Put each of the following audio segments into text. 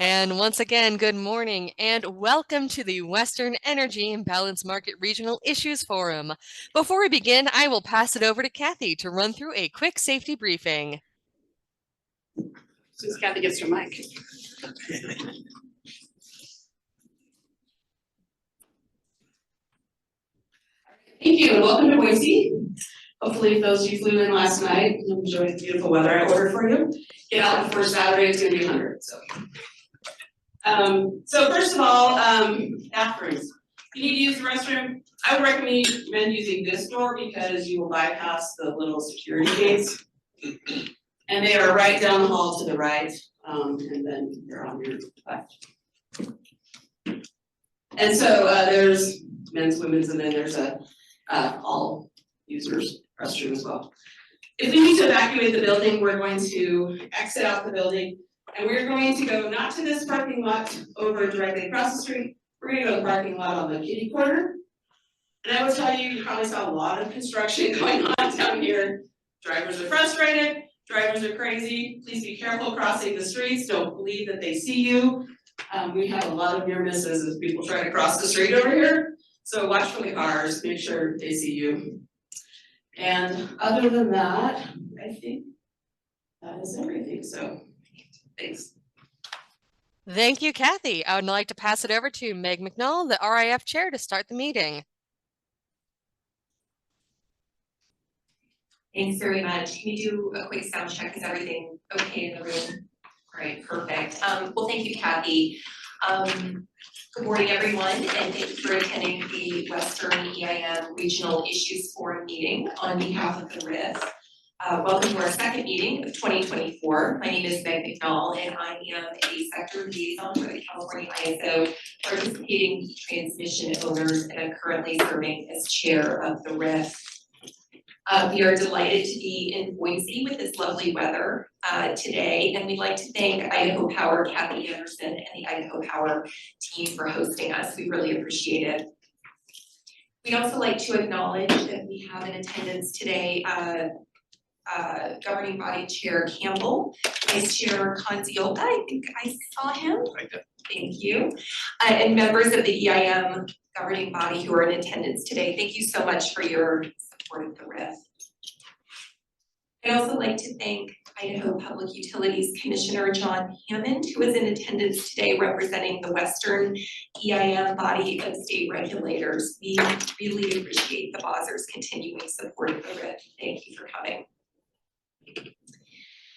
And once again, good morning and welcome to the Western Energy Imbalance Market Regional Issues Forum. Before we begin, I will pass it over to Kathy to run through a quick safety briefing. As soon as Kathy gets her mic. Thank you and welcome to Boise. Hopefully those of you flew in last night enjoyed the beautiful weather I ordered for you. Get out before Saturday, it's gonna be 100. So first of all, bathrooms. If you need to use the restroom, I would recommend using this door because you will bypass the little security gates. And they are right down the hall to the right, and then you're on your left. And so there's men's, women's, and then there's a all users restroom as well. If we need to evacuate the building, we're going to exit out the building and we're going to go not to this parking lot over directly across the street. We're going to go to the parking lot on the kitty corner. And I will tell you, you probably saw a lot of construction going on down here. Drivers are frustrated, drivers are crazy. Please be careful crossing the streets. Don't believe that they see you. We have a lot of near misses as people try to cross the street over here. So watch for the cars, make sure they see you. And other than that, I think that is everything, so thanks. Thank you, Kathy. I would like to pass it over to Meg McNall, the RIF chair, to start the meeting. Thanks very much. Can you do a quick sound check? Is everything okay in the room? Great, perfect. Well, thank you, Kathy. Good morning, everyone, and thank you for attending the Western EIM Regional Issues Forum meeting on behalf of the RIF. Welcome to our second meeting of 2024. My name is Meg McNall, and I am a sector liaison for the California ISO Participating Transmission Owners, and I'm currently serving as chair of the RIF. We are delighted to be in Boise with this lovely weather today, and we'd like to thank Idaho Power, Kathy Anderson, and the Idaho Power team for hosting us. We really appreciate it. We'd also like to acknowledge that we have in attendance today Governing Body Chair Campbell, Vice Chair Conziolta, I think I saw him. Thank you. And members of the EIM governing body who are in attendance today. Thank you so much for your support of the RIF. I'd also like to thank Idaho Public Utilities Commissioner John Hammond, who is in attendance today representing the Western EIM body of state regulators. We really appreciate the BOSR's continuing support of the RIF. Thank you for coming.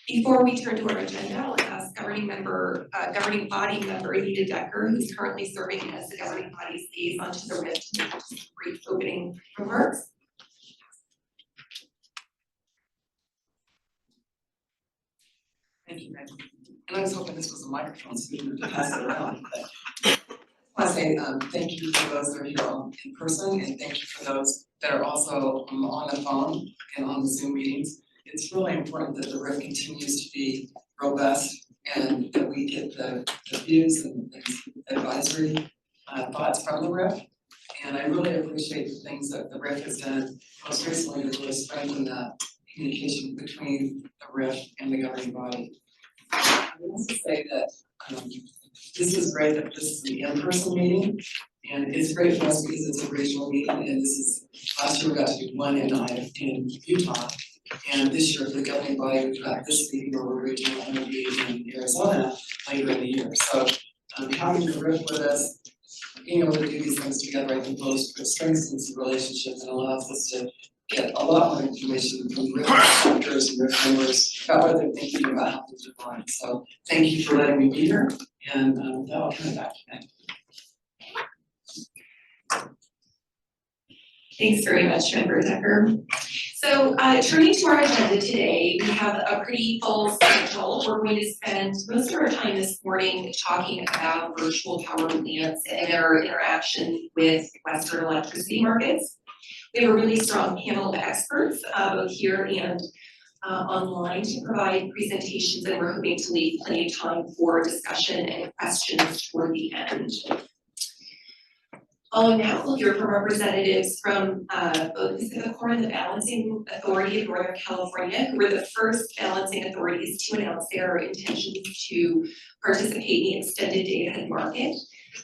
Before we turn to our agenda, I'll ask governing body member Anita Decker, who's currently serving as the governing body's liaison to the RIF, to make just brief opening remarks. Thank you, Meg. And I was hoping this was a microphone so we could pass it around. But I want to say thank you for those that are here in person, and thank you for those that are also on the phone and on the Zoom meetings. It's really important that the RIF continues to be robust and that we get the views and advisory thoughts from the RIF. And I really appreciate the things that the RIF has done most recently to really strengthen that communication between the RIF and the governing body. I would also say that this is great that this is an in-person meeting, and it's great for us because it's a regional meeting, and this is, last year we got to do one in Utah, and this year for the governing body we've got this meeting where we're regional and we'll be in Arizona later in the year. So having the RIF with us, being able to do these things together, I think really strengthens the relationship and allows us to get a lot more information from RIF sectors and RIF members about what they're thinking about how things are going. So thank you for letting me be here, and with that I'll turn it back to you. Thanks very much, Member Decker. So turning to our agenda today, we have a pretty full schedule. We're going to spend most of our time this morning talking about virtual power plants and their interaction with Western electricity markets. We have a really strong panel of experts both here and online to provide presentations, and we're hoping to leave plenty of time for discussion and questions toward the end. Now we'll hear from representatives from both Pacific Core and the Balancing Authority of Northern California, who were the first balancing authorities to announce their intentions to participate in the extended day-ahead market.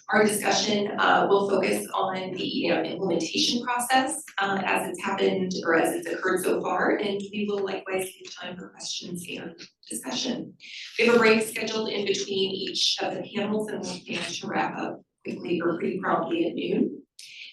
Our discussion will focus on the implementation process as it's happened or as it's occurred so far, and we will likewise give time for questions and discussion. We have a break scheduled in between each of the panels, and we'll plan to wrap up quickly or pretty promptly at noon.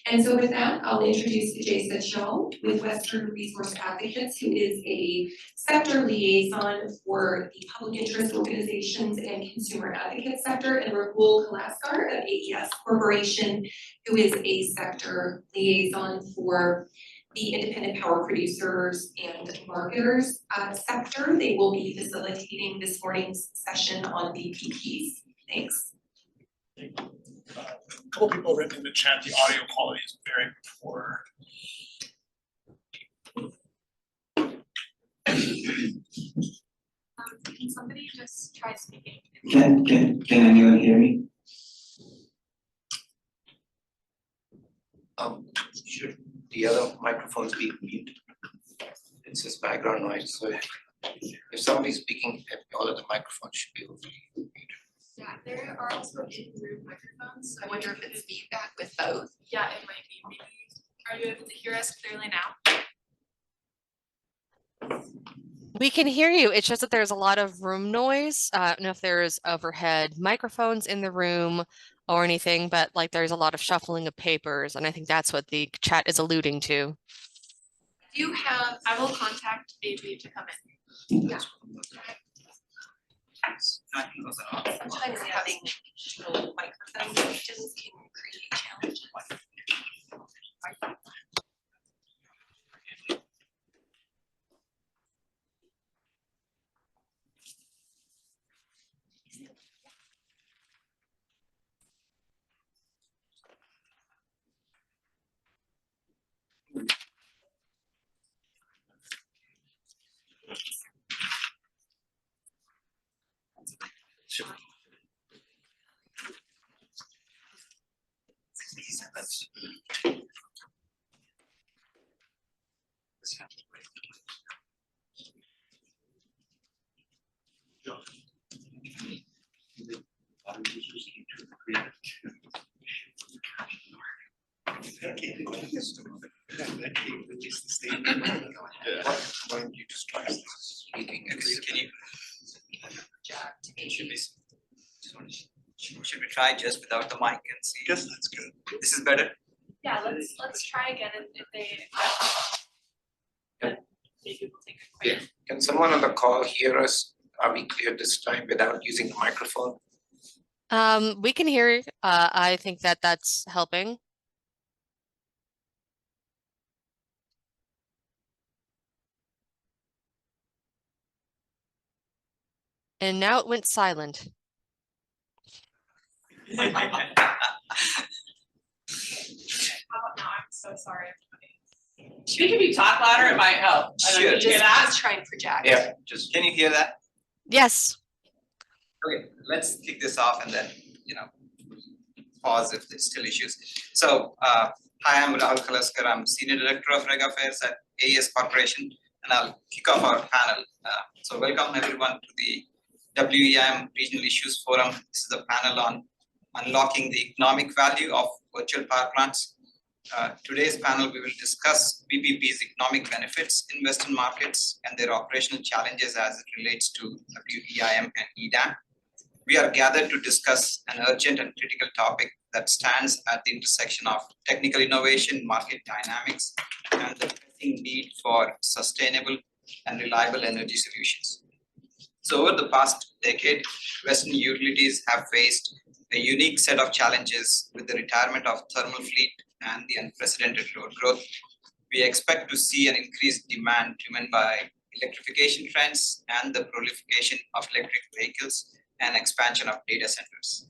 And so with that, I'll introduce Jay Sechel with Western Resource Advocates, who is a sector liaison for the public interest organizations and consumer advocate sector, and Rahul Kalaskar of AES Corporation, who is a sector liaison for the independent power producers and marketers sector. They will be facilitating this morning's session on VPPs. Thanks. A couple people have written in the chat, the audio quality is very poor. Can somebody just try speaking? Can anyone hear me? Should the other microphones be muted? It's just background noise, so if somebody's speaking, all of the microphones should be able to be muted. Yeah, there are also in-room microphones, so I wonder if it's feedback with both. yeah, it might be. Maybe, are you able to hear us clearly now? We can hear you. It's just that there's a lot of room noise. I don't know if there's overhead microphones in the room or anything, but like there's a lot of shuffling of papers, and I think that's what the chat is alluding to. I will contact AV to come in. Yeah. Sometimes having dual microphone connections can create challenges. Why don't you just try speaking? Can you? Should we try just without the mic and see? Yes, that's good. This is better? Yeah, let's try again, and if they maybe we'll take a quick. Can someone on the call hear us? Are we clear this time without using the microphone? We can hear you. I think that that's helping. And now it went silent. How about now? I'm so sorry, everybody. Speak if you talk louder, it might help. I don't know, Sure. can you hear that? Let's try and project. Yeah. Just, can you hear that? Yes. Okay, let's kick this off and then, pause if there's still issues. So, hi, I'm Rahul Kalaskar. I'm Senior Director of Reg Affairs at AES Corporation, and I'll kick off our panel. So welcome everyone to the WEIM Regional Issues Forum. This is a panel on unlocking the economic value of virtual power plants. Today's panel, we will discuss VPP's economic benefits in Western markets and their operational challenges as it relates to WEIM and EDAM. We are gathered to discuss an urgent and critical topic that stands at the intersection of technical innovation, market dynamics, and the pressing need for sustainable and reliable energy solutions. So over the past decade, Western utilities have faced a unique set of challenges with the retirement of thermal fleet and the unprecedented load growth. We expect to see an increased demand driven by electrification trends and the proliferation of electric vehicles and expansion of data centers.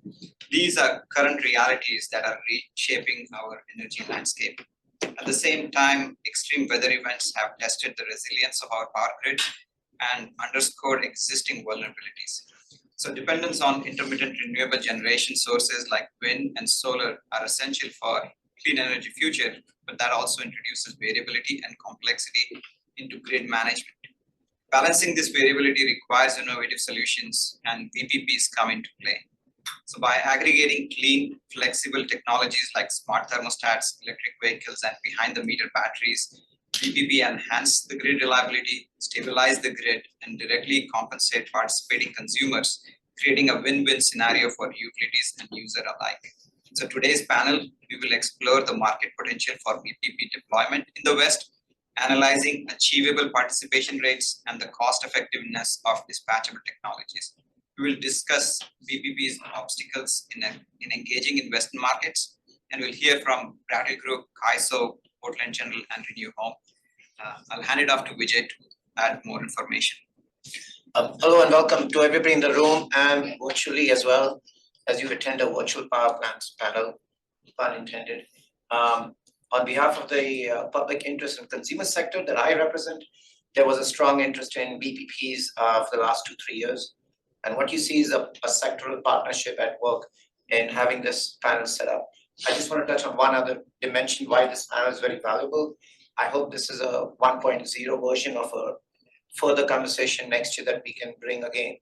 These are current realities that are reshaping our energy landscape. At the same time, extreme weather events have tested the resilience of our power grid and underscored existing vulnerabilities. So dependence on intermittent renewable generation sources like wind and solar are essential for clean energy future, but that also introduces variability and complexity into grid management. Balancing this variability requires innovative solutions, and VPPs come into play. So by aggregating clean, flexible technologies like smart thermostats, electric vehicles, and behind-the-meter batteries, VPP enhance the grid reliability, stabilize the grid, and directly compensate participating consumers, creating a win-win scenario for utilities and user alike. So today's panel, we will explore the market potential for VPP deployment in the West, analyzing achievable participation rates and the cost effectiveness of dispatchable technologies. We will discuss VPP's obstacles in engaging in Western markets, and we'll hear from Brattle Group, Kaiso, Portland General, and Renew Home. I'll hand it off to Vijay to add more information. Hello and welcome to everybody in the room and virtually as well as you attend a virtual power plants panel, pun intended. On behalf of the public interest and consumer sector that I represent, there was a strong interest in VPPs for the last 2-3 years. And what you see is a sectoral partnership at work in having this panel set up. I just want to touch on one other dimension why this panel is very valuable. I hope this is a 1.0 version of a further conversation next year that we can bring again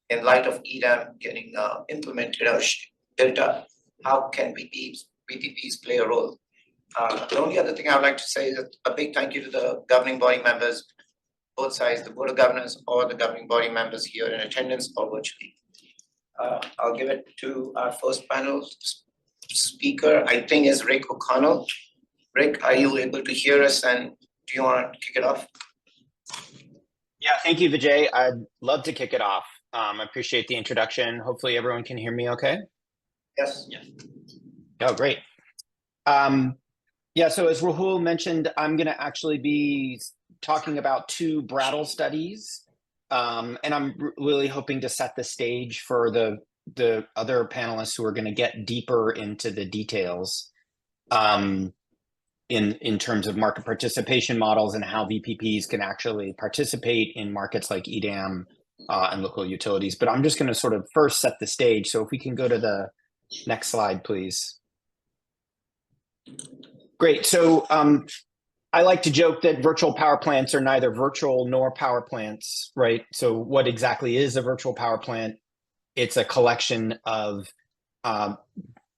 in light of EDAM getting implemented or built up. How can VPPs play a role? The only other thing I would like to say is a big thank you to the governing body members, both sides, the Board of Governors or the governing body members here in attendance or virtually. I'll give it to our first panel speaker, I think is Rick O'Connell. Rick, are you able to hear us and do you want to kick it off? Yeah, thank you, Vijay. I'd love to kick it off. I appreciate the introduction. Hopefully everyone can hear me okay. Yes. Yeah. Oh, great. Yeah, so as Rahul mentioned, I'm going to actually be talking about 2 Brattle studies. And I'm really hoping to set the stage for the other panelists who are going to get deeper into the details in terms of market participation models and how VPPs can actually participate in markets like EDAM and local utilities. But I'm just going to sort of first set the stage. So if we can go to the next slide, please. Great. So I like to joke that virtual power plants are neither virtual nor power plants, right? So what exactly is a virtual power plant? It's a collection of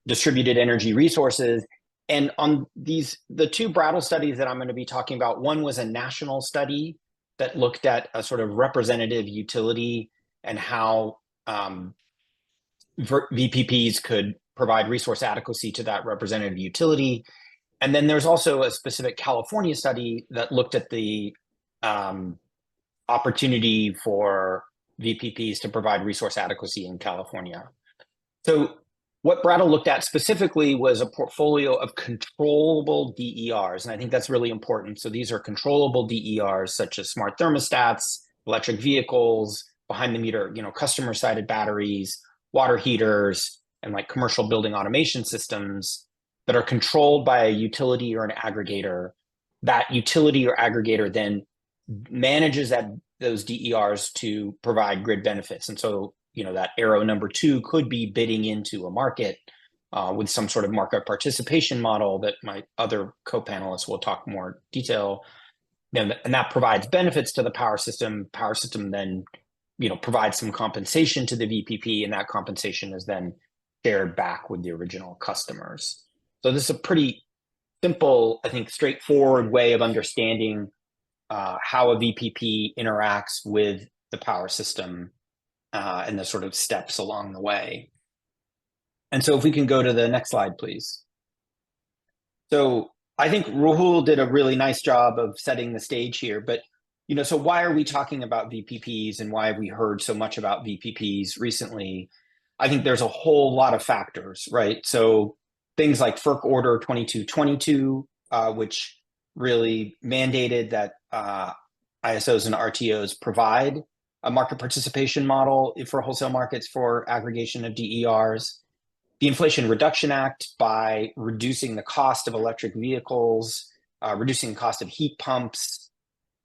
distributed energy resources. And on the 2 Brattle studies that I'm going to be talking about, one was a national study that looked at a sort of representative utility and how VPPs could provide resource adequacy to that representative utility. And then there's also a specific California study that looked at the opportunity for VPPs to provide resource adequacy in California. So what Brattle looked at specifically was a portfolio of controllable DERs, and I think that's really important. So these are controllable DERs such as smart thermostats, electric vehicles, behind-the-meter, customer-sided batteries, water heaters, and like commercial building automation systems that are controlled by a utility or an aggregator. That utility or aggregator then manages those DERs to provide grid benefits. And so, that arrow number 2 could be bidding into a market with some sort of market participation model that my other co-panelists will talk more detail. And that provides benefits to the power system. Power system then, provides some compensation to the VPP, and that compensation is then shared back with the original customers. So this is a pretty simple, I think, straightforward way of understanding how a VPP interacts with the power system and the sort of steps along the way. And so if we can go to the next slide, please. So I think Rahul did a really nice job of setting the stage here, but so why are we talking about VPPs and why have we heard so much about VPPs recently? I think there's a whole lot of factors, right? So things like FERC Order 2222, which really mandated that ISOs and RTOs provide a market participation model for wholesale markets for aggregation of DERs. The Inflation Reduction Act, by reducing the cost of electric vehicles, reducing the cost of heat pumps.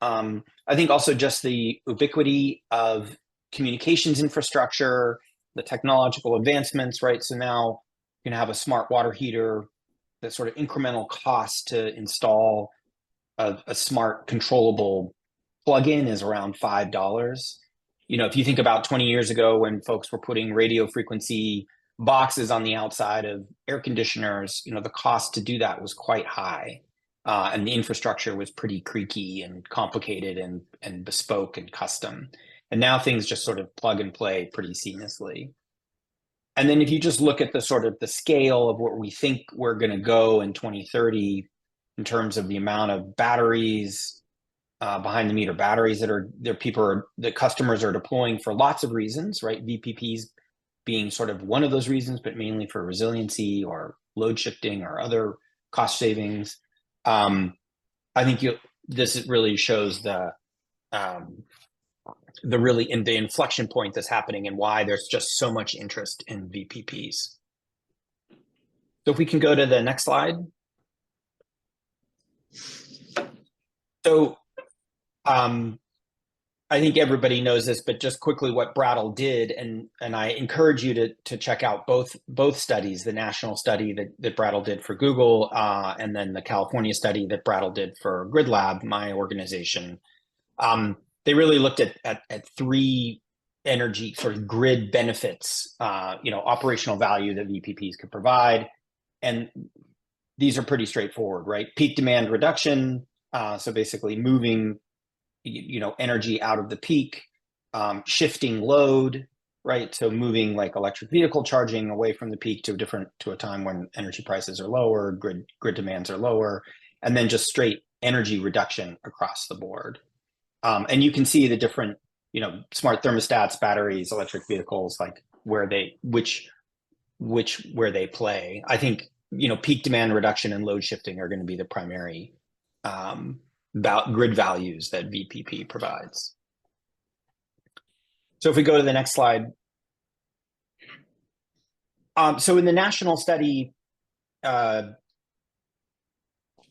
I think also just the ubiquity of communications infrastructure, the technological advancements, right? So now you can have a smart water heater the sort of incremental cost to install a smart controllable plug-in is around $5. You know, if you think about 20 years ago when folks were putting radio frequency boxes on the outside of air conditioners, you know, the cost to do that was quite high. And the infrastructure was pretty creaky and complicated and bespoke and custom. And now things just sort of plug and play pretty seamlessly. And then if you just look at the sort of the scale of where we think we're going to go in 2030 in terms of the amount of batteries, behind the meter batteries that customers are deploying for lots of reasons, right? VPPs being sort of one of those reasons, but mainly for resiliency or load shifting or other cost savings. I think this really shows the inflection point that's happening and why there's just so much interest in VPPs. So if we can go to the next slide. So I think everybody knows this, but just quickly what Brattle did, and I encourage you to check out both studies, the national study that Brattle did for Google, and then the California study that Brattle did for GridLab, my organization. They really looked at three energy sort of grid benefits, operational value that VPPs could provide. And these are pretty straightforward, right? Peak demand reduction, so basically moving energy out of the peak, shifting load, right? So moving like electric vehicle charging away from the peak to a time when energy prices are lower, grid demands are lower, and then just straight energy reduction across the board. And you can see the different, smart thermostats, batteries, electric vehicles, like where they play. I think, peak demand reduction and load shifting are going to be the primary grid values that VPP provides. So if we go to the next slide. So in the national study,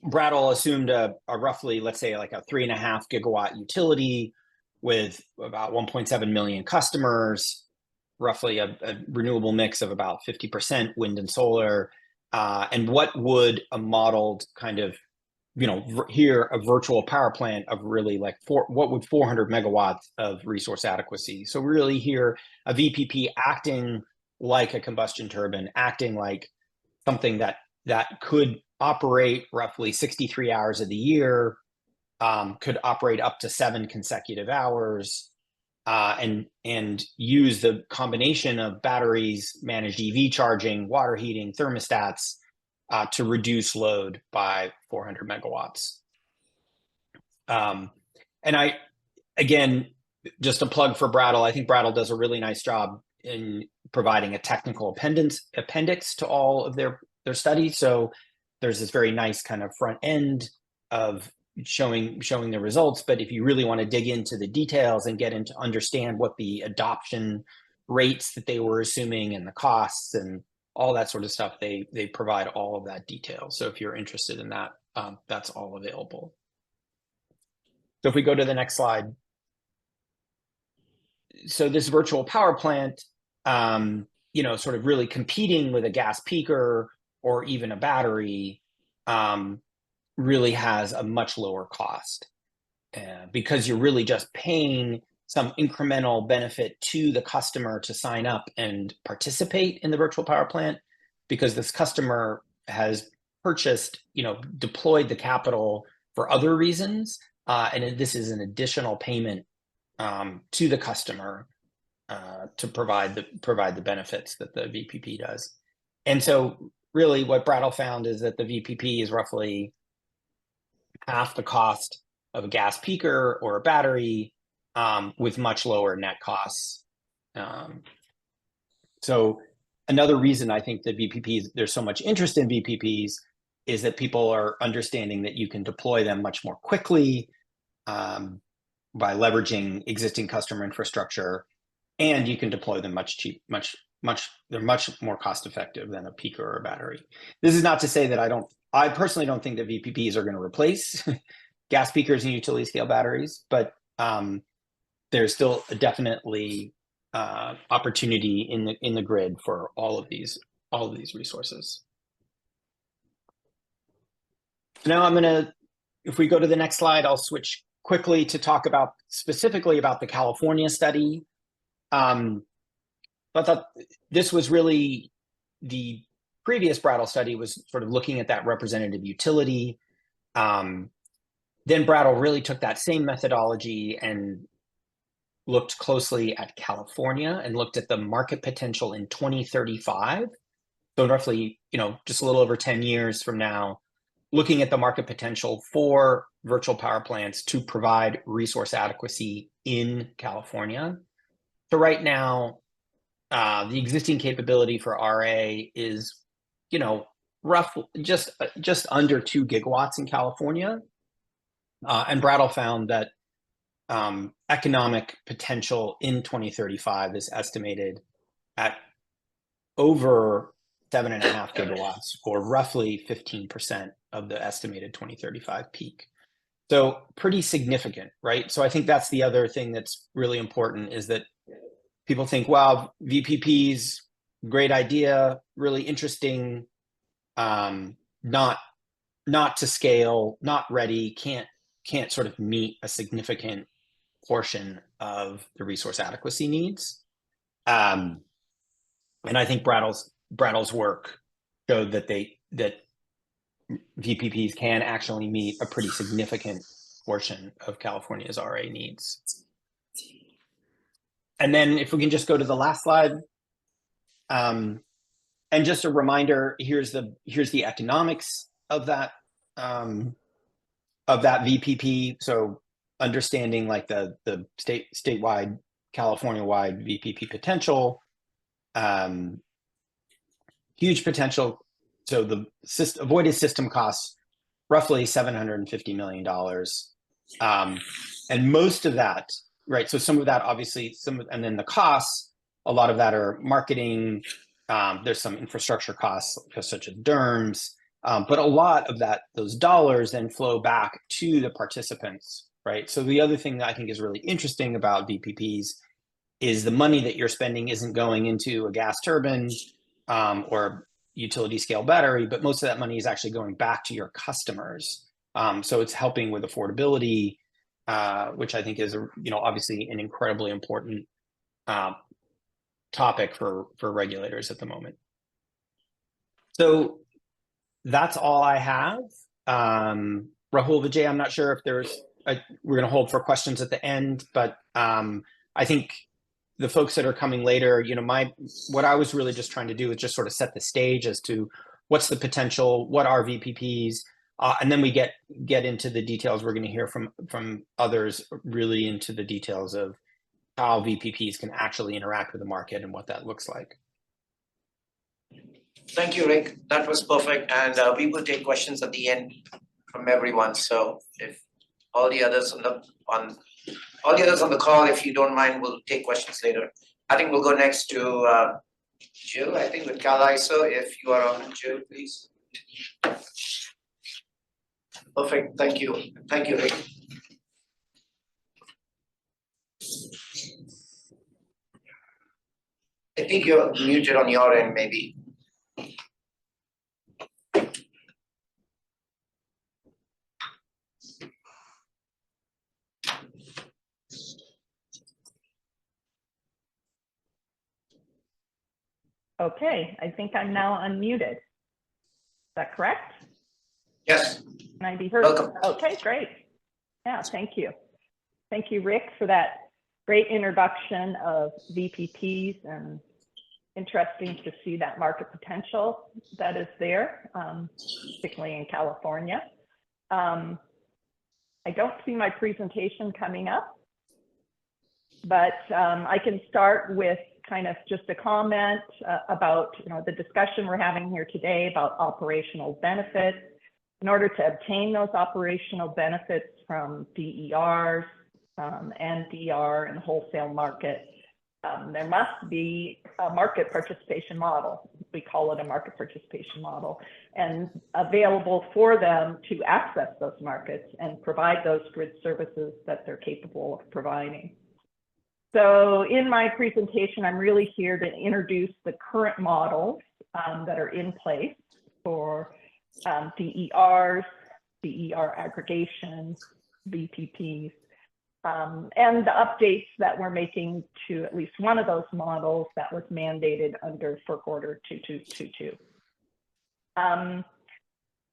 Brattle assumed a roughly, let's say like a 3.5 gigawatt utility with about 1.7 million customers, roughly a renewable mix of about 50% wind and solar. And what would a modeled kind of, here a virtual power plant of really like what would 400 megawatts of resource adequacy? So really here a VPP acting like a combustion turbine, acting like something that could operate roughly 63 hours of the year, could operate up to 7 consecutive hours, and use the combination of batteries, managed EV charging, water heating, thermostats to reduce load by 400 megawatts. And again, just a plug for Brattle. I think Brattle does a really nice job in providing a technical appendix to all of their studies. So there's this very nice kind of front end of showing the results. But if you really want to dig into the details and get into understand what the adoption rates that they were assuming and the costs and all that sort of stuff, they provide all of that detail. So if you're interested in that, that's all available. So if we go to the next slide. So this virtual power plant, sort of really competing with a gas peaker or even a battery, really has a much lower cost because you're really just paying some incremental benefit to the customer to sign up and participate in the virtual power plant, because this customer has purchased, deployed the capital for other reasons, and this is an additional payment to the customer to provide the benefits that the VPP does. And so really what Brattle found is that the VPP is roughly half the cost of a gas peaker or a battery, with much lower net costs. So another reason I think that VPPs, there's so much interest in VPPs, is that people are understanding that you can deploy them much more quickly by leveraging existing customer infrastructure, and you can deploy them they're much more cost effective than a peaker or a battery. This is not to say that I personally don't think that VPPs are going to replace gas peakers and utility scale batteries, but there's still definitely opportunity in the grid for all of these resources. Now I'm gonna, if we go to the next slide, I'll switch quickly to talk about specifically about the California study. I thought this was really the previous Brattle study was sort of looking at that representative utility. Then Brattle really took that same methodology and looked closely at California and looked at the market potential in 2035. So roughly, just a little over 10 years from now, looking at the market potential for virtual power plants to provide resource adequacy in California. So right now, the existing capability for RA is, roughly just under 2 gigawatts in California. And Brattle found that economic potential in 2035 is estimated at over 7.5 gigawatts, or roughly 15% of the estimated 2035 peak. So pretty significant, right? So I think that's the other thing that's really important, is that people think, wow, VPPs, great idea, really interesting, not to scale, not ready, can't sort of meet a significant portion of the resource adequacy needs. And I think Brattle's work showed that that VPPs can actually meet a pretty significant portion of California's RA needs. And then if we can just go to the last slide. And just a reminder, here's the economics of that VPP. So understanding like the statewide, California-wide VPP potential, huge potential. So the avoided system costs roughly $750 million. And most of that, right? So some of that, obviously, and then the costs, a lot of that are marketing. There's some infrastructure costs, such as DERMS, but a lot of those dollars then flow back to the participants, right? So the other thing that I think is really interesting about VPPs is the money that you're spending isn't going into a gas turbine or utility scale battery, but most of that money is actually going back to your customers. So it's helping with affordability, which I think is, obviously an incredibly important topic for regulators at the moment. So that's all I have. Rahul, Vijay, I'm not sure if we're going to hold for questions at the end, but I think the folks that are coming later, what I was really just trying to do is just sort of set the stage as to what's the potential, what are VPPs, and then we get into the details. We're going to hear from others, really into the details of how VPPs can actually interact with the market and what that looks like. Thank you, Rick. That was perfect. And we will take questions at the end from everyone. So if all the others on the call, if you don't mind, we'll take questions later. I think we'll go next to Jill, I think with Cal ISO, if you are on, Jill, please. Perfect. Thank you. Thank you, Rick. I think you're muted on your end, maybe. Okay, I think I'm now unmuted. Is that correct? Yes. Can I be heard? Welcome. Okay, great. Yeah, thank you. Thank you, Rick, for that great introduction of VPPs, and interesting to see that market potential that is there, particularly in California. I don't see my presentation coming up, but I can start with kind of just a comment about the discussion we're having here today about operational benefits. In order to obtain those operational benefits from DERs and DR and wholesale market, there must be a market participation model. We call it a market participation model, and available for them to access those markets and provide those grid services that they're capable of providing. So in my presentation, I'm really here to introduce the current models that are in place for DERs, DER aggregation, VPPs, and the updates that we're making to at least one of those models that was mandated under FERC Order 2222.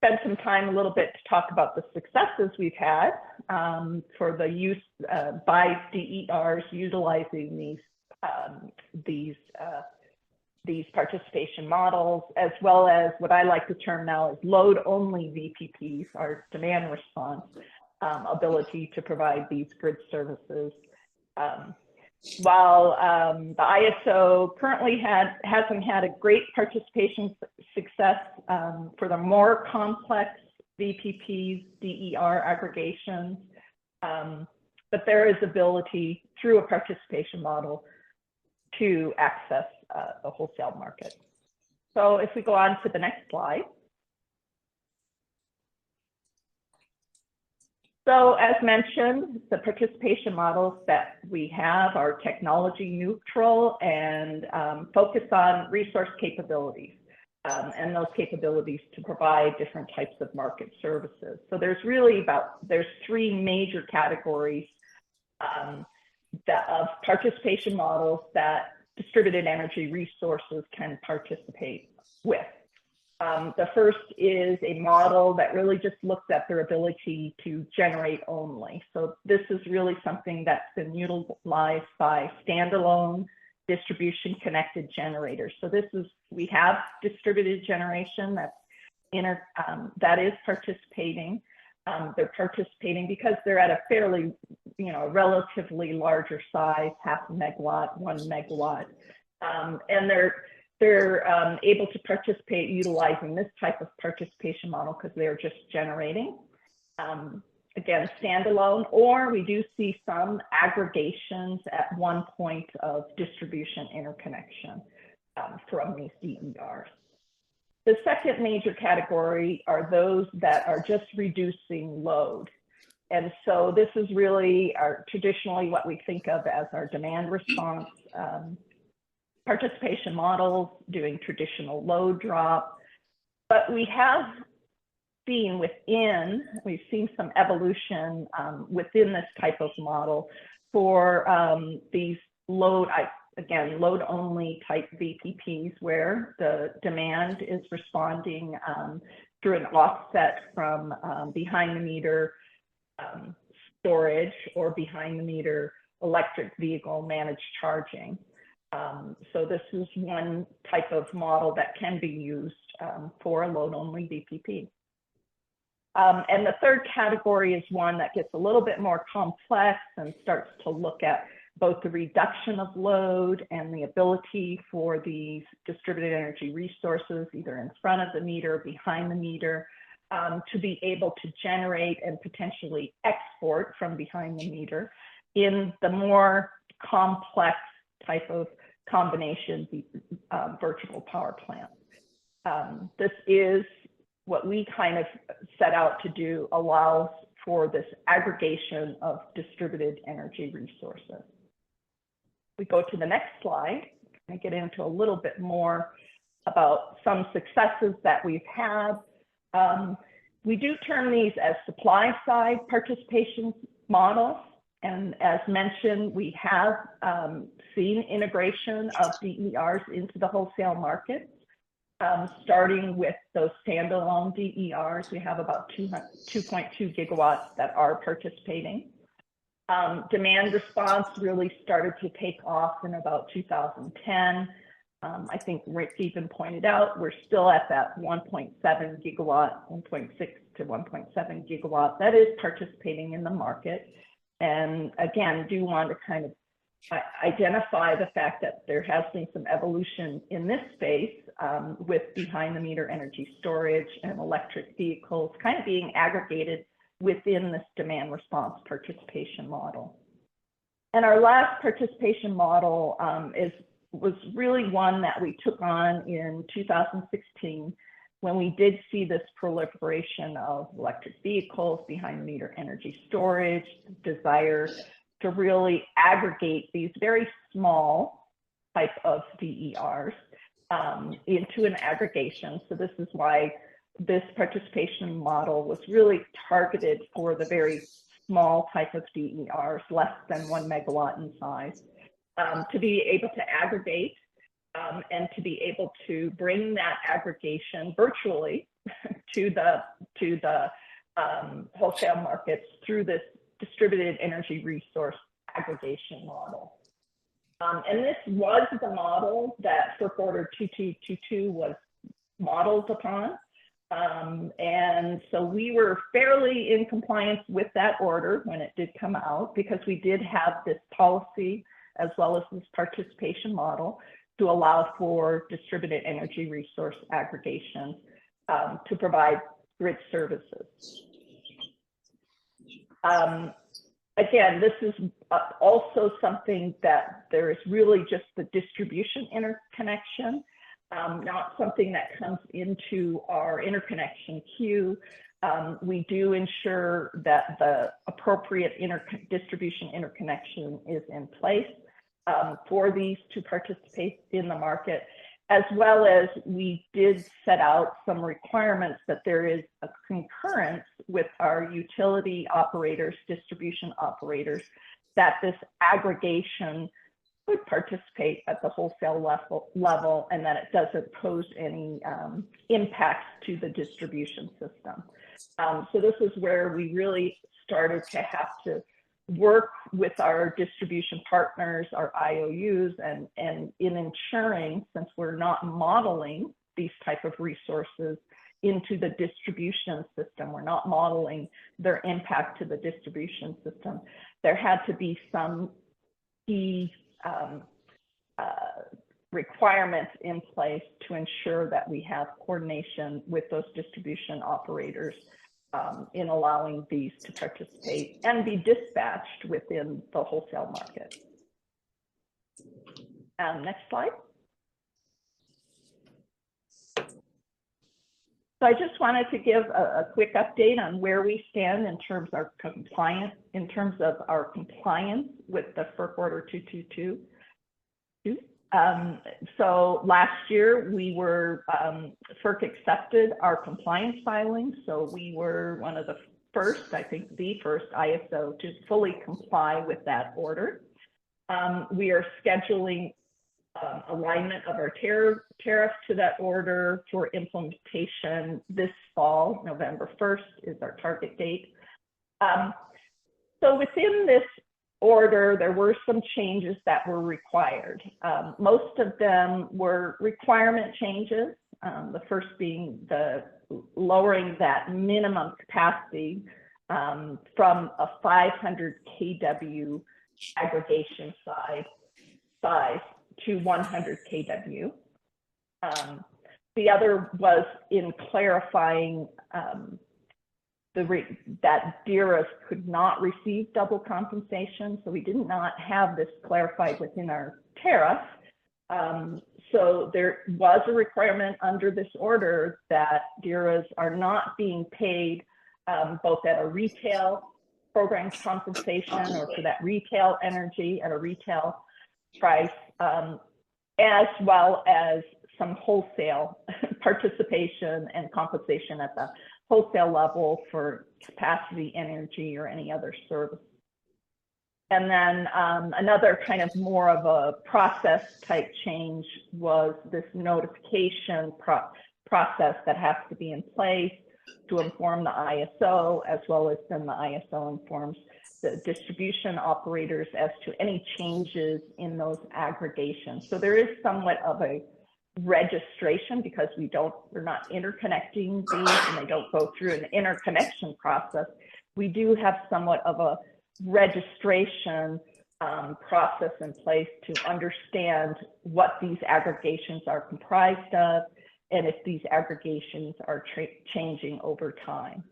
Spend some time a little bit to talk about the successes we've had for the use by DERs utilizing these participation models, as well as what I like to term now as load-only VPPs, our demand response ability to provide these grid services. While the ISO currently hasn't had a great participation success for the more complex VPPs, DER aggregations, but there is ability through a participation model to access the wholesale market. So if we go on to the next slide. So as mentioned, the participation models that we have are technology neutral and focus on resource capabilities and those capabilities to provide different types of market services. So there's three major categories of participation models that distributed energy resources can participate with. The first is a model that really just looks at their ability to generate only. So this is really something that's been utilized by standalone distribution connected generators. So we have distributed generation that is participating. They're participating because they're at a fairly, relatively larger size, 0.5 megawatt, 1 megawatt, and they're able to participate utilizing this type of participation model because they're just generating, again, standalone, or we do see some aggregations at one point of distribution interconnection from these DERs. The second major category are those that are just reducing load. And so this is really traditionally what we think of as our demand response participation models, doing traditional load drop. But we have seen we've seen some evolution within this type of model for these load-only type VPPs, where the demand is responding through an offset from behind-the-meter storage or behind-the-meter electric vehicle managed charging. So this is one type of model that can be used for a load-only VPP. And the third category is one that gets a little bit more complex and starts to look at both the reduction of load and the ability for these distributed energy resources, either in front of the meter or behind the meter, to be able to generate and potentially export from behind the meter in the more complex type of combination virtual power plant. This is what we kind of set out to do, allows for this aggregation of distributed energy resources. We go to the next slide and get into a little bit more about some successes that we've had. We do term these as supply side participation models. And as mentioned, we have seen integration of DERs into the wholesale market, starting with those standalone DERs. We have about 2.2 gigawatts that are participating. Demand response really started to take off in about 2010. I think Rick even pointed out, we're still at that 1.7 gigawatt, 1.6 to 1.7 gigawatt that is participating in the market. And again, do want to kind of identify the fact that there has been some evolution in this space with behind the meter energy storage and electric vehicles kind of being aggregated within this demand response participation model. And our last participation model was really one that we took on in 2016 when we did see this proliferation of electric vehicles, behind the meter energy storage, desire to really aggregate these very small type of DERs into an aggregation. So this is why this participation model was really targeted for the very small type of DERs, less than 1 megawatt in size, to be able to aggregate and to be able to bring that aggregation virtually to the wholesale markets through this distributed energy resource aggregation model. And this was the model that FERC Order 2222 was modeled upon. And so we were fairly in compliance with that order when it did come out, because we did have this policy as well as this participation model to allow for distributed energy resource aggregation to provide grid services. Again, this is also something that there is really just the distribution interconnection, not something that comes into our interconnection queue. We do ensure that the appropriate distribution interconnection is in place for these to participate in the market, as well as we did set out some requirements that there is a concurrence with our utility operators, distribution operators, that this aggregation would participate at the wholesale level and that it doesn't pose any impacts to the distribution system. So this is where we really started to have to work with our distribution partners, our IOUs, and in ensuring, since we're not modeling these type of resources into the distribution system, we're not modeling their impact to the distribution system, there had to be some key requirements in place to ensure that we have coordination with those distribution operators in allowing these to participate and be dispatched within the wholesale market. Next slide. So I just wanted to give a quick update on where we stand in terms of our compliance with the FERC Order 222. So last year we were, FERC accepted our compliance filing. So we were one of the first, I think the first ISO to fully comply with that order. We are scheduling alignment of our tariff to that order for implementation this fall. November 1st is our target date. So within this order, there were some changes that were required. Most of them were requirement changes. The first being the lowering that minimum capacity from a 500 kW aggregation size to 100 kW. The other was in clarifying that DERAs could not receive double compensation. So we did not have this clarified within our tariff. So there was a requirement under this order that DERAs are not being paid both at a retail program compensation or for that retail energy at a retail price, as well as some wholesale participation and compensation at the wholesale level for capacity energy or any other service. And then another kind of more of a process type change was this notification process that has to be in place to inform the ISO, as well as then the ISO informs the distribution operators as to any changes in those aggregations. So there is somewhat of a registration because we're not interconnecting these and they don't go through an interconnection process. We do have somewhat of a registration process in place to understand what these aggregations are comprised of and if these aggregations are changing over time.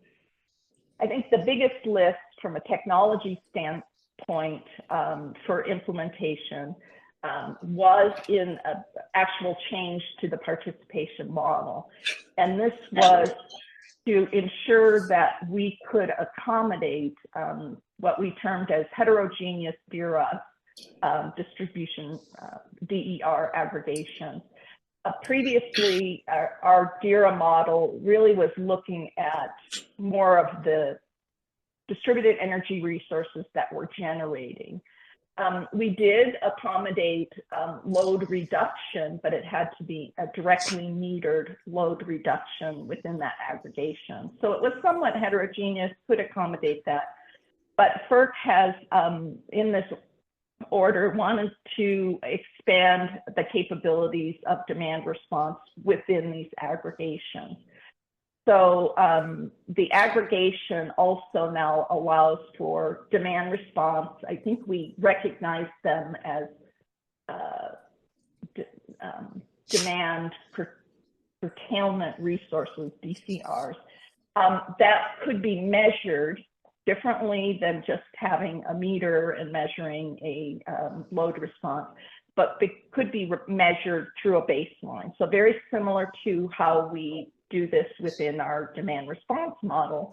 I think the biggest lift from a technology standpoint for implementation was in an actual change to the participation model. And this was to ensure that we could accommodate what we termed as heterogeneous DERA distribution, DER aggregation. Previously, our DERA model really was looking at more of the distributed energy resources that we're generating. We did accommodate load reduction, but it had to be a directly metered load reduction within that aggregation. So it was somewhat heterogeneous, could accommodate that. But FERC has, in this order, wanted to expand the capabilities of demand response within these aggregations. So the aggregation also now allows for demand response. I think we recognize them as demand curtailment resources, DCRs. That could be measured differently than just having a meter and measuring a load response, but it could be measured through a baseline. So very similar to how we do this within our demand response model,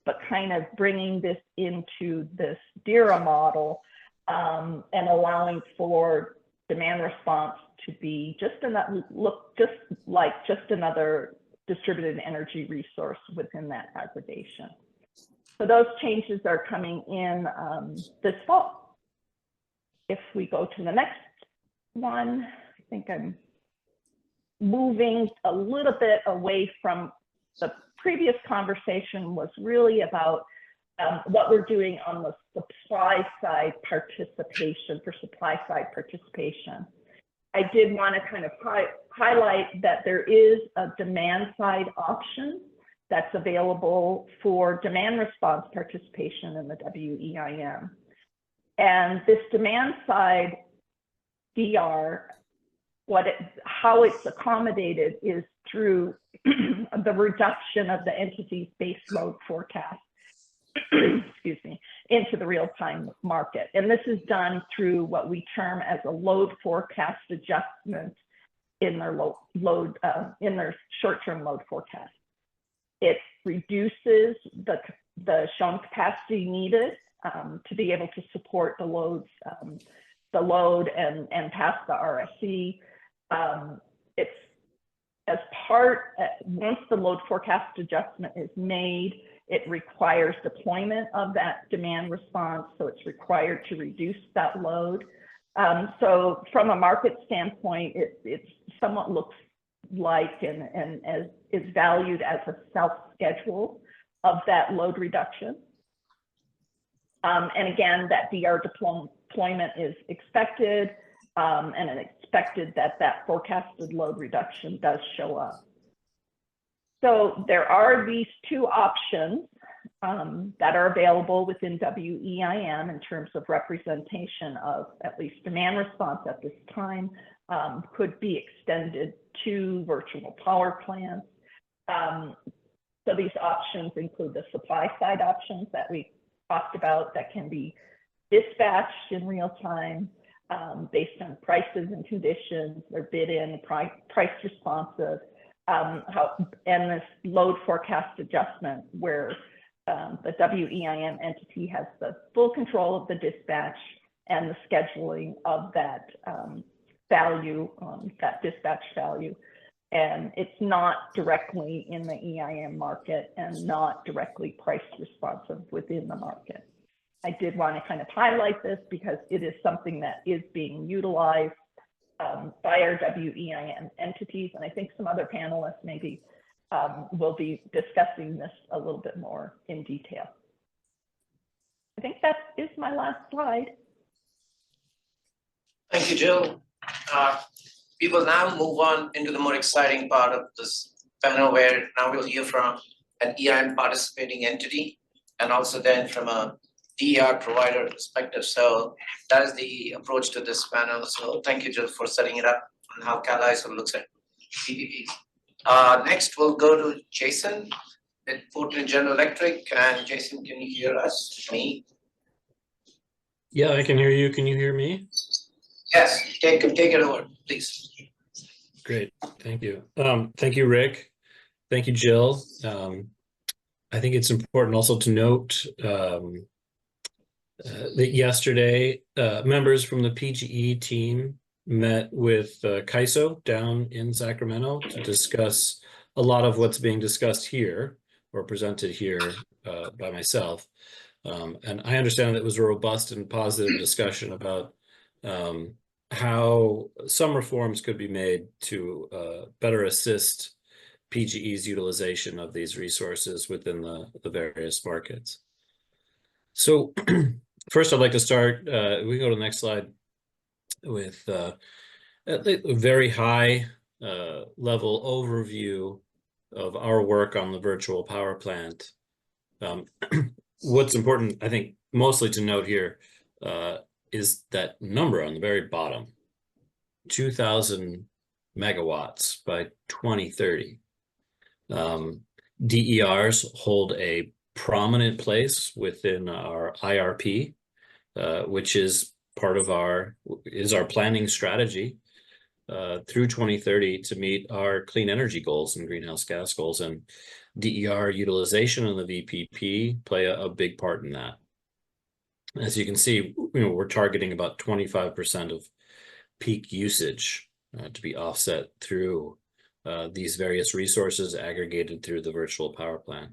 but kind of bringing this into this DERA model and allowing for demand response to be just another distributed energy resource within that aggregation. So those changes are coming in this fall. If we go to the next one, I think I'm moving a little bit away from the previous conversation was really about what we're doing on the supply side participation, for supply side participation. I did want to kind of highlight that there is a demand side option that's available for demand response participation in the WEIM. And this demand side DR, how it's accommodated is through the reduction of the entity's base load forecast, excuse me, into the real-time market. And this is done through what we term as a load forecast adjustment in their in their short-term load forecast. It reduces the shown capacity needed to be able to support the loads, the load and pass the RSE. It's as part, once the load forecast adjustment is made, it requires deployment of that demand response. So it's required to reduce that load. So from a market standpoint, it somewhat looks like and is valued as a self-schedule of that load reduction. And again, that DR deployment is expected, and it's expected that that forecasted load reduction does show up. So there are these two options that are available within WEIM in terms of representation of at least demand response at this time, could be extended to virtual power plants. So these options include the supply side options that we talked about that can be dispatched in real time based on prices and conditions. They're bid in, price responsive, and this load forecast adjustment where the WEIM entity has the full control of the dispatch and the scheduling of that value, that dispatch value. And it's not directly in the EIM market and not directly price responsive within the market. I did want to kind of highlight this because it is something that is being utilized by our WEIM entities. And I think some other panelists maybe will be discussing this a little bit more in detail. I think that is my last slide. Thank you, Jill. We will now move on into the more exciting part of this panel, where now we'll hear from an EIM participating entity and also then from a DER provider perspective. So that is the approach to this panel. So thank you, Jill, for setting it up and how CalISO looks at PPPs. Next, we'll go to Jason at Portland General Electric. And Jason, can you hear us? Me? Yeah, I can hear you. Can you hear me? Yes, take it over, please. Great, thank you. Thank you, Rick. Thank you, Jill. I think it's important also to note that yesterday, members from the PGE team met with CAISO down in Sacramento to discuss a lot of what's being discussed here or presented here by myself. And I understand that it was a robust and positive discussion about how some reforms could be made to better assist PGE's utilization of these resources within the various markets. So first, I'd like to start, we go to the next slide, with a very high level overview of our work on the virtual power plant. What's important, I think, mostly to note here is that number on the very bottom, 2,000 megawatts by 2030. DERs hold a prominent place within our IRP, which is part of our planning strategy through 2030 to meet our clean energy goals and greenhouse gas goals, and DER utilization and the VPP play a big part in that. As you can see, we're targeting about 25% of peak usage to be offset through these various resources aggregated through the virtual power plant.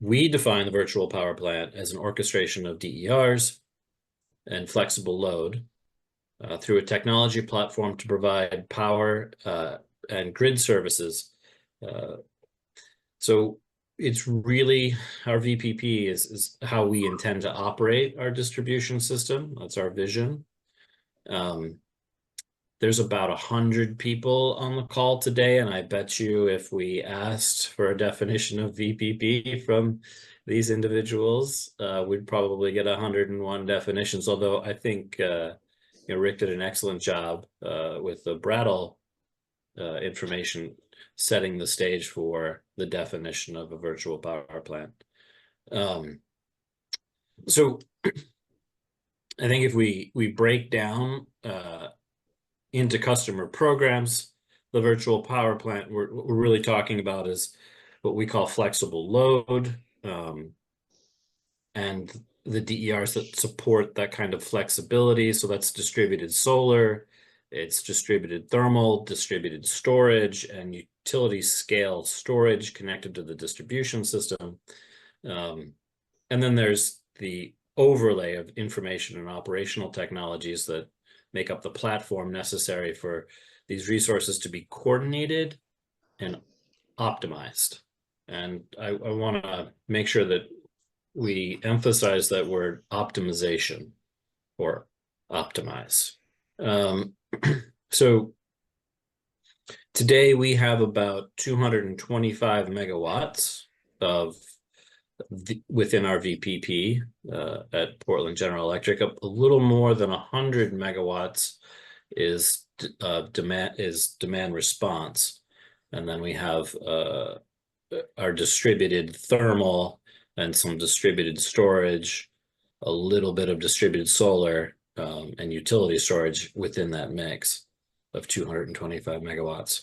We define the virtual power plant as an orchestration of DERs and flexible load through a technology platform to provide power and grid services. So it's really, our VPP is how we intend to operate our distribution system. That's our vision. There's about 100 people on the call today, and I bet you if we asked for a definition of VPP from these individuals, we'd probably get 101 definitions, although I think Rick did an excellent job with the Brattle information setting the stage for the definition of a virtual power plant. So I think if we break down into customer programs, the virtual power plant we're really talking about is what we call flexible load, and the DERs that support that kind of flexibility. So that's distributed solar, it's distributed thermal, distributed storage, and utility scale storage connected to the distribution system. And then there's the overlay of information and operational technologies that make up the platform necessary for these resources to be coordinated and optimized. And I want to make sure that we emphasize that word optimization or optimize. So today we have about 225 megawatts of within our VPP at Portland General Electric. A little more than 100 megawatts is demand response, and then we have our distributed thermal and some distributed storage, a little bit of distributed solar, and utility storage within that mix of 225 megawatts.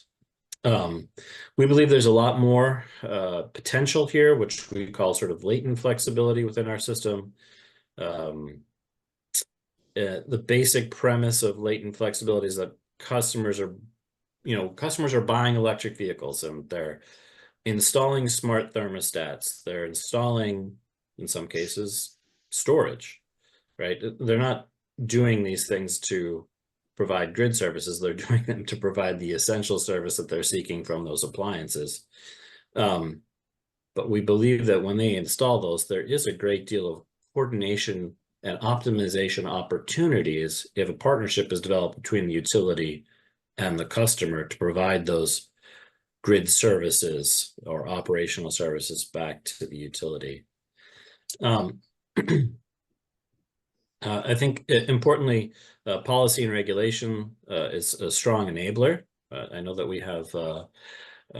We believe there's a lot more potential here, which we call sort of latent flexibility within our system. The basic premise of latent flexibility is that customers are buying electric vehicles and they're installing smart thermostats. They're installing, in some cases, storage, right? They're not doing these things to provide grid services. They're doing them to provide the essential service that they're seeking from those appliances. But we believe that when they install those, there is a great deal of coordination and optimization opportunities if a partnership is developed between the utility and the customer to provide those grid services or operational services back to the utility. I think importantly, policy and regulation is a strong enabler. I know that we have a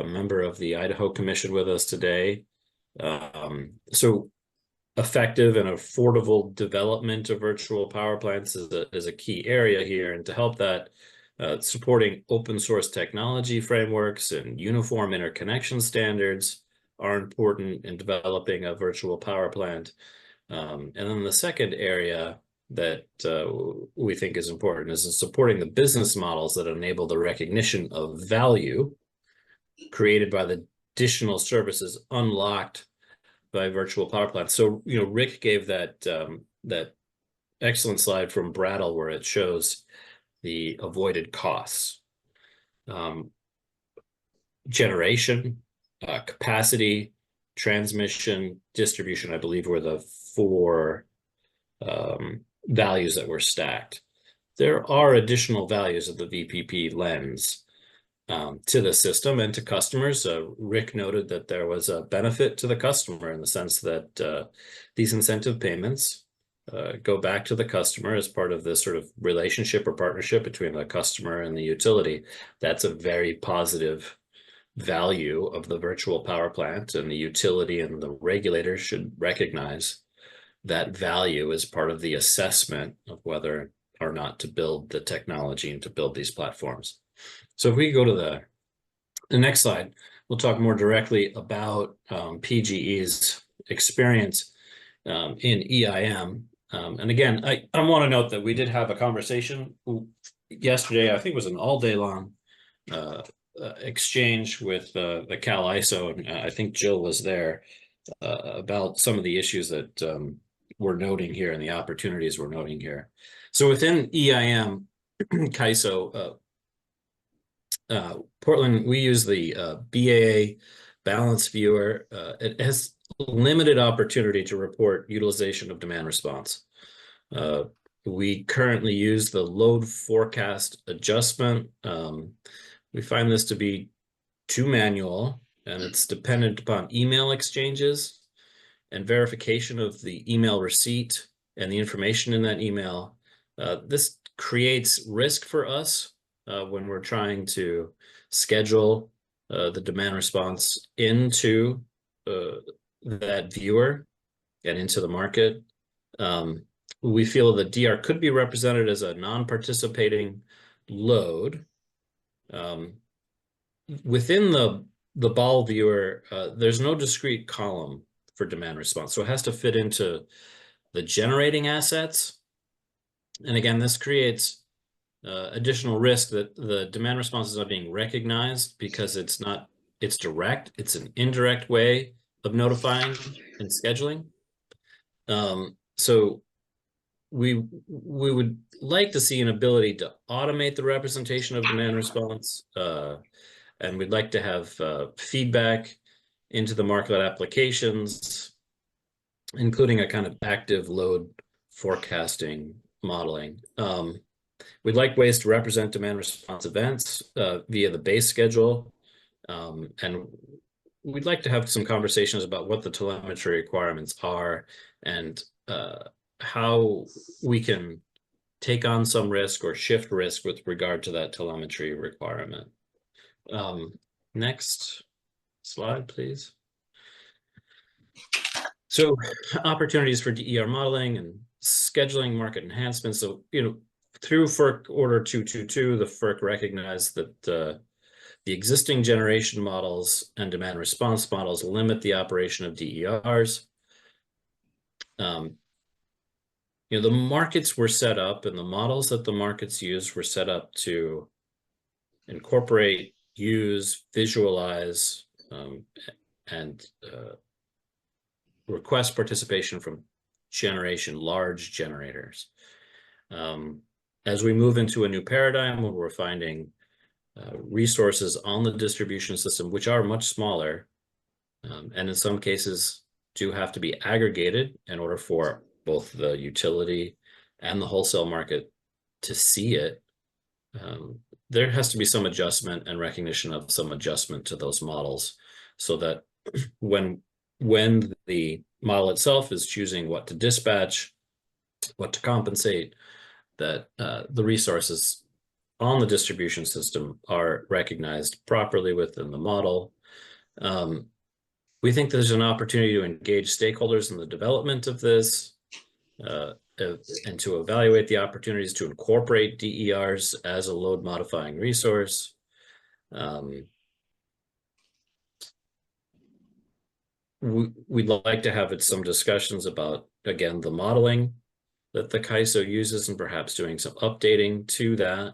member of the Idaho Commission with us today. So effective and affordable development of virtual power plants is a key area here, and to help that, supporting open source technology frameworks and uniform interconnection standards are important in developing a virtual power plant. And then the second area that we think is important is in supporting the business models that enable the recognition of value created by the additional services unlocked by virtual power plants. So, Rick gave that that excellent slide from Brattle where it shows the avoided costs. Generation, capacity, transmission, distribution, I believe were the four values that were stacked. There are additional values of the VPP lens to the system and to customers. Rick noted that there was a benefit to the customer in the sense that these incentive payments go back to the customer as part of this sort of relationship or partnership between the customer and the utility. That's a very positive value of the virtual power plant, and the utility and the regulator should recognize that value as part of the assessment of whether or not to build the technology and to build these platforms. So if we go to the next slide, we'll talk more directly about PGE's experience in EIM. And again, I want to note that we did have a conversation yesterday. I think it was an all day long exchange with the Cal ISO, and I think Jill was there about some of the issues that we're noting here and the opportunities we're noting here. So within EIM, CAISO, Portland, we use the BAA balance viewer. It has limited opportunity to report utilization of demand response. We currently use the load forecast adjustment. We find this to be too manual, and it's dependent upon email exchanges and verification of the email receipt and the information in that email. This creates risk for us when we're trying to schedule the demand response into that viewer and into the market. We feel that DR could be represented as a non-participating load. Within the ball viewer, there's no discrete column for demand response, so it has to fit into the generating assets. And again, this creates additional risk that the demand response is not being recognized because it's direct. It's an indirect way of notifying and scheduling. So we would like to see an ability to automate the representation of demand response, and we'd like to have feedback into the market applications, including a kind of active load forecasting modeling. We'd like ways to represent demand response events via the base schedule, and we'd like to have some conversations about what the telemetry requirements are and how we can take on some risk or shift risk with regard to that telemetry requirement. Next slide, please. So opportunities for DER modeling and scheduling market enhancements. So, through FERC Order 222, the FERC recognized that the existing generation models and demand response models limit the operation of DERs. The markets were set up, and the models that the markets use were set up to incorporate, use, visualize, and request participation from large generators. As we move into a new paradigm where we're finding resources on the distribution system, which are much smaller, and in some cases do have to be aggregated in order for both the utility and the wholesale market to see it, there has to be some adjustment and recognition of some adjustment to those models so that when the model itself is choosing what to dispatch, what to compensate, that the resources on the distribution system are recognized properly within the model. We think there's an opportunity to engage stakeholders in the development of this and to evaluate the opportunities to incorporate DERs as a load modifying resource. We'd like to have some discussions about, again, the modeling that the CAISO uses and perhaps doing some updating to that,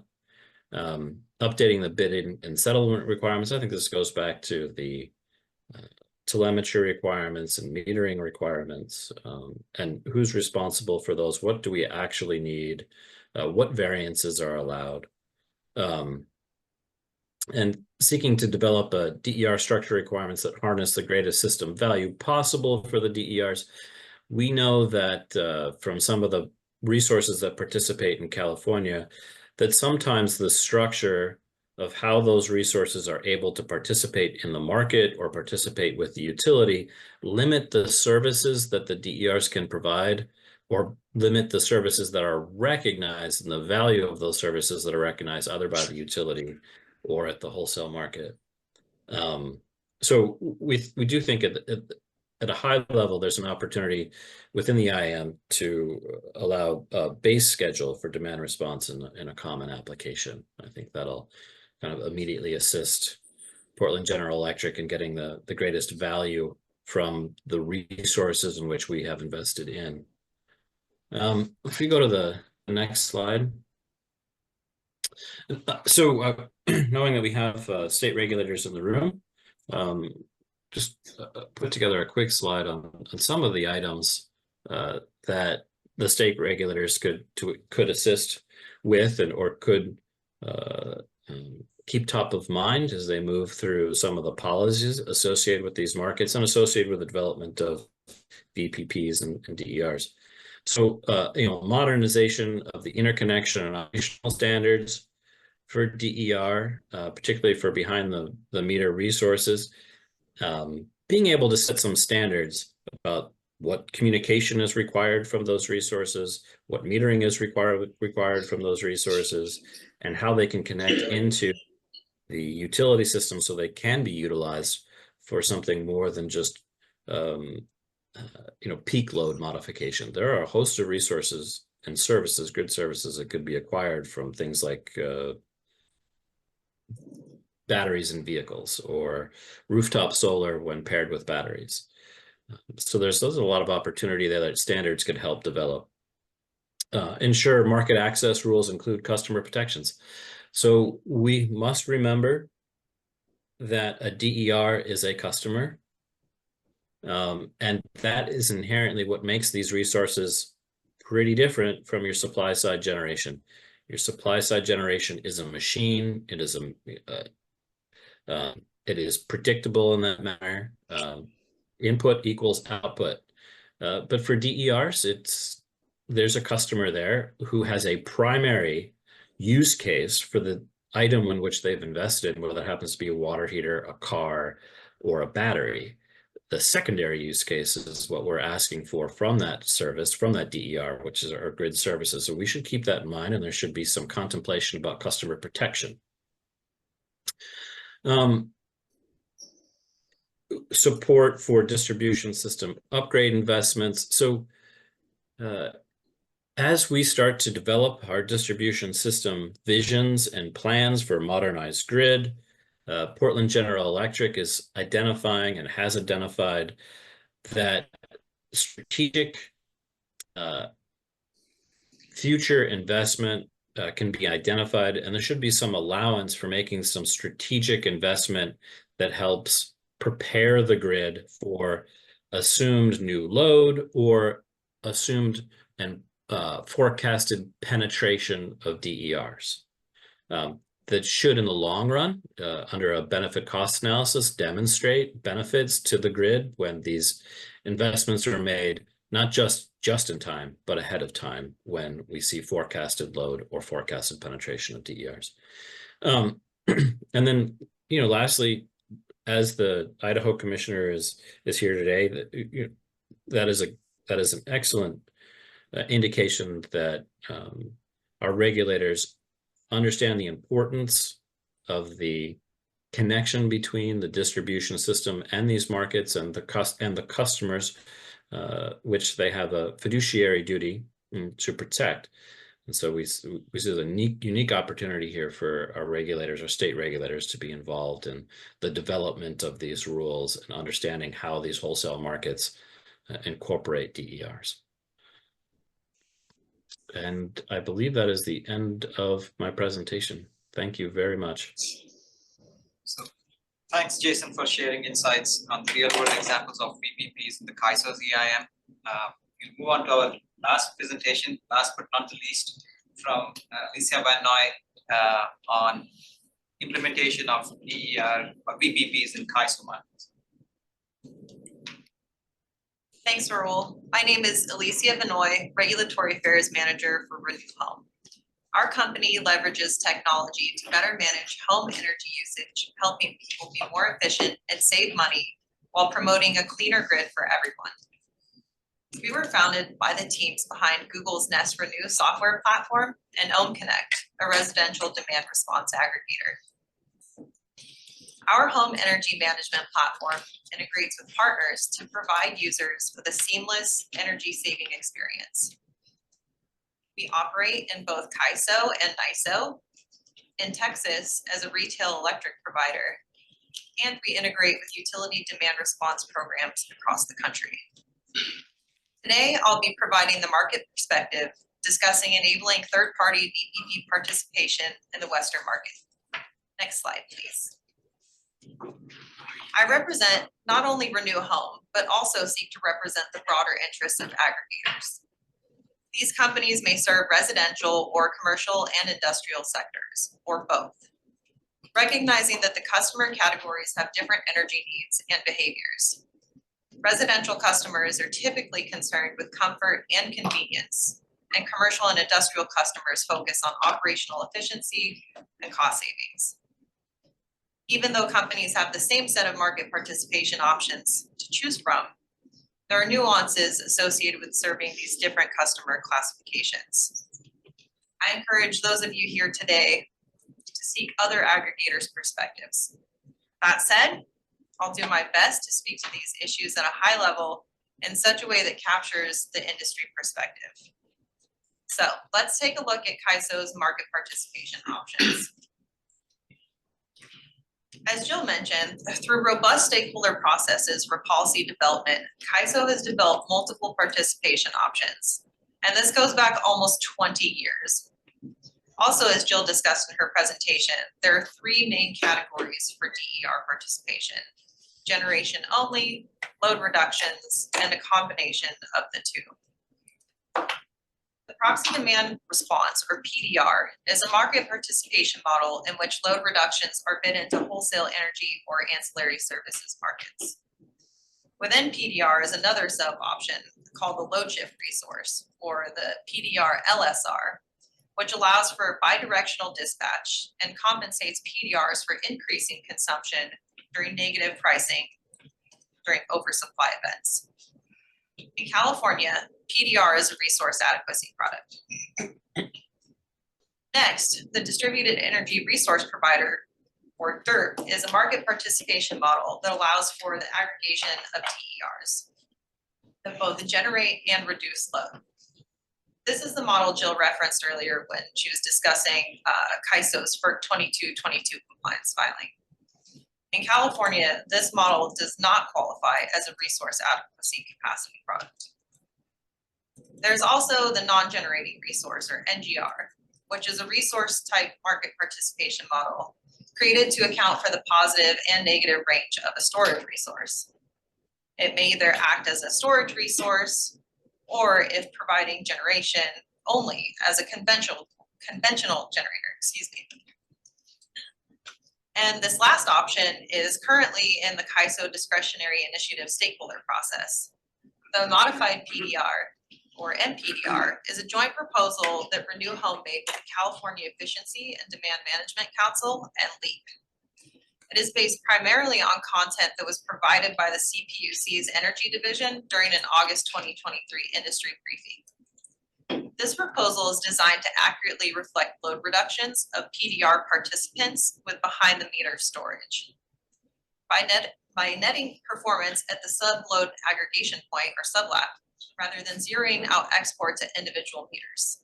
updating the bidding and settlement requirements. I think this goes back to the telemetry requirements and metering requirements, and who's responsible for those. What do we actually need? What variances are allowed? And seeking to develop a DER structure requirements that harness the greatest system value possible for the DERs. We know that from some of the resources that participate in California, that sometimes the structure of how those resources are able to participate in the market or participate with the utility limit the services that the DERs can provide, or limit the services that are recognized and the value of those services that are recognized either by the utility or at the wholesale market. So we do think at a high level, there's an opportunity within the IAM to allow a base schedule for demand response in a common application. I think that'll kind of immediately assist Portland General Electric in getting the greatest value from the resources in which we have invested in. If we go to the next slide. So knowing that we have state regulators in the room, just put together a quick slide on some of the items that the state regulators could assist with or could keep top of mind as they move through some of the policies associated with these markets and associated with the development of VPPs and DERs. So, modernization of the interconnection and operational standards for DER, particularly for behind the meter resources, being able to set some standards about what communication is required from those resources, what metering is required from those resources, and how they can connect into the utility system so they can be utilized for something more than just peak load modification. There are a host of resources and services, grid services, that could be acquired from things like batteries in vehicles or rooftop solar when paired with batteries. So there's a lot of opportunity there that standards could help develop. Ensure market access rules include customer protections. So we must remember that a DER is a customer, and that is inherently what makes these resources pretty different from your supply side generation. Your supply side generation is a machine. It is it is predictable in that manner. Input equals output. But for DERs, there's a customer there who has a primary use case for the item in which they've invested, whether that happens to be a water heater, a car, or a battery. The secondary use case is what we're asking for from that service, from that DER, which is our grid services. So we should keep that in mind, and there should be some contemplation about customer protection. Support for distribution system upgrade investments. So as we start to develop our distribution system visions and plans for modernized grid, Portland General Electric is identifying and has identified that strategic future investment can be identified, and there should be some allowance for making some strategic investment that helps prepare the grid for assumed new load or assumed and forecasted penetration of DERs. That should, in the long run, under a benefit cost analysis, demonstrate benefits to the grid when these investments are made, not just in time, but ahead of time when we see forecasted load or forecasted penetration of DERs. And then, lastly, as the Idaho commissioner is here today, that is an excellent indication that our regulators understand the importance of the connection between the distribution system and these markets and the customers, which they have a fiduciary duty to protect. And so we see a unique opportunity here for our regulators, our state regulators, to be involved in the development of these rules and understanding how these wholesale markets incorporate DERs. And I believe that is the end of my presentation. Thank you very much. So thanks, Jason, for sharing insights on the real world examples of VPPs in the KAISO's EIM. We'll move on to our last presentation, last but not the least, from Alicia Van Noy on implementation of DER or VPPs in KAISO markets. Thanks, Rahul. My name is Alicia Vanoy, Regulatory Affairs Manager for Renew Home. Our company leverages technology to better manage home energy usage, helping people be more efficient and save money while promoting a cleaner grid for everyone. We were founded by the teams behind Google's Nest Renew software platform and Ohm Connect, a residential demand response aggregator. Our home energy management platform integrates with partners to provide users with a seamless energy saving experience. We operate in both KAISO and NYISO, in Texas as a retail electric provider, and we integrate with utility demand response programs across the country. Today, I'll be providing the market perspective, discussing enabling third-party VPP participation in the Western market. Next slide, please. I represent not only Renew Home, but also seek to represent the broader interests of aggregators. These companies may serve residential or commercial and industrial sectors, or both. Recognizing that the customer categories have different energy needs and behaviors. Residential customers are typically concerned with comfort and convenience, and commercial and industrial customers focus on operational efficiency and cost savings. Even though companies have the same set of market participation options to choose from, there are nuances associated with serving these different customer classifications. I encourage those of you here today to seek other aggregators' perspectives. That said, I'll do my best to speak to these issues at a high level in such a way that captures the industry perspective. So let's take a look at KAISO's market participation options. As Jill mentioned, through robust stakeholder processes for policy development, KAISO has developed multiple participation options, and this goes back almost 20 years. Also, as Jill discussed in her presentation, there are three main categories for DER participation: generation only, load reductions, and a combination of the two. The proxy demand response, or PDR, is a market participation model in which load reductions are bid into wholesale energy or ancillary services markets. Within PDR is another sub-option called the load shift resource, or the PDR LSR, which allows for bidirectional dispatch and compensates PDRs for increasing consumption during negative pricing during oversupply events. In California, PDR is a resource adequacy product. Next, the distributed energy resource provider, or DERP, is a market participation model that allows for the aggregation of DERs that both generate and reduce load. This is the model Jill referenced earlier when she was discussing KAISO's FERC 2222 compliance filing. In California, this model does not qualify as a resource adequacy capacity product. There's also the non-generating resource, or NGR, which is a resource type market participation model created to account for the positive and negative range of a storage resource. It may either act as a storage resource, or if providing generation only, as a conventional generator, excuse me. And this last option is currently in the KAISO discretionary initiative stakeholder process. The modified PDR, or MPDR, is a joint proposal that Renew Home made with the California Efficiency and Demand Management Council and LEAP. It is based primarily on content that was provided by the CPUC's Energy Division during an August 2023 industry briefing. This proposal is designed to accurately reflect load reductions of PDR participants with behind-the-meter storage. By netting performance at the sub-load aggregation point, or sublap, rather than zeroing out exports at individual meters.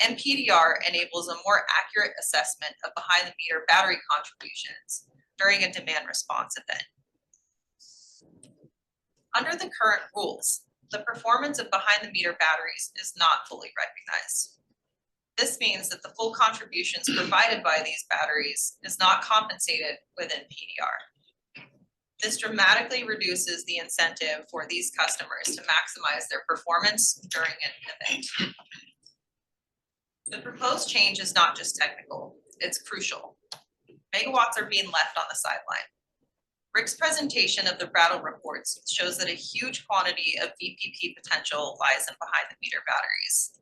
MPDR enables a more accurate assessment of behind-the-meter battery contributions during a demand response event. Under the current rules, the performance of behind-the-meter batteries is not fully recognized. This means that the full contributions provided by these batteries is not compensated within PDR. This dramatically reduces the incentive for these customers to maximize their performance during an event. The proposed change is not just technical, it's crucial. Megawatts are being left on the sideline. Rick's presentation of the Brattle reports shows that a huge quantity of VPP potential lies in behind the meter batteries.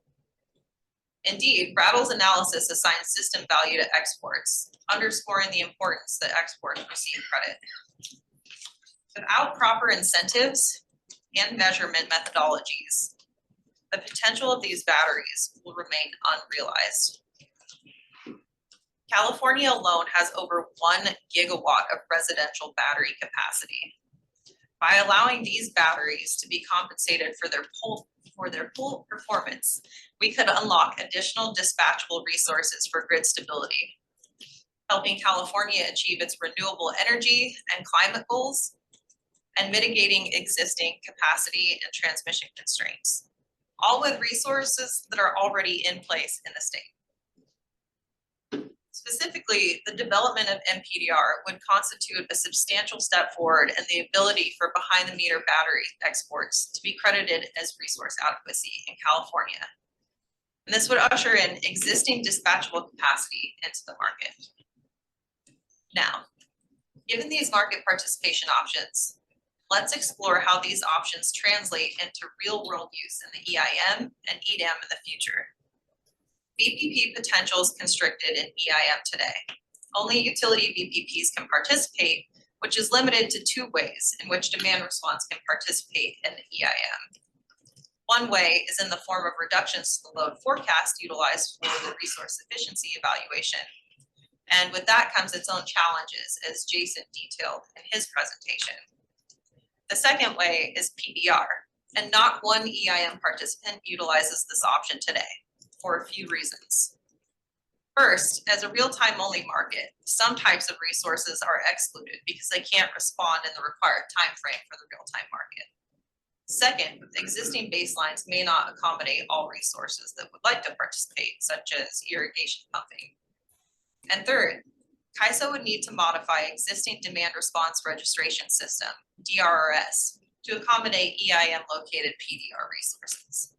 Indeed, Brattle's analysis assigns system value to exports, underscoring the importance that exports receive credit. Without proper incentives and measurement methodologies, the potential of these batteries will remain unrealized. California alone has over 1 gigawatt of residential battery capacity. By allowing these batteries to be compensated for their full performance, we could unlock additional dispatchable resources for grid stability, helping California achieve its renewable energy and climate goals, and mitigating existing capacity and transmission constraints, all with resources that are already in place in the state. Specifically, the development of MPDR would constitute a substantial step forward in the ability for behind-the-meter battery exports to be credited as resource adequacy in California. And this would usher in existing dispatchable capacity into the market. Now, given these market participation options, let's explore how these options translate into real-world use in the EIM and EDAM in the future. VPP potential is constricted in EIM today. Only utility VPPs can participate, which is limited to 2 ways in which demand response can participate in the EIM. One way is in the form of reductions to the load forecast utilized for the resource efficiency evaluation. And with that comes its own challenges, as Jason detailed in his presentation. The second way is PBR, and not one EIM participant utilizes this option today, for a few reasons. First, as a real-time only market, some types of resources are excluded because they can't respond in the required time frame for the real-time market. Second, existing baselines may not accommodate all resources that would like to participate, such as irrigation pumping. And third, CAISO would need to modify existing demand response registration system, DRRS, to accommodate EIM-located PDR resources.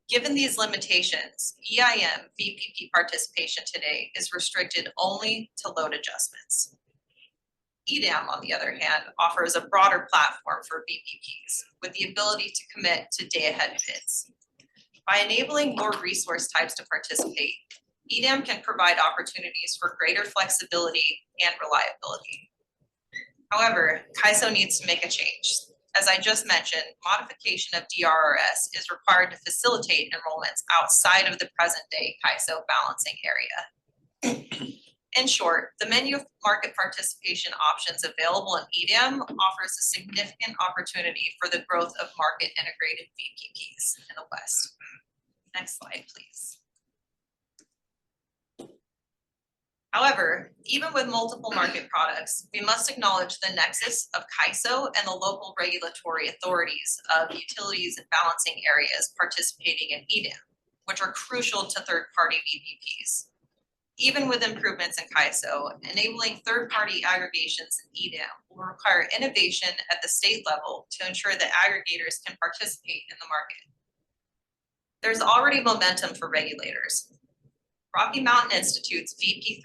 Given these limitations, EIM VPP participation today is restricted only to load adjustments. EDAM, on the other hand, offers a broader platform for VPPs with the ability to commit to day-ahead bids. By enabling more resource types to participate, EDAM can provide opportunities for greater flexibility and reliability. However, CAISO needs to make a change. As I just mentioned, modification of DRRS is required to facilitate enrollments outside of the present-day CAISO balancing area. In short, the menu of market participation options available in EDAM offers a significant opportunity for the growth of market integrated VPPs in the West. Next slide, please. However, even with multiple market products, we must acknowledge the nexus of CAISO and the local regulatory authorities of utilities and balancing areas participating in EDAM, which are crucial to third-party VPPs. Even with improvements in CAISO, enabling third-party aggregations in EDAM will require innovation at the state level to ensure that aggregators can participate in the market. There's already momentum for regulators. Rocky Mountain Institute's VP3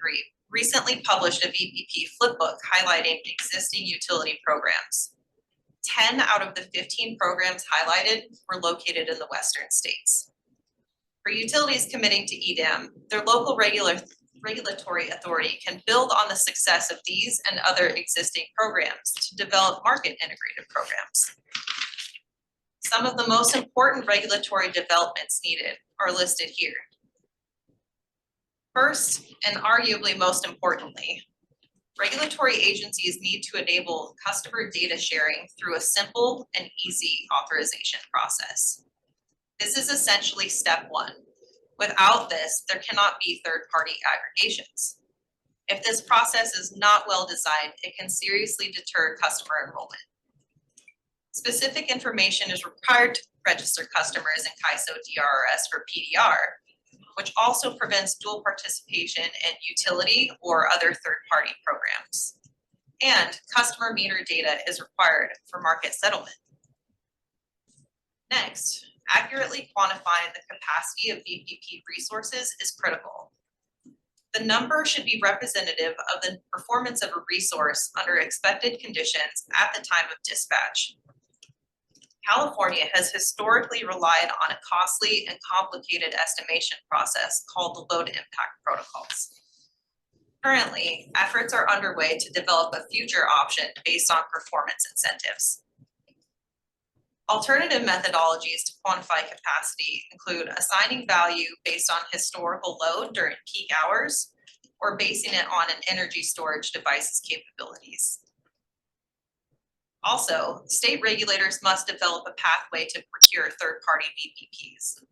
recently published a VPP flipbook highlighting existing utility programs. 10 out of the 15 programs highlighted were located in the Western states. For utilities committing to EDAM, their local regulatory authority can build on the success of these and other existing programs to develop market integrated programs. Some of the most important regulatory developments needed are listed here. First, and arguably most importantly, regulatory agencies need to enable customer data sharing through a simple and easy authorization process. This is essentially step 1. Without this, there cannot be third-party aggregations. If this process is not well designed, it can seriously deter customer enrollment. Specific information is required to register customers in CAISO DRRS for PDR, which also prevents dual participation in utility or other third-party programs. And customer meter data is required for market settlement. Next, accurately quantifying the capacity of VPP resources is critical. The number should be representative of the performance of a resource under expected conditions at the time of dispatch. California has historically relied on a costly and complicated estimation process called the load impact protocols. Currently, efforts are underway to develop a future option based on performance incentives. Alternative methodologies to quantify capacity include assigning value based on historical load during peak hours or basing it on an energy storage device's capabilities. Also, state regulators must develop a pathway to procure third-party VPPs.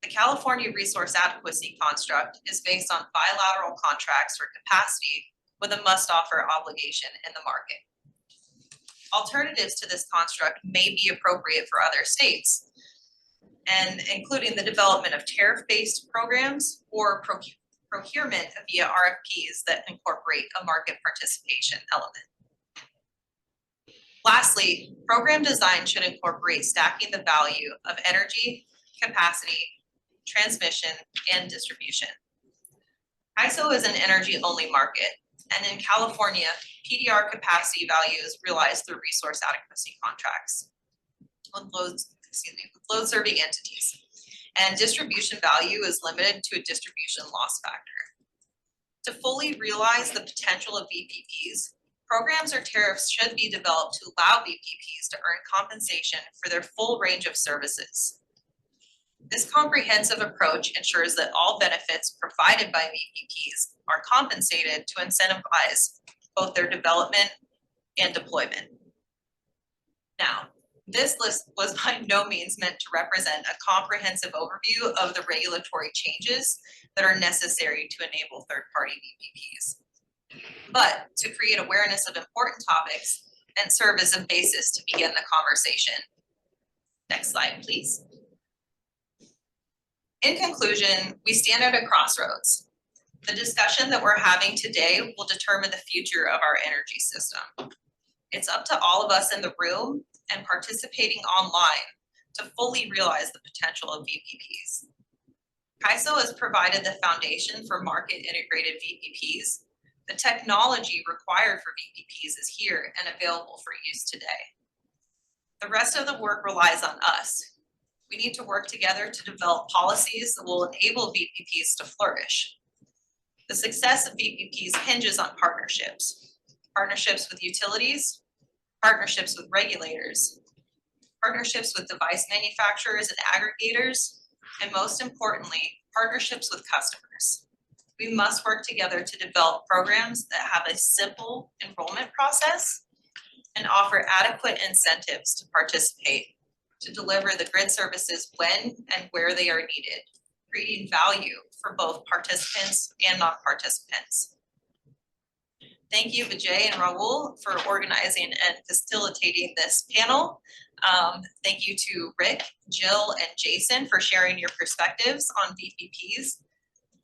The California Resource Adequacy construct is based on bilateral contracts for capacity with a must-offer obligation in the market. Alternatives to this construct may be appropriate for other states, and including the development of tariff-based programs or procurement via RFPs that incorporate a market participation element. Lastly, program design should incorporate stacking the value of energy, capacity, transmission, and distribution. ISO is an energy-only market, and in California, PDR capacity value is realized through resource adequacy contracts with load-serving entities, and distribution value is limited to a distribution loss factor. To fully realize the potential of VPPs, programs or tariffs should be developed to allow VPPs to earn compensation for their full range of services. This comprehensive approach ensures that all benefits provided by VPPs are compensated to incentivize both their development and deployment. Now, this list was by no means meant to represent a comprehensive overview of the regulatory changes that are necessary to enable third-party VPPs, but to create awareness of important topics and serve as a basis to begin the conversation. Next slide, please. In conclusion, we stand at a crossroads. The discussion that we're having today will determine the future of our energy system. It's up to all of us in the room and participating online to fully realize the potential of VPPs. CAISO has provided the foundation for market integrated VPPs. The technology required for VPPs is here and available for use today. The rest of the work relies on us. We need to work together to develop policies that will enable VPPs to flourish. The success of VPPs hinges on partnerships. Partnerships with utilities, partnerships with regulators, partnerships with device manufacturers and aggregators, and most importantly, partnerships with customers. We must work together to develop programs that have a simple enrollment process and offer adequate incentives to participate, to deliver the grid services when and where they are needed, creating value for both participants and non-participants. Thank you, Vijay and Raul, for organizing and facilitating this panel. Thank you to Rick, Jill, and Jason for sharing your perspectives on VPPs.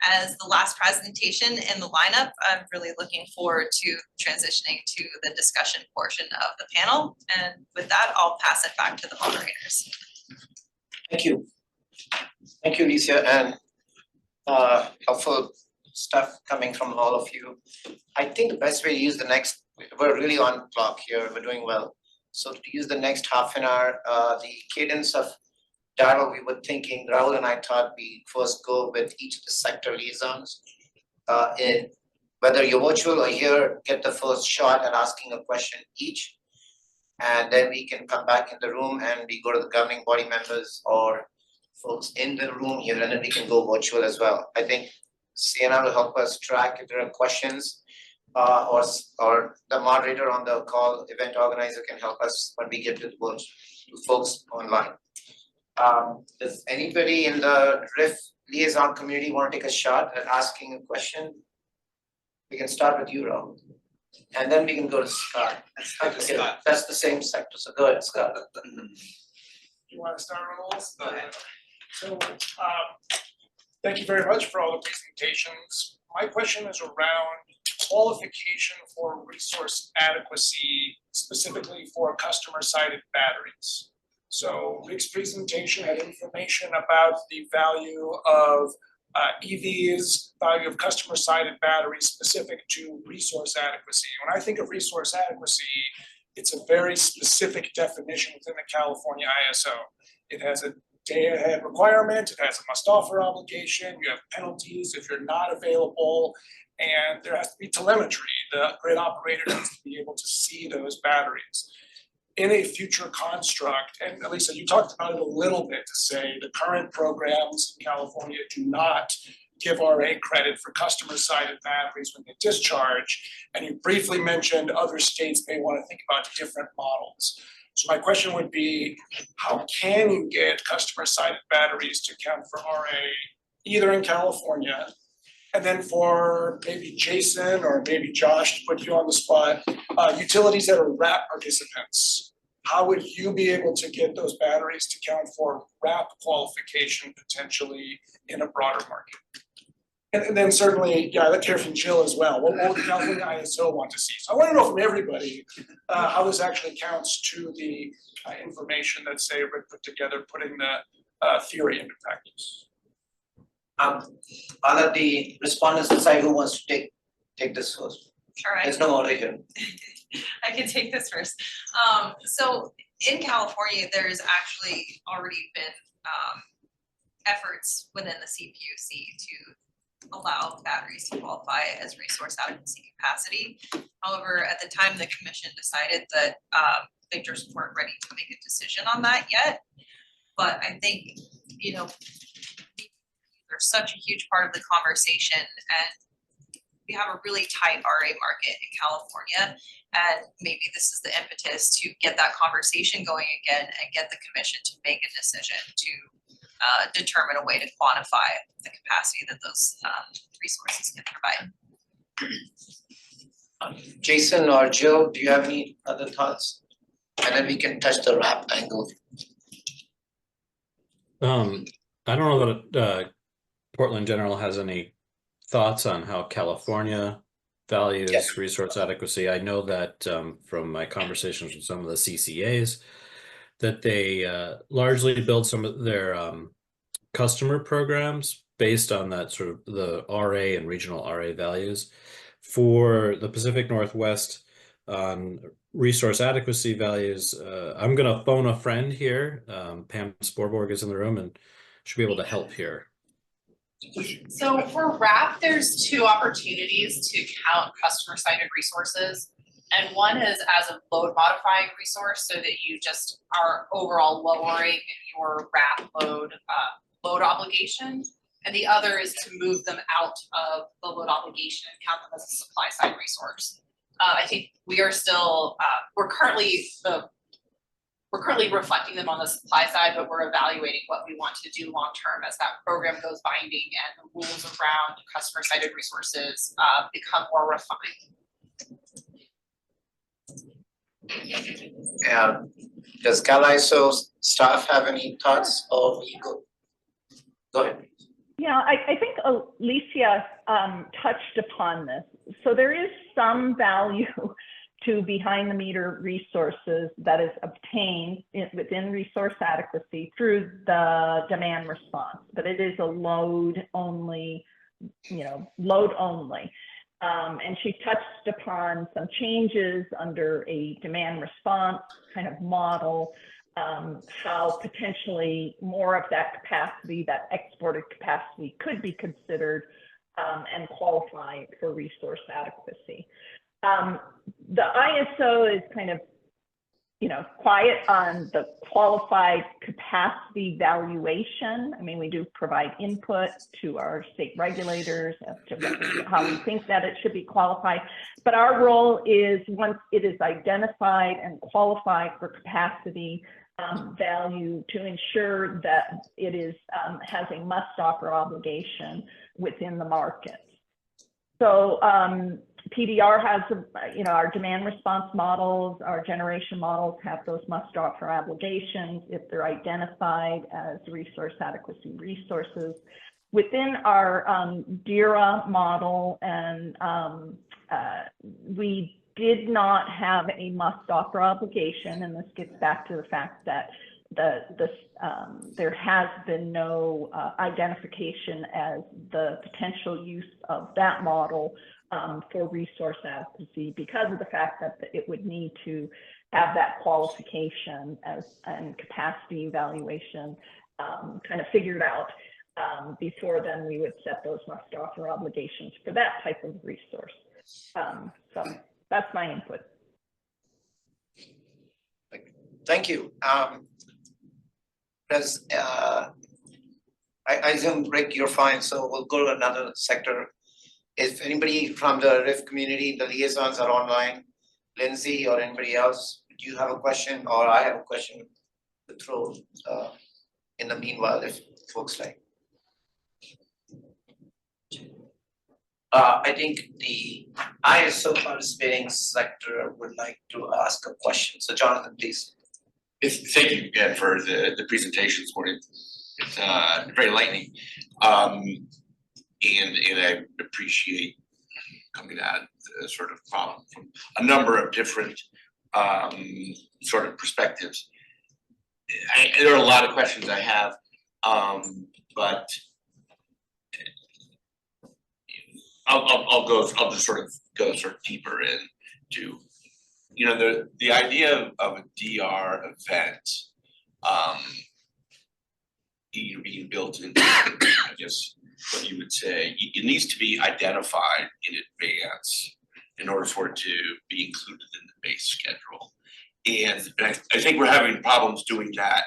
As the last presentation in the lineup, I'm really looking forward to transitioning to the discussion portion of the panel. And with that, I'll pass it back to the moderators. Thank you. Thank you, Lisa, and helpful stuff coming from all of you. I think the best way to use the next, we're really on clock here, we're doing well. So to use the next half an hour, the cadence of dialogue we were thinking, Rahul and I thought we first go with each of the sector liaisons. In whether you're virtual or here, get the first shot at asking a question each. And then we can come back in the room and we go to the governing body members or folks in the room here, and then we can go virtual as well. I think Sienna will help us track if there are questions, or the moderator on the call, event organizer, can help us when we get to the folks online. Does anybody in the RIF liaison community want to take a shot at asking a question? We can start with you, Rahul. And then we can go to Scott. That's the same sector, so go ahead, Scott. You want to start, Raul? Go ahead. So, Thank you very much for all the presentations. My question is around qualification for resource adequacy, specifically for customer-sided batteries. So Rick's presentation had information about the value of EVs, value of customer-sided batteries specific to resource adequacy. When I think of resource adequacy, it's a very specific definition within the California ISO. It has a day-ahead requirement, it has a must-offer obligation, you have penalties if you're not available, and there has to be telemetry. The grid operator needs to be able to see those batteries. In a future construct, and Elisa, you talked about it a little bit to say the current programs in California do not give RA credit for customer-sided batteries when they discharge, and you briefly mentioned other states may want to think about different models. So my question would be, how can you get customer-sided batteries to count for RA either in California, and then for maybe Jason or maybe Josh, to put you on the spot, utilities that are RAP participants, how would you be able to get those batteries to count for RAP qualification potentially in a broader market? And then certainly, yeah, I'd like to hear from Jill as well. What would the California ISO want to see? So I want to know from everybody how this actually counts to the information that, say, Rick put together, putting the theory into practice. I'll let the respondents decide who wants to take this first. All right. There's no order here. I can take this first. So in California, there's actually already been efforts within the CPUC to allow batteries to qualify as resource adequacy capacity. However, at the time, the commission decided that they just weren't ready to make a decision on that yet. But I think, you know, they're such a huge part of the conversation, and we have a really tight RA market in California, and maybe this is the impetus to get that conversation going again and get the commission to make a decision to determine a way to quantify the capacity that those resources can provide. Jason or Jill, do you have any other thoughts? And then we can touch the RAP angle. I don't know that Portland General has any thoughts on how California values resource adequacy. I know that from my conversations with some of the CCAs that they largely build some of their customer programs based on that sort of the RA and regional RA values. For the Pacific Northwest on resource adequacy values, I'm going to phone a friend here. Pam Sporborg is in the room and should be able to help here. So for RAP, there's two opportunities to count customer-sided resources. And one is as a load modifying resource so that you just are overall lowering your RAP load obligation. And the other is to move them out of the load obligation and count them as a supply side resource. I think we are still, we're currently reflecting them on the supply side, but we're evaluating what we want to do long term as that program goes binding and the rules around customer sided resources become more refined. Does CalISO staff have any thoughts or go ahead. Yeah, I think Alicia touched upon this. So there is some value to behind the meter resources that is obtained within resource adequacy through the demand response, but it is a load only, load only. And she touched upon some changes under a demand response kind of model, how potentially more of that capacity, that exported capacity, could be considered and qualify for resource adequacy. The ISO is kind of, quiet on the qualified capacity valuation. I mean, we do provide input to our state regulators as to how we think that it should be qualified. But our role is, once it is identified and qualified for capacity value, to ensure that it is has a must offer obligation within the market. So PDR has, our demand response models, our generation models have those must offer obligations if they're identified as resource adequacy resources. within our DERA model, and we did not have a must offer obligation, and this gets back to the fact that there has been no identification as the potential use of that model for resource adequacy, because of the fact that it would need to have that qualification and capacity evaluation kind of figured out before then we would set those must offer obligations for that type of resource. So that's my input. Thank you. I assume, Rick, you're fine, so we'll go to another sector. If anybody from the RIF community, the liaisons are online, Lindsay or anybody else, do you have a question, or I have a question to throw in the meanwhile, if folks like? I think the ISO participating sector would like to ask a question. So Jonathan, please. Thank you again for the presentation this morning. It's very enlightening. And I appreciate coming at the sort of problem from a number of different sort of perspectives. There are a lot of questions I have, but I'll just sort of go deeper into, you know, the idea of a DR event being built into, I guess what you would say, it needs to be identified in advance in order for it to be included in the base schedule. And I think we're having problems doing that,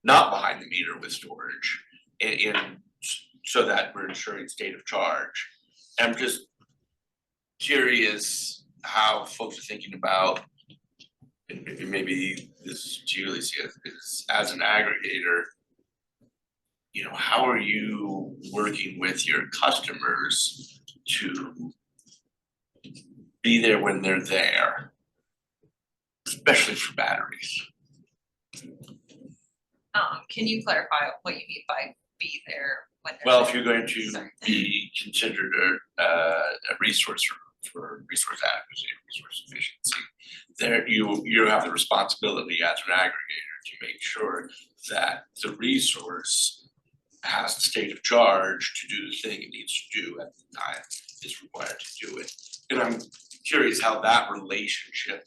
not behind the meter with storage, and so that we're ensuring state of charge. I'm just curious how folks are thinking about, and maybe this is to you, Alicia, as an aggregator, you know, how are you working with your customers to be there when they're there, especially for batteries? Can you clarify what you mean by be there when they're Well, there? if you're going to be considered a resource for resource adequacy, resource efficiency, there you have the responsibility as an aggregator to make sure that the resource has the state of charge to do the thing it needs to do at the time it's required to do it. And I'm curious how that relationship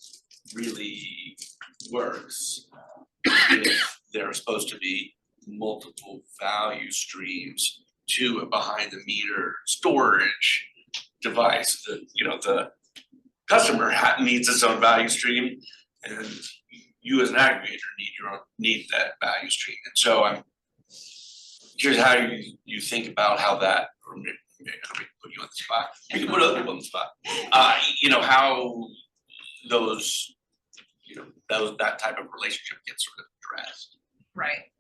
really works if there are supposed to be multiple value streams to a behind the meter storage device. The customer needs its own value stream, and you as an aggregator need that value stream. And so I'm curious how you think about how that, or maybe put you on the spot. You can put other people on the spot. How those, that type of relationship gets sort of addressed. Right.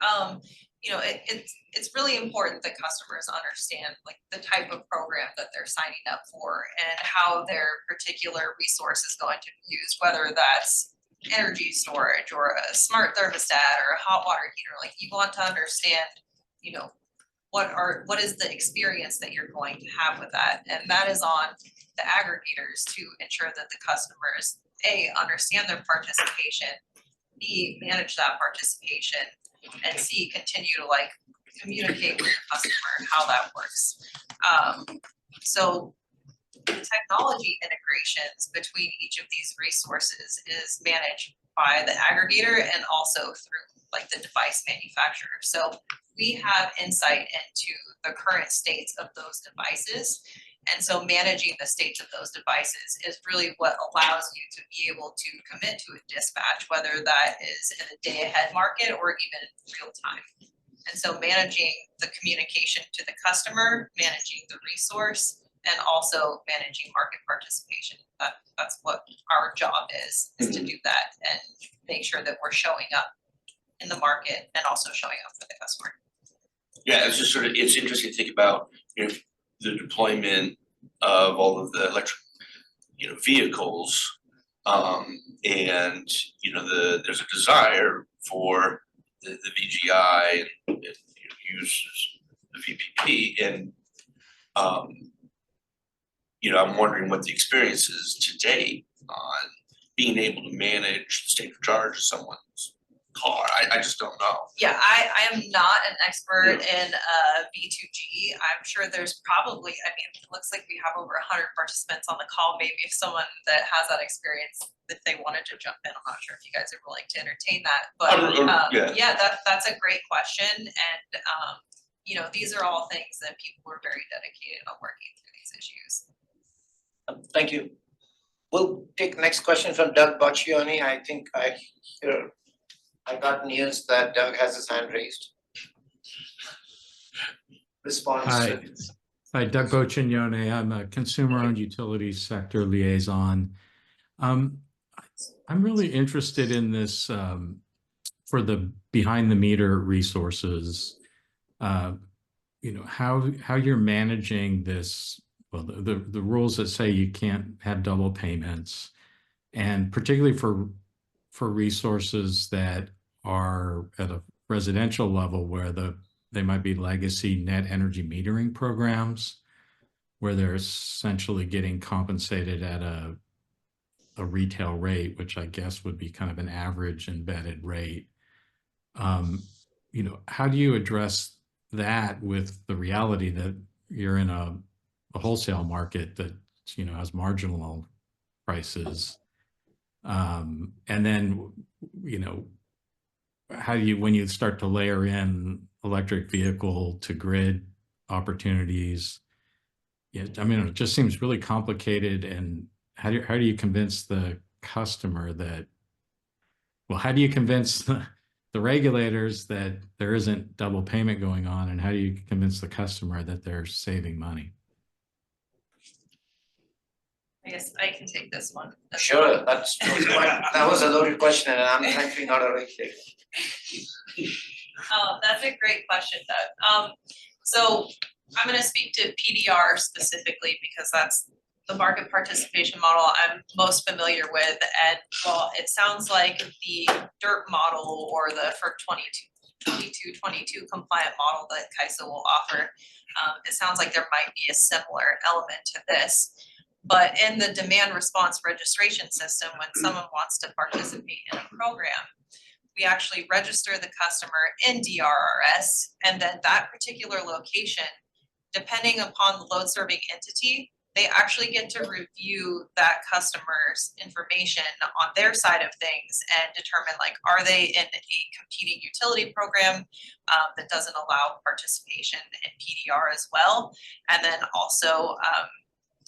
It's really important that customers understand like the type of program that they're signing up for and how their particular resource is going to be used, whether that's energy storage or a smart thermostat or a hot water heater. Like, you want to understand, what is the experience that you're going to have with that, and that is on the aggregators to ensure that the customers A, understand their participation, B, manage that participation, and C, continue to communicate with the customer and how that works. So the technology integrations between each of these resources is managed by the aggregator and also through the device manufacturer. So we have insight into the current states of those devices. And so managing the states of those devices is really what allows you to be able to commit to a dispatch, whether that is in a day ahead market or even in real time. And so managing the communication to the customer, managing the resource, and also managing market participation. That's what our job is to do that and make sure that we're showing up in the market and also showing up for the customer. Yeah, it's just it's interesting to think about the deployment of all of the electric, vehicles, and there's a desire for the VGI and use VPP and I'm wondering what the experience is to date on being able to manage the state of charge of someone's car. I just don't know. Yeah, I am not an expert in V2G. I'm sure there's probably, I mean, it looks like we have over 100 participants on the call. Maybe if someone that has that experience, if they wanted to jump in, I'm not sure if you guys are willing to entertain that. But yeah, that's a great question. And these are all things that people are very dedicated on working through these issues. Thank you. We'll take next question from Doug Boccioni. I think I got news that Doug has his hand raised. Response. Hi, Doug Boccioni. I'm a consumer-owned utilities sector liaison. I'm really interested in this for the behind-the-meter resources. How you're managing this. Well, the rules that say you can't have double payments, and particularly for resources that are at a residential level where they might be legacy net energy metering programs, where they're essentially getting compensated at a retail rate, which I guess would be kind of an average embedded rate. How do you address that with the reality that you're in a wholesale market that has marginal prices, and then how do you, when you start to layer in electric vehicle to grid opportunities, it just seems really complicated. And how do you convince the customer that, how do you convince the regulators that there isn't double payment going on, and how do you convince the customer that they're saving money? I guess I can take this one. Sure, that was a loaded question, and I'm thankfully not a regulator. That's a great question, Doug. So I'm going to speak to PDR specifically because that's the market participation model I'm most familiar with. And well, it sounds like the DIRT model or the FERC 2222 compliant model that CAISO will offer, it sounds like there might be a similar element to this. But in the demand response registration system, when someone wants to participate in a program, we actually register the customer in DRRS, and then that particular location, depending upon the load serving entity, they actually get to review that customer's information on their side of things and determine, like, are they in a competing utility program that doesn't allow participation in PDR as well, and then also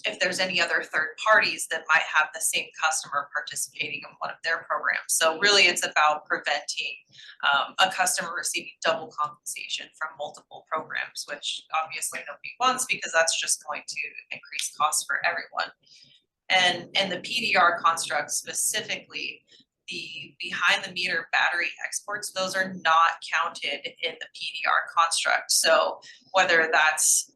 if there's any other third parties that might have the same customer participating in one of their programs. So really it's about preventing a customer receiving double compensation from multiple programs, which obviously nobody wants because that's just going to increase costs for everyone. And the PDR construct specifically, the behind the meter battery exports, those are not counted in the PDR construct. So whether that's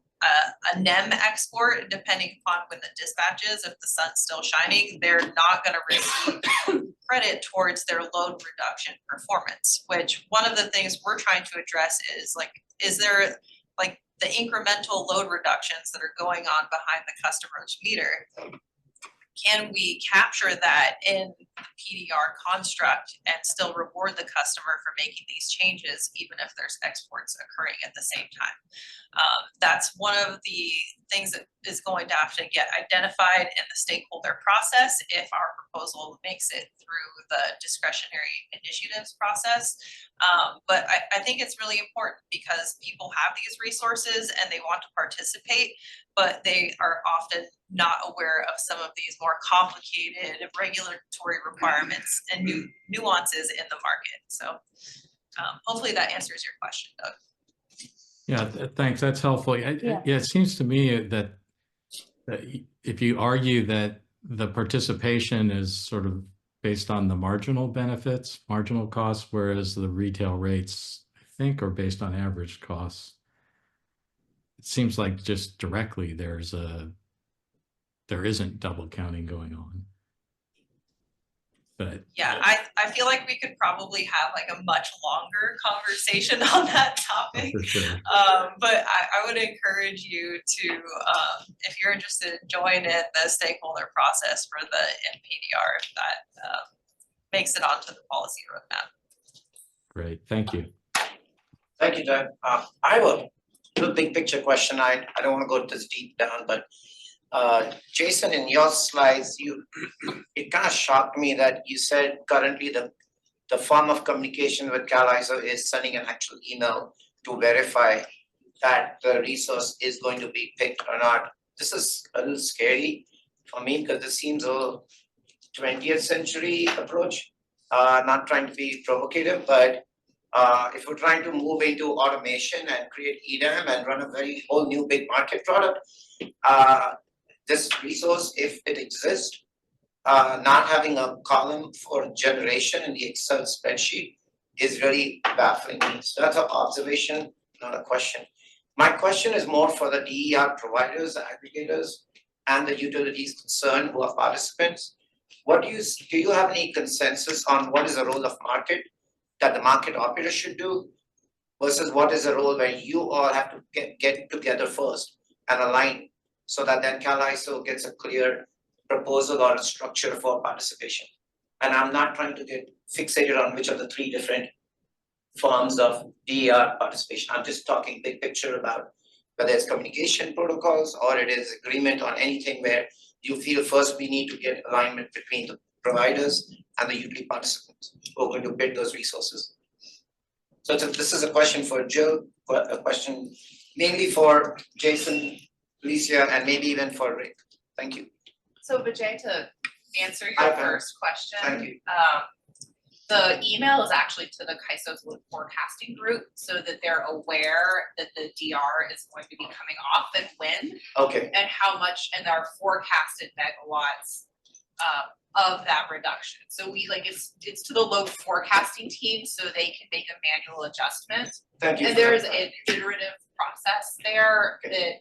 a NEM export, depending upon when the dispatch is, if the sun's still shining, they're not going to receive credit towards their load reduction performance, which one of the things we're trying to address is, like, is there, like, the incremental load reductions that are going on behind the customer's meter, can we capture that in the PDR construct and still reward the customer for making these changes, even if there's exports occurring at the same time? That's one of the things that is going to have to get identified in the stakeholder process if our proposal makes it through the discretionary initiatives process. But I think it's really important because people have these resources and they want to participate, but they are often not aware of some of these more complicated regulatory requirements and nuances in the market. So hopefully that answers your question, Doug. Yeah, thanks. That's helpful. Yeah, it seems to me that if you argue that the participation is sort of based on the marginal benefits, marginal costs, whereas the retail rates, I think, are based on average costs, it seems like just directly there isn't double counting going on. but Yeah, I feel like we could probably have like a much longer conversation on that topic. for sure. But I would encourage you to, if you're interested, join in the stakeholder process for the NPDR if that makes it onto the policy roadmap. Great, thank you. Thank you, Doug. I have a little big picture question. I don't want to go this deep down, but Jason, in your slides, it kind of shocked me that you said currently the form of communication with CalISO is sending an actual email to verify that the resource is going to be picked or not. This is a little scary for me because this seems a 20th century approach. Not trying to be provocative, but if we're trying to move into automation and create EDAM and run a very whole new big market product, this resource, if it exists, not having a column for generation in the Excel spreadsheet is really baffling me. So that's an observation, not a question. My question is more for the DER providers, aggregators, and the utilities concerned who are participants. Do you have any consensus on what is the role of market that the market operator should do versus what is the role where you all have to get together first and align so that then CalISO gets a clear proposal or a structure for participation? And I'm not trying to get fixated on which of the 3 different forms of DER participation. I'm just talking big picture about whether it's communication protocols or it is agreement on anything where you feel first we need to get alignment between the providers and the utility participants who are going to bid those resources. So this is a question for Jill, a question mainly for Jason, Alicia, and maybe even for Rick. Thank you. So Vijay, to answer your first question. Thank you. The email is actually to the CAISO's load forecasting group so that they're aware that the DR is going to be coming off and when. Okay. And how much and our forecasted megawatts of that reduction. So it's to the load forecasting team so they can make a manual adjustment. Thank you. And there is an iterative process there that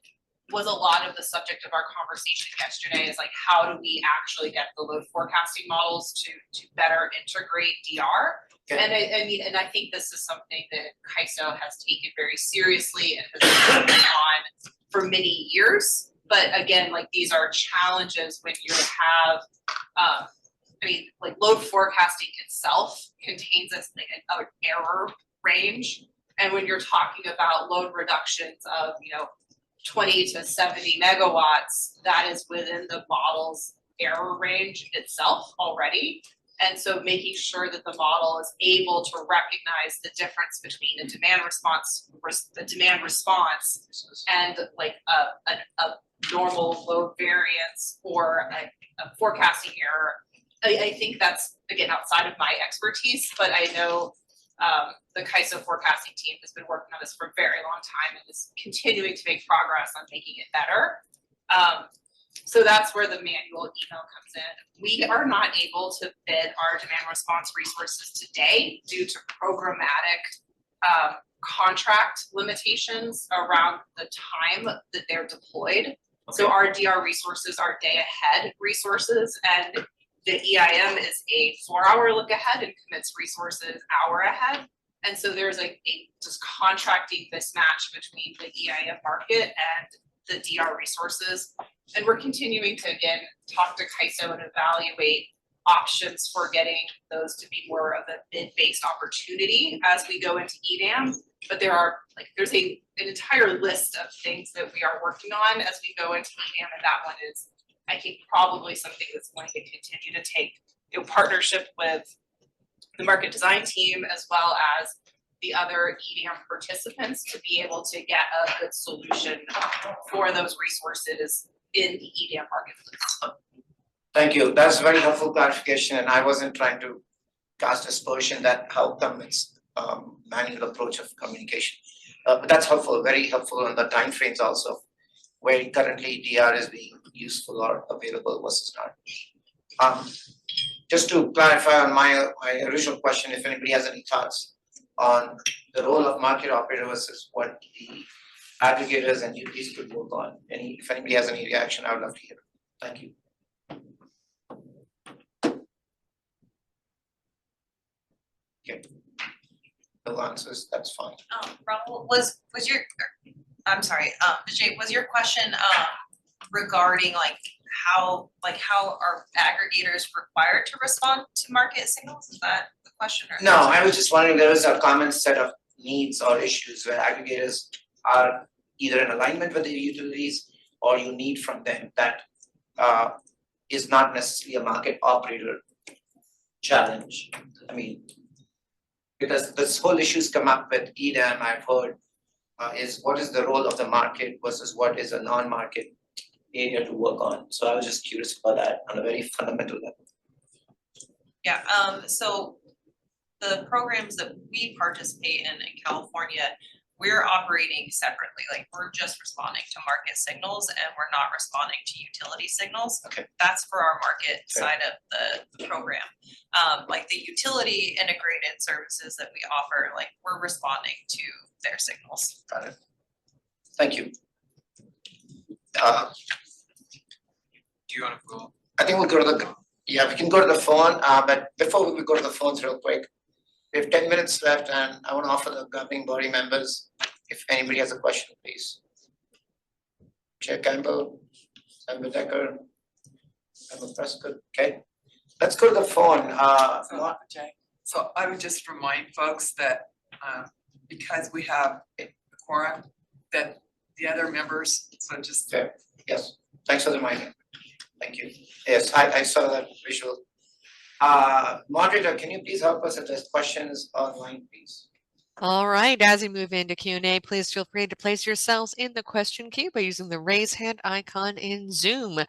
was a lot of the subject of our conversation yesterday is like, how do we actually get the load forecasting models to better integrate DR? Okay. And I think this is something that CAISO has taken very seriously and has been working on for many years. But again, like these are challenges when you have, load forecasting itself contains an error range. And when you're talking about load reductions of, 20 to 70 megawatts, that is within the model's error range itself already. And so making sure that the model is able to recognize the difference between a demand response and like a normal load variance or a forecasting error. I think that's, again, outside of my expertise, but I know the CAISO forecasting team has been working on this for a very long time and is continuing to make progress on making it better. So that's where the manual email comes in. We are not able to bid our demand response resources today due to programmatic contract limitations around the time that they're deployed. Okay. So our DR resources are day ahead resources, and the EIM is a 4-hour look ahead and commits resources hour ahead. And so there's a just contracting mismatch between the EIM market and the DR resources. And we're continuing to, again, talk to CAISO and evaluate options for getting those to be more of a bid-based opportunity as we go into EDAM. But there's an entire list of things that we are working on as we go into EDAM, and that one is, I think, probably something that's going to continue to take partnership with the market design team as well as the other EDAM participants to be able to get a good solution for those resources in the EDAM marketplace. Thank you. That's very helpful clarification, and I wasn't trying to cast aspersion that how come it's manual approach of communication. But that's helpful, very helpful on the timeframes also, where currently DR is being useful or available versus not. Just to clarify on my original question, if anybody has any thoughts on the role of market operator versus what the aggregators and utilities could work on. If anybody has any reaction, I would love to hear. Thank you. No answers, that's fine. Raul, was your, I'm sorry, Vijay, was your question, regarding how are aggregators required to respond to market signals? Is that the question or? No, I was just wondering, there was a common set of needs or issues where aggregators are either in alignment with the utilities or you need from them that is not necessarily a market operator challenge. I mean, because this whole issues come up with EDAM, I've heard, is what is the role of the market versus what is a non-market area to work on. So I was just curious about that on a very fundamental level. Yeah, so the programs that we participate in California, we're operating separately, like we're just responding to market signals and we're not responding to utility signals. Okay. That's for our market side of the program. Like the utility integrated services that we offer, like we're responding to their signals. Got it. Thank you. Do you want to go? I think we'll go to the, yeah, we can go to the phone, but before we go to the phones real quick, we have 10 minutes left and I want to offer the governing body members, if anybody has a question, please. Chair Campbell, Member Decker, Member Prescott, okay. Let's go to the phone. So I would just remind folks that because we have a quorum, that the other members, so just. Okay, yes, thanks for the reminder. Thank you. Yes, I saw that visual. Moderator, can you please help us if there's questions online, please? All right, as we move into Q&A, please feel free to place yourselves in the question queue by using the raise hand icon in Zoom.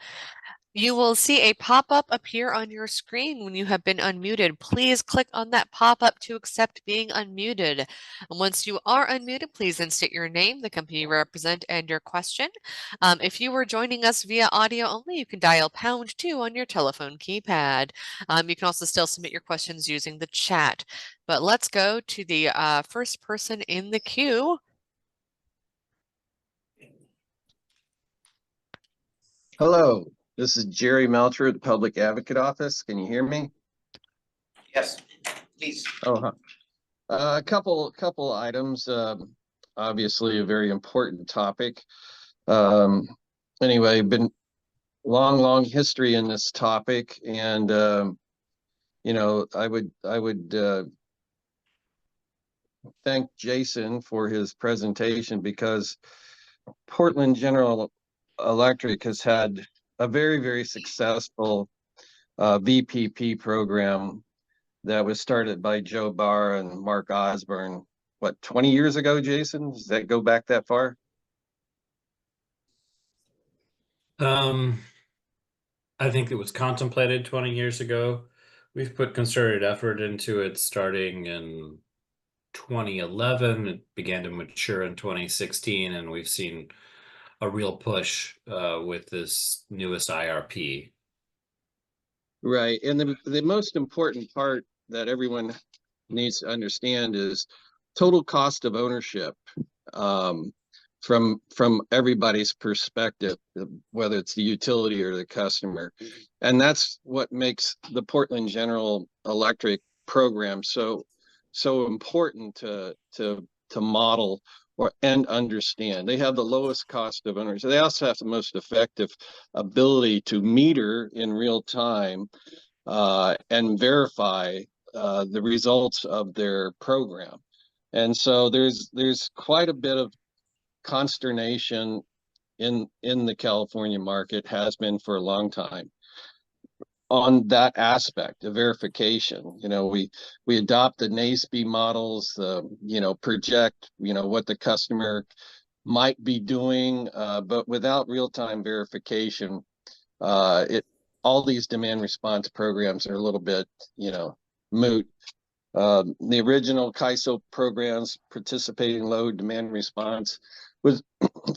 You will see a pop-up appear on your screen when you have been unmuted. Please click on that pop-up to accept being unmuted. And once you are unmuted, please then state your name, the company you represent, and your question. If you were joining us via audio only, you can dial #2 on your telephone keypad. You can also still submit your questions using the chat. But let's go to the first person in the queue. Hello, this is Jerry Melcher at the Public Advocate Office. Can you hear me? Yes, please. Oh, huh. A couple items. Obviously, a very important topic. Anyway, been long history in this topic, and you know, I would thank Jason for his presentation because Portland General Electric has had a very successful VPP program that was started by Joe Barr and Mark Osborne, what, 20 years ago, Jason? Does that go back that far? I think it was contemplated 20 years ago. We've put concerted effort into it starting in 2011. It began to mature in 2016, and we've seen a real push with this newest IRP. Right, and the most important part that everyone needs to understand is total cost of ownership from everybody's perspective, whether it's the utility or the customer. And that's what makes the Portland General Electric program so important to model and understand. They have the lowest cost of ownership. They also have the most effective ability to meter in real time and verify the results of their program. And so there's quite a bit of consternation in the California market, has been for a long time, on that aspect of verification. You know, we adopt the NASB models, you know, project, you know, what the customer might be doing, but without real-time verification, all these demand response programs are a little bit, you know, moot. The original CAISO programs, participating load demand response, was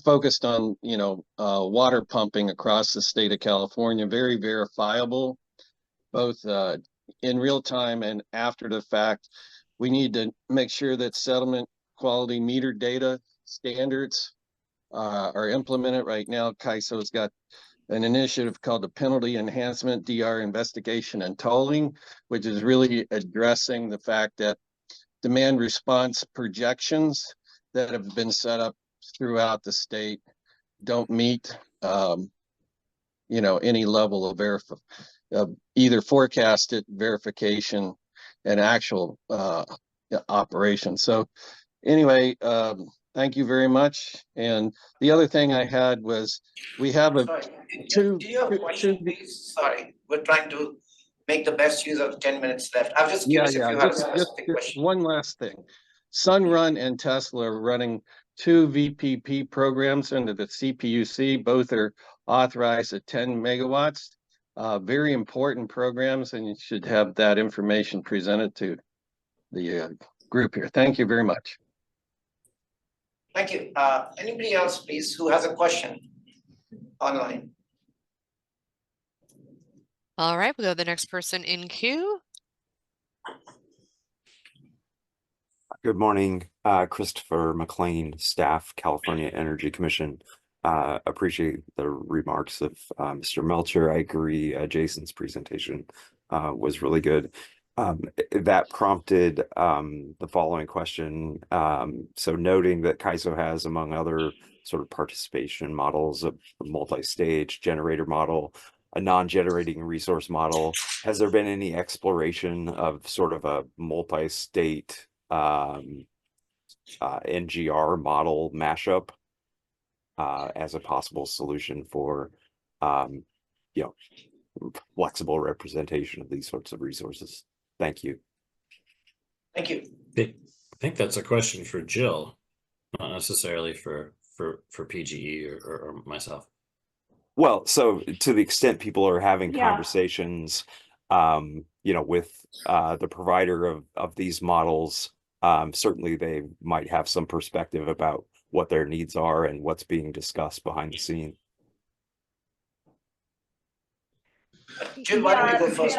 focused on, you know, water pumping across the state of California, very verifiable, both in real time and after the fact. We need to make sure that settlement quality meter data standards are implemented. Right now, CAISO's got an initiative called the Penalty Enhancement DR Investigation and Tolling, which is really addressing the fact that demand response projections that have been set up throughout the state don't meet, any level of either forecasted verification and actual operation. So anyway, thank you very much. And the other thing I had was we have a Sorry, do you have a question, please? Sorry, we're trying to make the best use of the 10 minutes left. I was just curious if you had a specific question. One last thing. Sunrun and Tesla are running 2 VPP programs under the CPUC. Both are authorized at 10 megawatts. Very important programs, and you should have that information presented to the group here. Thank you very much. Thank you. Anybody else, please, who has a question online? All right, we'll go to the next person in queue. Good morning, Christopher McLean, staff, California Energy Commission. Appreciate the remarks of Mr. Melcher. I agree, Jason's presentation was really good. That prompted the following question. So noting that CAISO has, among other sort of participation models, a multi-stage generator model, a non-generating resource model, has there been any exploration of sort of a multi-state NGR model mashup as a possible solution for flexible representation of these sorts of resources? Thank you. Thank you. I think that's a question for Jill, not necessarily for PGE or myself. Well, so to the extent people are having conversations, with the provider of these models, certainly they might have some perspective about what their needs are and what's being discussed behind the scene. Jill, why don't you go first?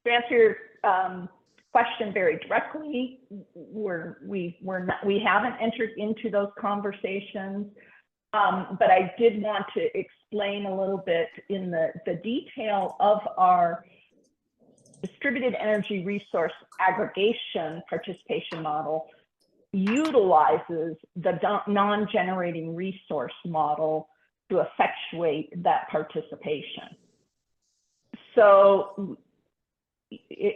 To answer your question very directly, we haven't entered into those conversations, but I did want to explain a little bit in the detail of our distributed energy resource aggregation participation model utilizes the non-generating resource model to effectuate that participation. So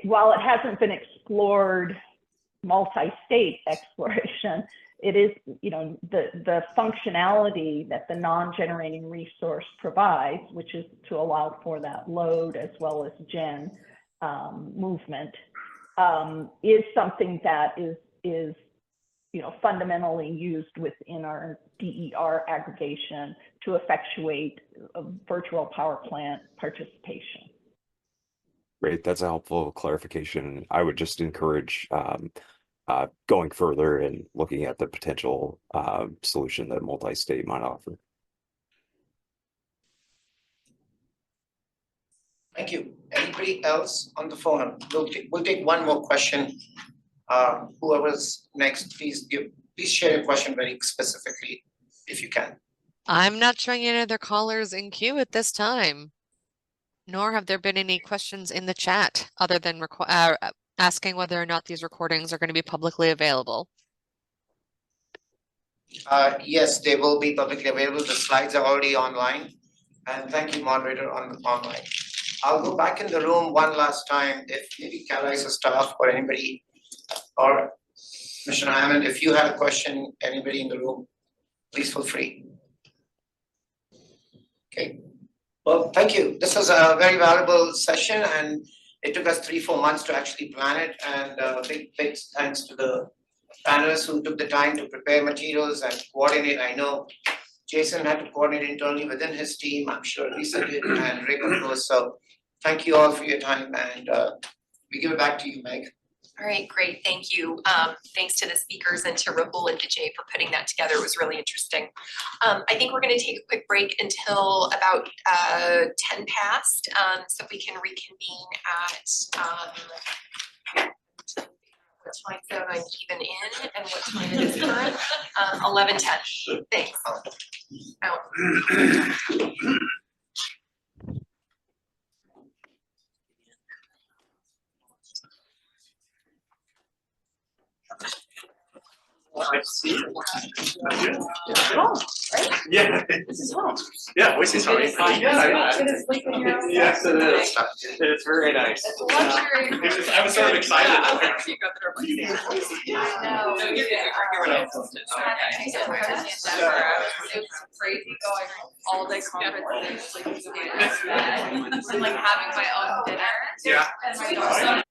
while it hasn't been explored, multi-state exploration, it is, the functionality that the non-generating resource provides, which is to allow for that load as well as gen movement, is something that is fundamentally used within our DER aggregation to effectuate a virtual power plant participation. Great, that's a helpful clarification. I would just encourage going further and looking at the potential solution that multi-state might offer. Thank you. Anybody else on the phone? We'll take one more question. Whoever's next, please share your question very specifically, if you can. I'm not showing any other callers in queue at this time, nor have there been any questions in the chat other than asking whether or not these recordings are going to be publicly available. Yes, they will be publicly available. The slides are already online. And thank you, moderator, online. I'll go back in the room one last time. If maybe CalISO staff or anybody, or Commissioner Hammond, if you have a question, anybody in the room, please feel free. Okay. Well, thank you. This was a very valuable session, and it took us 3-4 months to actually plan it. And big thanks to the panelists who took the time to prepare materials and coordinate. I know Jason had to coordinate internally within his team. I'm sure Lisa did, and Rick, of course. So thank you all for your time, and we give it back to you, Meg. All right, great, thank you. Thanks to the speakers and to Rahul and to Jay for putting that together. It was really interesting. I think we're gonna take a quick break until about 10 past, so we can reconvene at what time zone I'm even in and what time it is current, 11:10. Thanks. Out. Nice to see you. Home, right? Yeah. This is home. Yeah, Boise's home. Get to sleep in your own Yes, bed. it is. It is very nice. It's a luxury. I was sort of excited. Yeah, I was like, you got the door. No. No, you're good. It was crazy going all day conferences, sleeping in my own bed, and like having my own dinner. Yeah. And my daughter.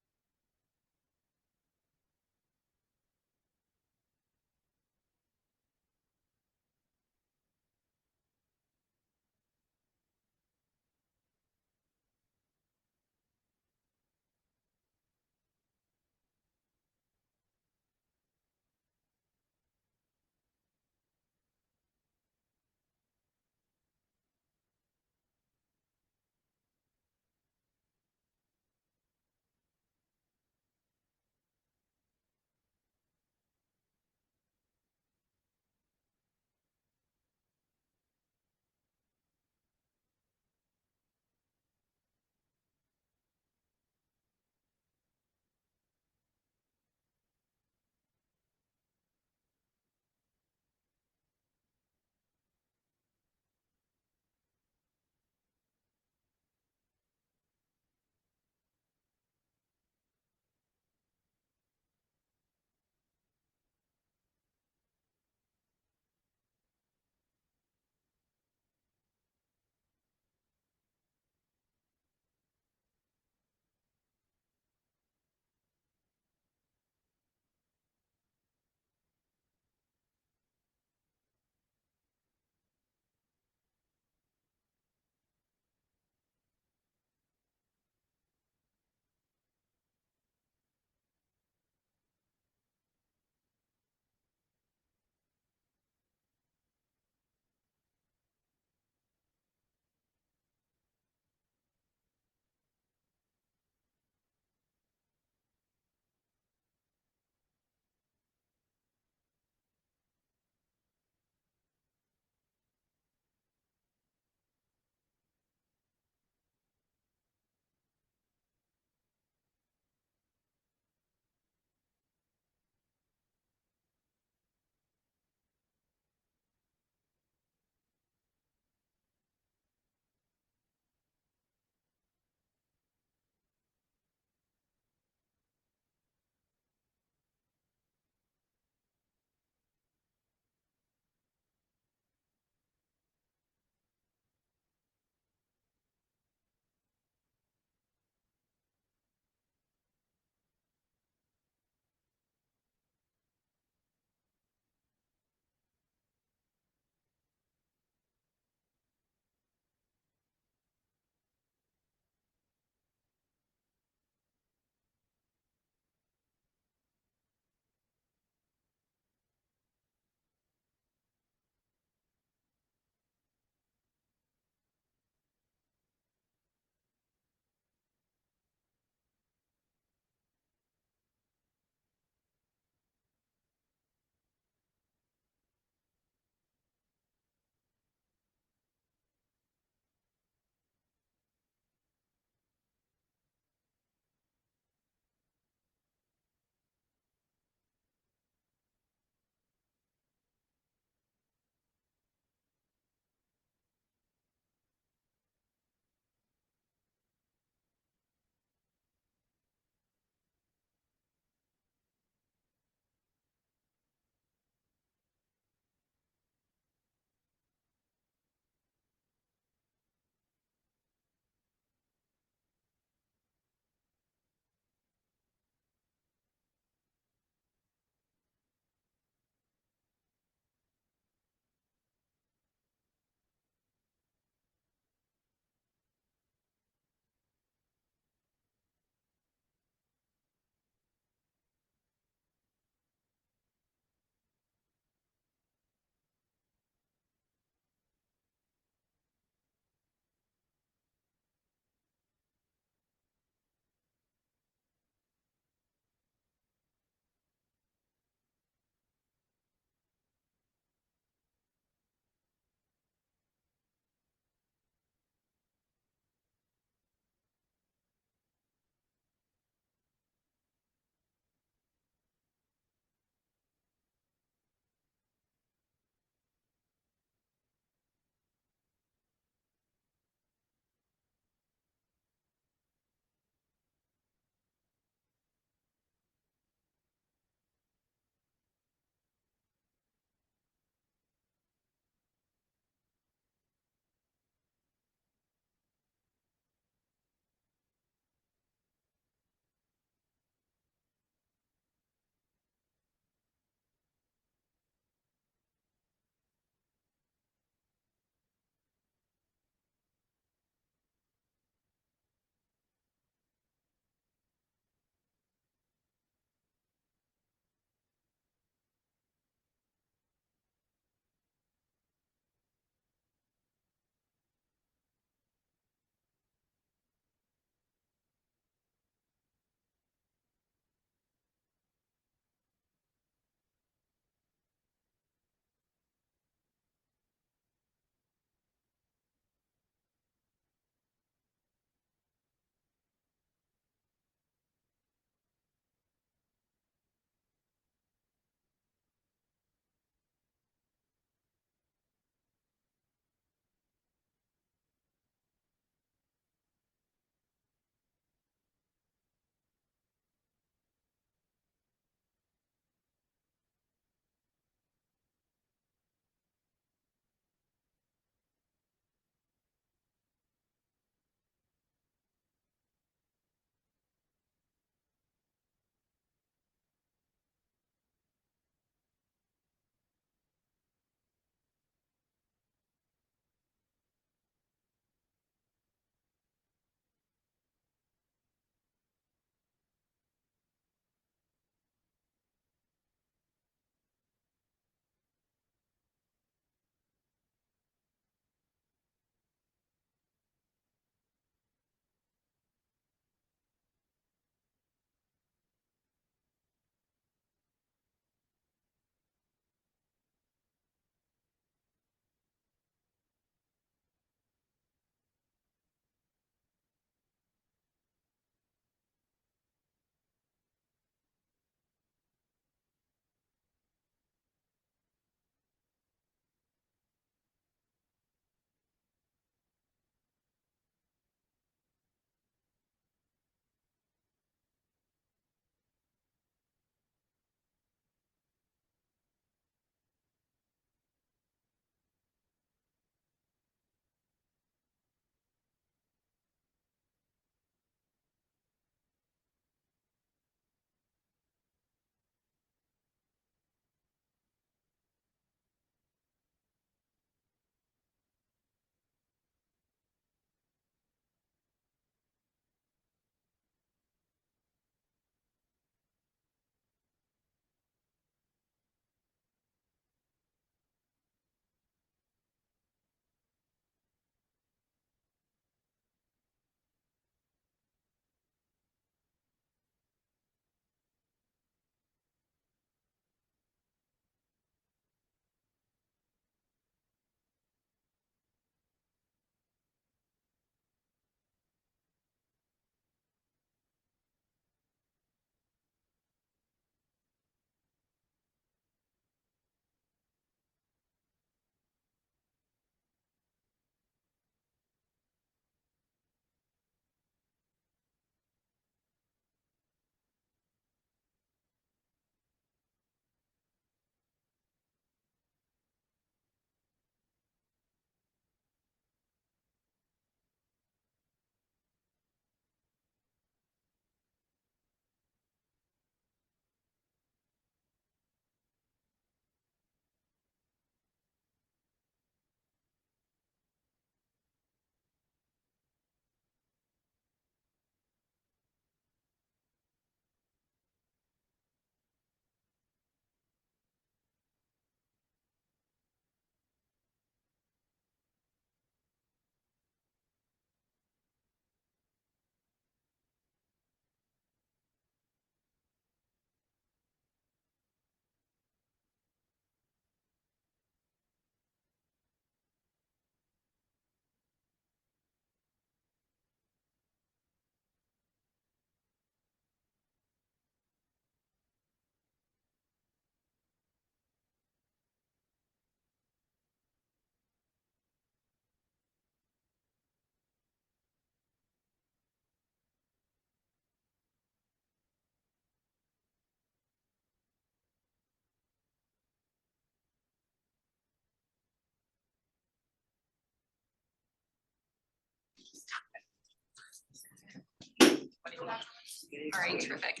All right, terrific.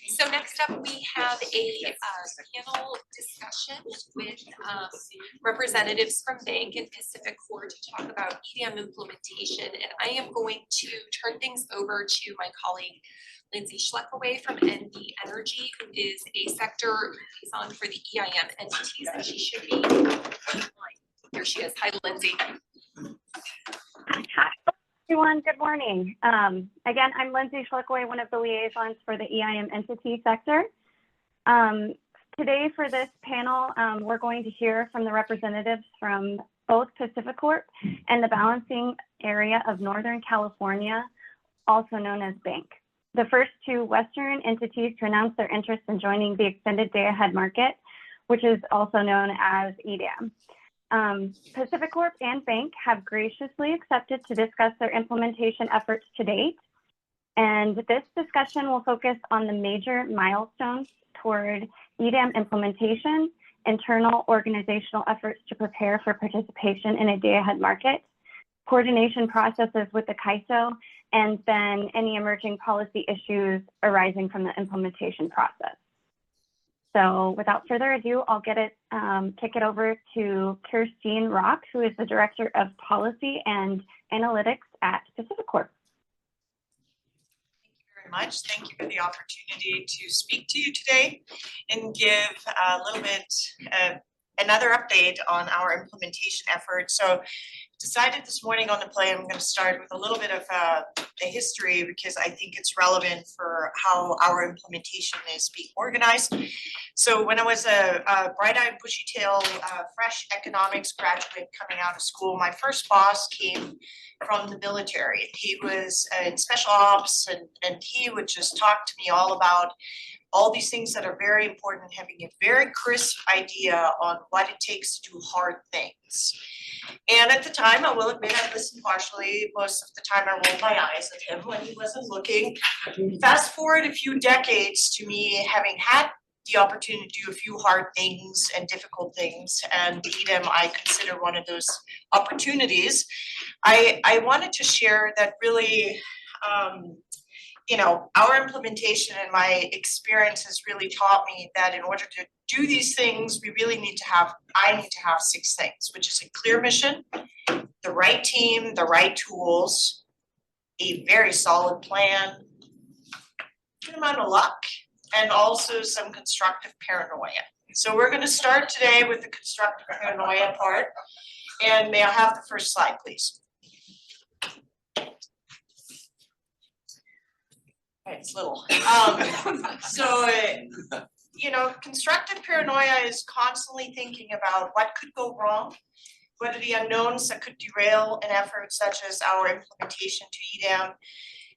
So next up, we have a panel discussion with representatives from Bank and Pacific Core to talk about EDM implementation. And I am going to turn things over to my colleague, Lindsay Schleckaway from NV Energy, who is a sector liaison for the EIM entities, and she should be online. Here she is. Hi, Lindsay. Hi, everyone. Good morning. Again, I'm Lindsay Schleckaway, one of the liaisons for the EIM entity sector. Today for this panel, we're going to hear from the representatives from both Pacific Corp and the balancing area of Northern California, also known as Bank. The first two Western entities to announce their interest in joining the extended day-ahead market, which is also known as EDM. Pacific Corp and Bank have graciously accepted to discuss their implementation efforts to date. And this discussion will focus on the major milestones toward EDM implementation, internal organizational efforts to prepare for participation in a day-ahead market, coordination processes with the CAISO, and then any emerging policy issues arising from the implementation process. So without further ado, I'll kick it over to Kirstine Rock, who is the Director of Policy and Analytics at Pacific Corp. Thank you very much. Thank you for the opportunity to speak to you today and give a little bit of another update on our implementation efforts. So decided this morning on the play, I'm going to start with a little bit of a history because I think it's relevant for how our implementation is being organized. So when I was a bright-eyed, bushy-tailed, fresh economics graduate coming out of school, my first boss came from the military. He was in special ops, and he would just talk to me all about all these things that are very important, having a very crisp idea on what it takes to do hard things. And at the time, I will admit, I listened partially. Most of the time, I rolled my eyes at him when he wasn't looking. Fast forward a few decades to me having had the opportunity to do a few hard things and difficult things, and EDM I consider one of those opportunities. I wanted to share that really, you know, our implementation and my experience has really taught me that in order to do these things, we really need to have, I need to have 6 things, which is a clear mission, the right team, the right tools, a very solid plan, a good amount of luck, and also some constructive paranoia. So we're going to start today with the constructive paranoia part. And may I have the first slide, please? It's little. You know, constructive paranoia is constantly thinking about what could go wrong, what are the unknowns that could derail an effort such as our implementation to EDM.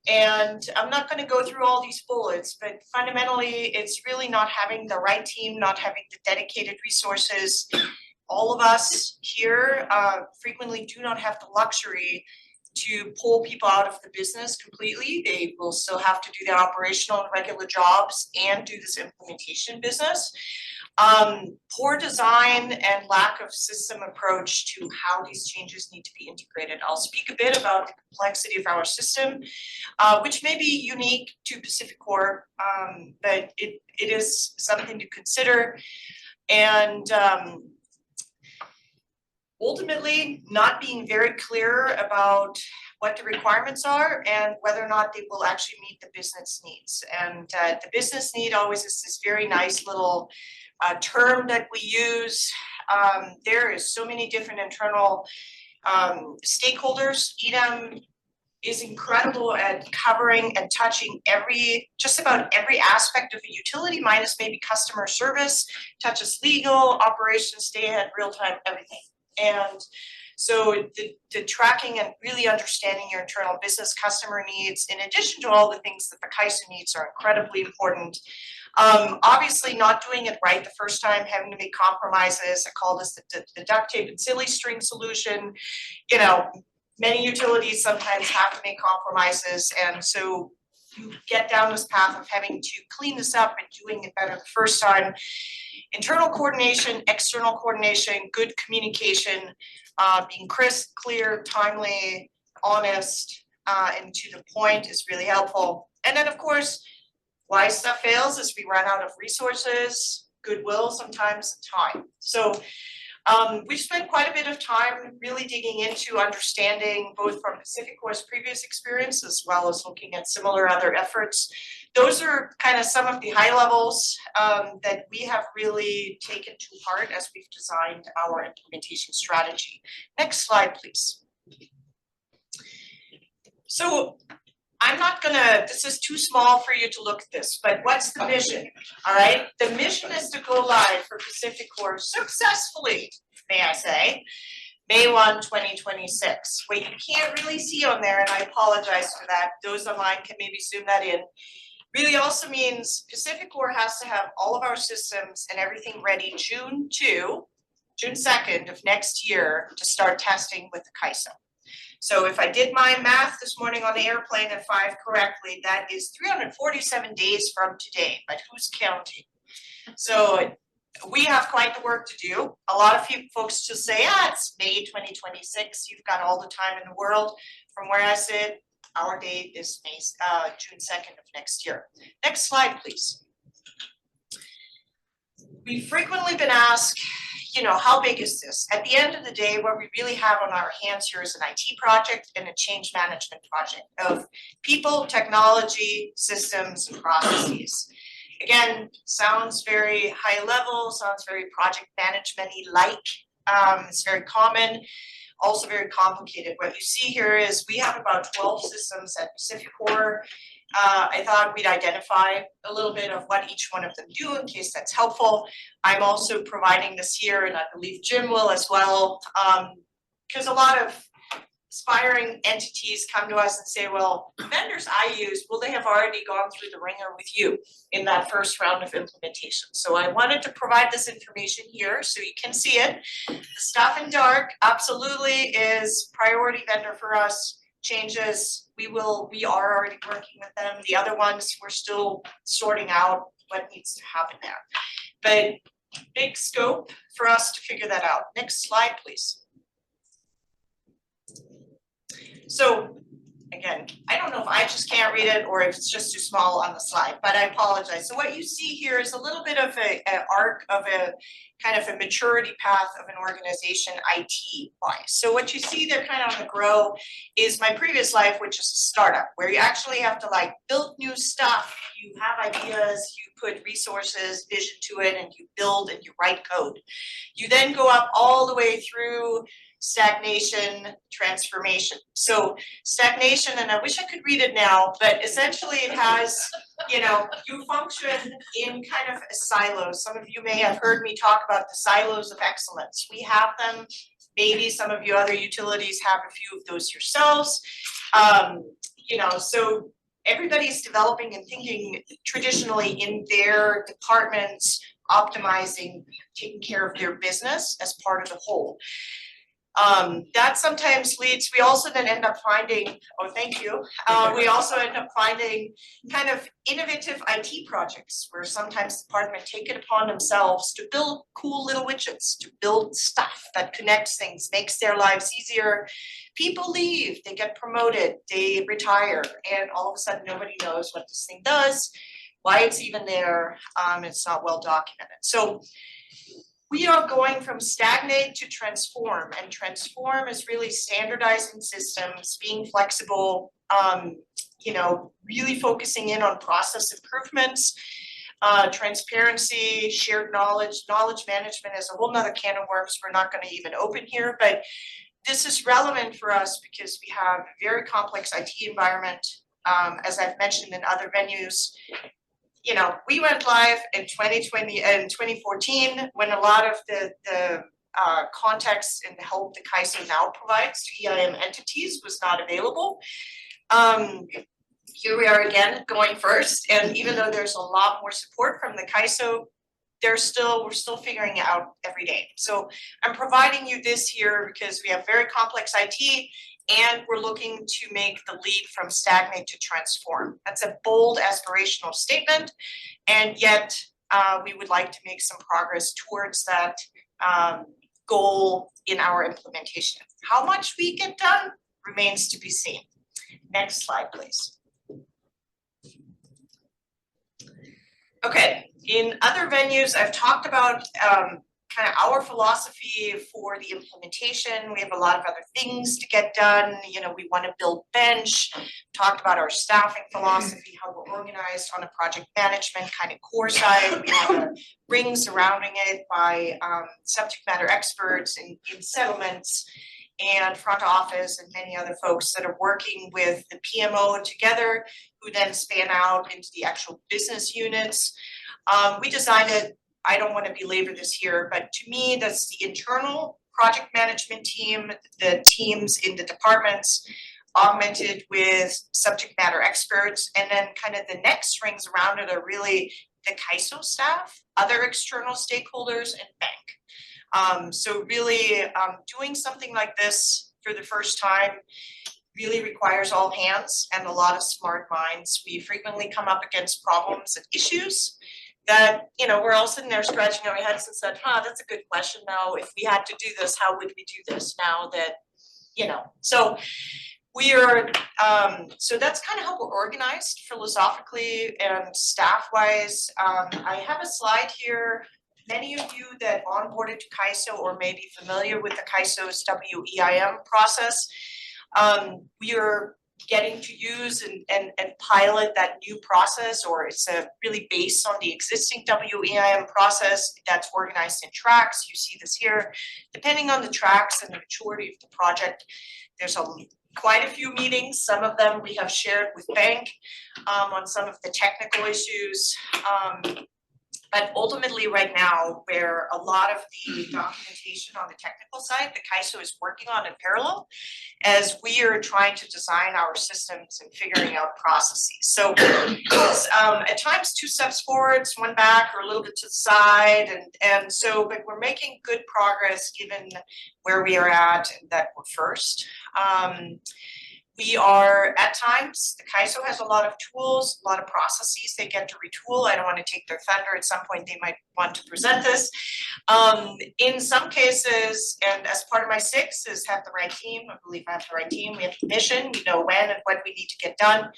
And I'm not going to go through all these bullets, but fundamentally, it's really not having the right team, not having the dedicated resources. All of us here frequently do not have the luxury to pull people out of the business completely. They will still have to do their operational and regular jobs and do this implementation business. Poor design and lack of system approach to how these changes need to be integrated. I'll speak a bit about the complexity of our system, which may be unique to Pacific Corp, but it is something to consider. And ultimately, not being very clear about what the requirements are and whether or not they will actually meet the business needs. And the business need always is this very nice little term that we use. There is so many different internal stakeholders. EDM is incredible at covering and touching just about every aspect of a utility, minus maybe customer service, touches legal, operations, day ahead, real time, everything. And so the tracking and really understanding your internal business customer needs, in addition to all the things that the CAISO needs, are incredibly important. Obviously not doing it right the first time, having to make compromises. I call this the duct tape and silly string solution. You know, many utilities sometimes have to make compromises, and so you get down this path of having to clean this up and doing it better the first time. Internal coordination, external coordination, good communication, being crisp, clear, timely, honest, and to the point is really helpful. And then of course, why stuff fails is we run out of resources, goodwill, sometimes time. So we've spent quite a bit of time really digging into understanding both from PacifiCorp's previous experience as well as looking at similar other efforts. Those are kind of some of the high levels that we have really taken to heart as we've designed our implementation strategy. Next slide, please. So I'm not gonna, this is too small for you to look at this, but what's the mission? All right, the mission is to go live for PacifiCorp successfully, may I say, May 1, 2026. What you can't really see on there, and I apologize for that, those online can maybe zoom that in, really also means PacifiCorp has to have all of our systems and everything ready June 2nd of next year to start testing with the CAISO. So if I did my math this morning on the airplane at 5 correctly, that is 347 days from today, but who's counting? So we have quite the work to do. A lot of folks just say, it's May 2026, you've got all the time in the world. From where I sit, our date is June 2nd of next year. Next slide, please. We've frequently been asked, how big is this? At the end of the day, what we really have on our hands here is an IT project and a change management project of people, technology, systems, and processes. Again, sounds very high level, sounds very project management-y like. It's very common, also very complicated. What you see here is we have about 12 systems at PacifiCorp. I thought we'd identify a little bit of what each one of them do in case that's helpful. I'm also providing this here, and I believe Jim will as well, because a lot of aspiring entities come to us and say, well, the vendors I use, will they have already gone through the ringer with you in that first round of implementation? So I wanted to provide this information here so you can see it. The stuff in dark absolutely is priority vendor for us. Changes, we are already working with them. The other ones, we're still sorting out what needs to happen there. But big scope for us to figure that out. Next slide, please. So again, I don't know if I just can't read it or if it's just too small on the slide, but I apologize. So what you see here is a little bit of an arc of a kind of a maturity path of an organization IT-wise. So what you see there kind of on the grow is my previous life, which is a startup, where you actually have to build new stuff. You have ideas, you put resources, vision to it, and you build and you write code. You then go up all the way through stagnation, transformation. So stagnation, and I wish I could read it now, but essentially it has, you function in kind of a silo. Some of you may have heard me talk about the silos of excellence. We have them. Maybe some of you other utilities have a few of those yourselves. So everybody's developing and thinking traditionally in their departments, optimizing, taking care of their business as part of the whole. That sometimes leads, we also then end up finding, thank you. We also end up finding kind of innovative IT projects where sometimes departments take it upon themselves to build cool little widgets, to build stuff that connects things, makes their lives easier. People leave, they get promoted, they retire, and all of a sudden nobody knows what this thing does, why it's even there, it's not well documented. So we are going from stagnate to transform, and transform is really standardizing systems, being flexible, really focusing in on process improvements, transparency, shared knowledge management is a whole nother can of worms we're not going to even open here, but this is relevant for us because we have a very complex IT environment, as I've mentioned in other venues. We went live in 2020 and 2014 when a lot of the context and help the CAISO now provides to EIM entities was not available. Here we are again going first, and even though there's a lot more support from the CAISO, we're still figuring it out every day. So I'm providing you this here because we have very complex IT. And we're looking to make the leap from stagnate to transform. That's a bold aspirational statement, and yet we would like to make some progress towards that goal in our implementation. How much we get done remains to be seen. Next slide, please. Okay, in other venues, I've talked about kind of our philosophy for the implementation. We have a lot of other things to get done. You know, we want to build bench, talked about our staffing philosophy, how we're organized on a project management kind of core side. We have a ring surrounding it by subject matter experts in settlements and front office and many other folks that are working with the PMO together, who then span out into the actual business units. We designed it, I don't want to belabor this here, but to me, that's the internal project management team, the teams in the departments, augmented with subject matter experts, and then kind of the next rings around it are really the CAISO staff, other external stakeholders, and bank. So really doing something like this for the first time really requires all hands and a lot of smart minds. We frequently come up against problems and issues that, you know, we're all sitting there scratching our heads and said, that's a good question. Now, if we had to do this, how would we do this now that, you know, so we are, so that's kind of how we're organized philosophically and staff-wise. I have a slide here. Many of you that onboarded to CAISO or may be familiar with the CAISO's WEIM process, we are getting to use and pilot that new process, or it's really based on the existing WEIM process that's organized in tracks. You see this here. Depending on the tracks and the maturity of the project, there's quite a few meetings. Some of them we have shared with bank on some of the technical issues. But ultimately right now, where a lot of the documentation on the technical side, the CAISO is working on in parallel, as we are trying to design our systems and figuring out processes. So it's at times 2 steps forward, 1 back, or a little bit to the side, and so, but we're making good progress given where we are at and that we're first. We are, at times, the CAISO has a lot of tools, a lot of processes they get to retool. I don't want to take their thunder. At some point, they might want to present this. In some cases, and as part of my 6 is have the right team. I believe I have the right team. We have the mission. We know when and what we need to get done.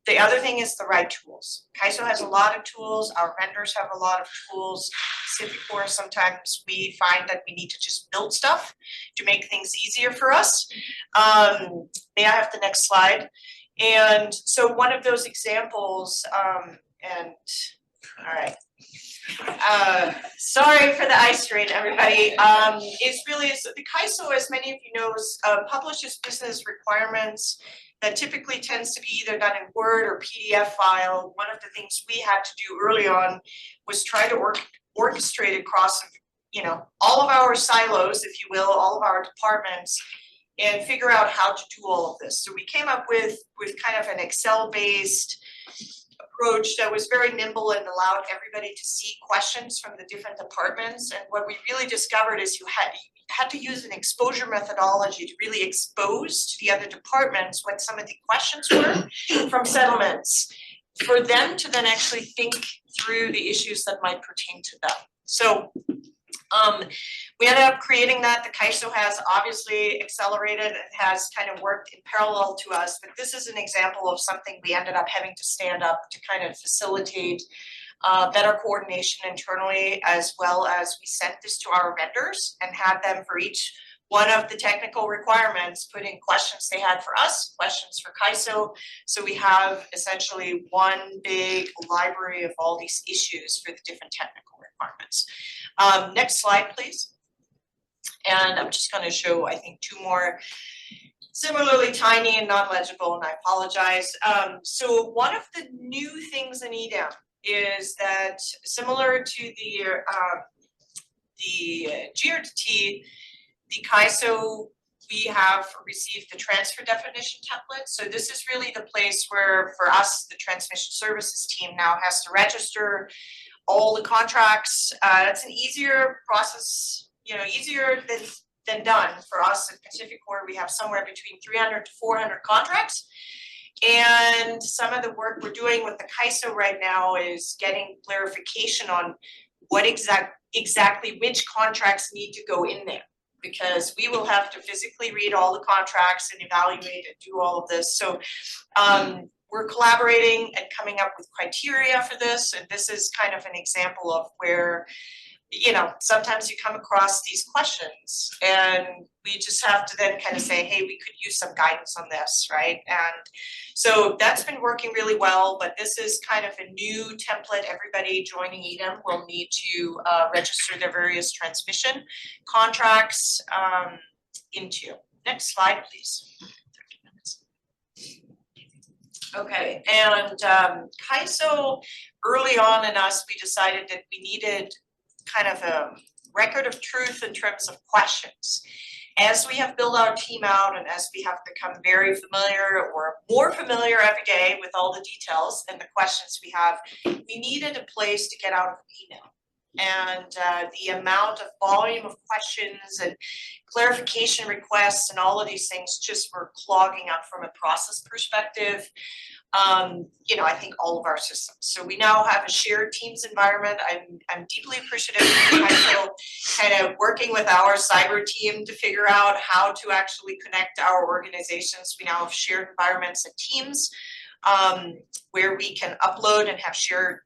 The other thing is the right tools. CAISO has a lot of tools. Our vendors have a lot of tools. Civicor, sometimes we find that we need to just build stuff to make things easier for us. May I have the next slide? And so one of those examples, and all right. Sorry for the ice rain, everybody. It's really, so the CAISO, as many of you know, publishes business requirements that typically tends to be either done in Word or PDF file. One of the things we had to do early on was try to orchestrate across, you know, all of our silos, if you will, all of our departments, and figure out how to do all of this. So we came up with kind of an Excel-based approach that was very nimble and allowed everybody to see questions from the different departments. And what we really discovered is you had to use an exposure methodology to really expose to the other departments what some of the questions were from settlements, for them to then actually think through the issues that might pertain to them. So we ended up creating that. The CAISO has obviously accelerated and has kind of worked in parallel to us, but this is an example of something we ended up having to stand up to kind of facilitate better coordination internally, as well as we sent this to our vendors and had them for each one of the technical requirements put in questions they had for us, questions for CAISO. So we have essentially one big library of all these issues for the different technical requirements. Next slide, please. And I'm just going to show, I think, 2 more similarly tiny and non-legible, and I apologize. So one of the new things in EDAM is that, similar to the GRT, the CAISO, we have received the transfer definition template. So this is really the place where, for us, the transmission services team now has to register all the contracts. It's an easier process, you know, easier than done for us at Pacific Core. We have somewhere between 300 to 400 contracts. And some of the work we're doing with the CAISO right now is getting clarification on what exactly which contracts need to go in there. because we will have to physically read all the contracts and evaluate and do all of this. So we're collaborating and coming up with criteria for this, and this is kind of an example of where, you know, sometimes you come across these questions and we just have to then kind of say, hey, we could use some guidance on this, right? And so that's been working really well, but this is kind of a new template. Everybody joining EDM will need to register their various transmission contracts into. Next slide, please. Okay, and CAISO, early on in us, we decided that we needed kind of a record of truth in terms of questions. As we have built our team out and as we have become very familiar or more familiar every day with all the details and the questions we have, we needed a place to get out of email. And the amount of volume of questions and clarification requests and all of these things just were clogging up from a process perspective. You know, I think all of our systems. So we now have a shared Teams environment. I'm deeply appreciative of CAISO kind of working with our cyber team to figure out how to actually connect our organizations. We now have shared environments and Teams where we can upload and have shared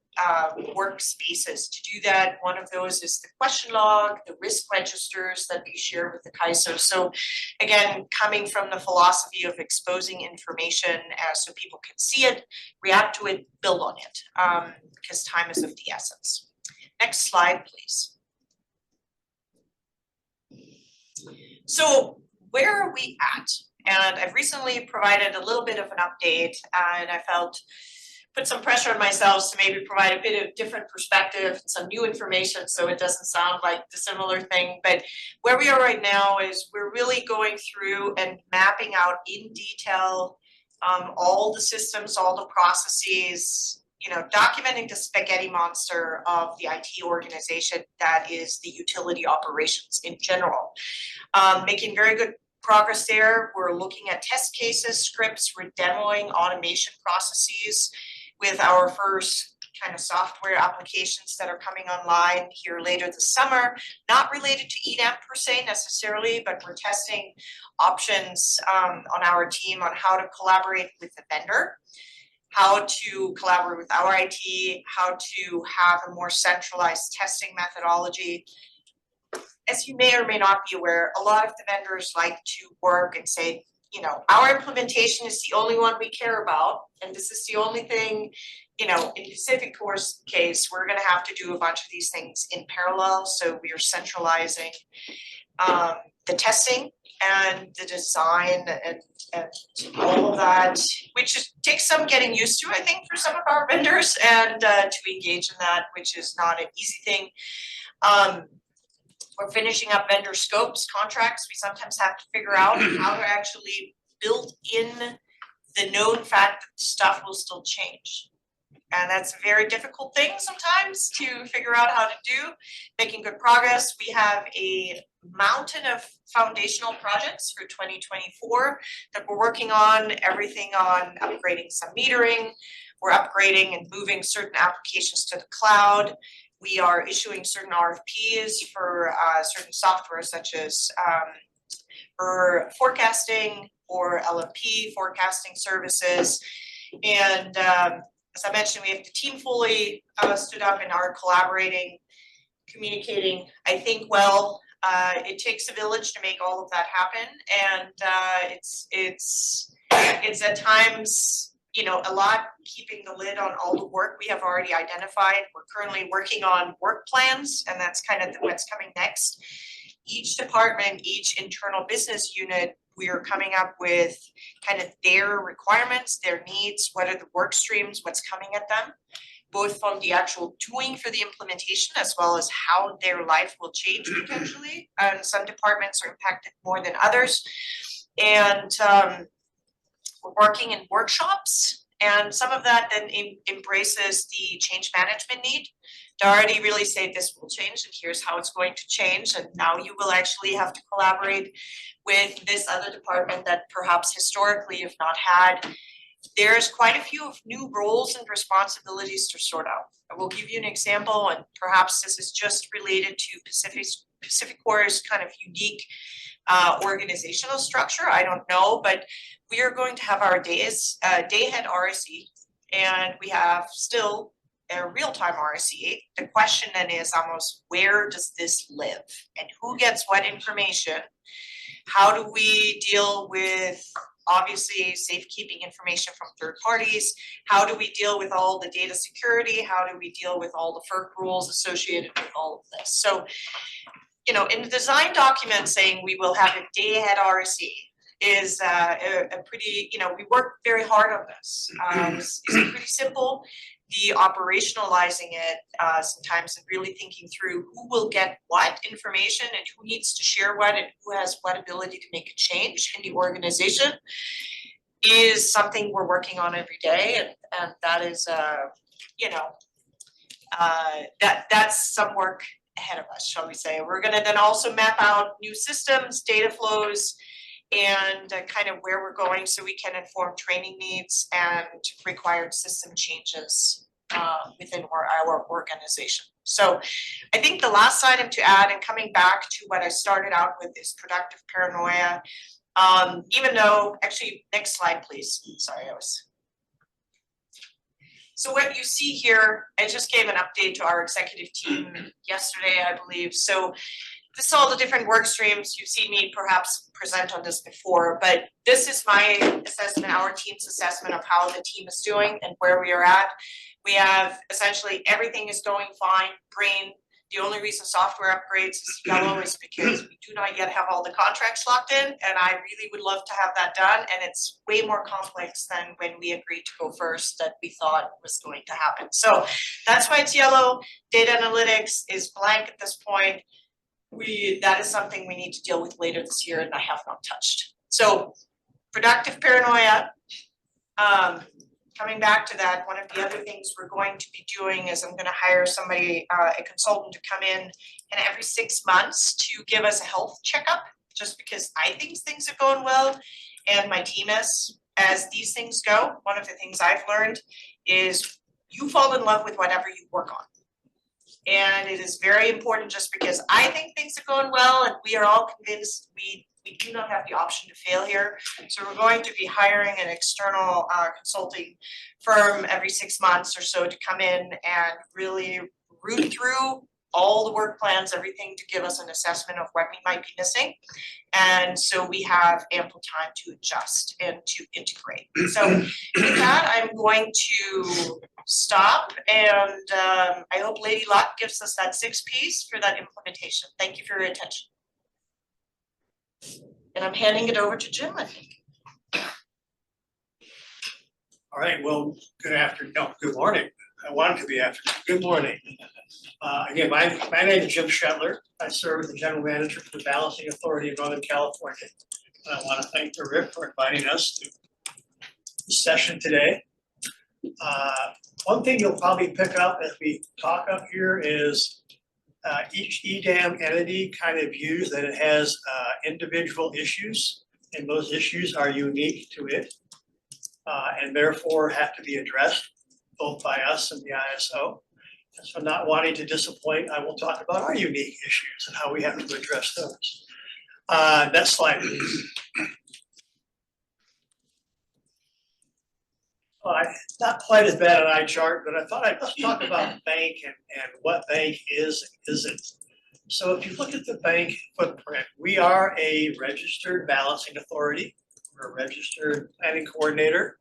workspaces to do that. One of those is the question log, the risk registers that we share with the CAISO. So again, coming from the philosophy of exposing information so people can see it, react to it, build on it, because time is of the essence. Next slide, please. So where are we at? And I've recently provided a little bit of an update, and I put some pressure on myself to maybe provide a bit of different perspective, some new information, so it doesn't sound like the similar thing. But where we are right now is we're really going through and mapping out in detail all the systems, all the processes, you know, documenting the spaghetti monster of the IT organization that is the utility operations in general. Making very good progress there. We're looking at test cases, scripts, we're demoing automation processes with our first kind of software applications that are coming online here later this summer, not related to EDAM per se necessarily, but we're testing options on our team on how to collaborate with the vendor, how to collaborate with our IT, how to have a more centralized testing methodology. As you may or may not be aware, a lot of the vendors like to work and say, you know, our implementation is the only one we care about, and this is the only thing, you know, in Pacific Core's case, we're gonna have to do a bunch of these things in parallel, so we are centralizing the testing and the design and all of that, which takes some getting used to, I think, for some of our vendors, and to engage in that, which is not an easy thing. We're finishing up vendor scopes, contracts. We sometimes have to figure out how to actually build in the known fact that stuff will still change. And that's a very difficult thing sometimes to figure out how to do. Making good progress. We have a mountain of foundational projects for 2024 that we're working on, everything on upgrading some metering. We're upgrading and moving certain applications to the cloud. We are issuing certain RFPs for certain software such as for forecasting or LMP forecasting services. And as I mentioned, we have the team fully stood up and are collaborating, communicating, I think, well. It takes a village to make all of that happen. And it's at times, you know, a lot keeping the lid on all the work we have already identified. We're currently working on work plans, and that's kind of what's coming next. Each department, each internal business unit, we are coming up with kind of their requirements, their needs, what are the work streams, what's coming at them, both from the actual doing for the implementation as well as how their life will change potentially. And some departments are impacted more than others. And we're working in workshops, and some of that then embraces the change management need to already really say this will change and here's how it's going to change, and now you will actually have to collaborate with this other department that perhaps historically you've not had. There's quite a few of new roles and responsibilities to sort out. I will give you an example, and perhaps this is just related to PacifiCorp's kind of unique organizational structure, I don't know, but we are going to have our day-ahead RSE, and we have still a real-time RSE. The question then is almost, where does this live and who gets what information? How do we deal with obviously safekeeping information from third parties? How do we deal with all the data security? How do we deal with all the FERC rules associated with all of this? So, you know, in the design document saying we will have a day-ahead RSE is a pretty, you know, we worked very hard on this. It's pretty simple. The operationalizing it sometimes and really thinking through who will get what information and who needs to share what and who has what ability to make a change in the organization is something we're working on every day, and that is you know, that's some work ahead of us, shall we say. We're gonna then also map out new systems, data flows, and kind of where we're going so we can inform training needs and required system changes within our organization. So I think the last item to add, and coming back to what I started out with, is productive paranoia. Even though, actually, next slide, please. Sorry, So what you see here, I just gave an update to our executive team yesterday, I believe. So this is all the different work streams. You've seen me perhaps present on this before, but this is my assessment, our team's assessment of how the team is doing and where we are at. We have essentially everything is going fine, green. The only reason software upgrades is yellow is because we do not yet have all the contracts locked in, and I really would love to have that done, and it's way more complex than when we agreed to go first that we thought was going to happen. So that's why it's yellow. Data analytics is blank at this point. That is something we need to deal with later this year, and I have not touched. So productive paranoia, coming back to that, one of the other things we're going to be doing is I'm going to hire somebody, a consultant, to come in and every 6 months to give us a health checkup, just because I think things are going well, and my team is. As these things go, one of the things I've learned is you fall in love with whatever you work on. And it is very important, just because I think things are going well and we are all convinced we do not have the option to fail here. So we're going to be hiring an external consulting firm every 6 months or so to come in and really root through all the work plans, everything, to give us an assessment of what we might be missing. And so we have ample time to adjust and to integrate. So with that, I'm going to stop, and I hope Lady Luck gives us that 6 piece for that implementation. Thank you for your attention. And I'm handing it over to Jim, I think. All right, well, good morning. I want it to be afternoon. Good morning. Again, my name is Jim Shetler. I serve as the General Manager for the Balancing Authority of Northern California. And I want to thank Rick for inviting us to this session today. One thing you'll probably pick up as we talk up here is each EDAM entity kind of views that it has individual issues, and those issues are unique to it and therefore have to be addressed both by us and the ISO. And so, not wanting to disappoint, I will talk about our unique issues and how we have to address those. Next slide, please. Not quite as bad an eye chart, but I thought let's talk about bank and what bank is and isn't. So if you look at the bank footprint, we are a registered balancing authority. We're a registered planning coordinator.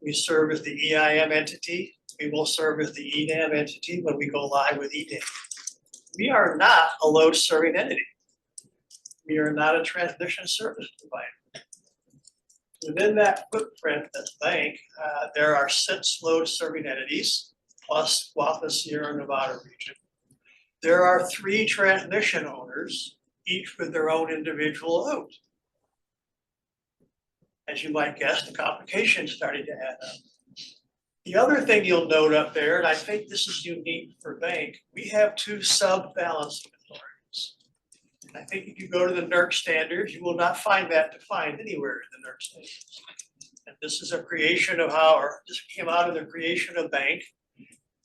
We serve as the EIM entity. We will serve as the EDAM entity when we go live with EDAM. We are not a load serving entity. We are not a transmission service provider. Within that footprint, that bank, there are 6 load serving entities, plus Guapa Sierra Nevada region. There are 3 transmission owners, each with their own individual load. As you might guess, the complications starting to add up. The other thing you'll note up there, and I think this is unique for bank, we have 2 sub-balancing authorities. And I think if you go to the NERC standards, you will not find that defined anywhere in the NERC standards. And this is a creation of this came out of the creation of bank,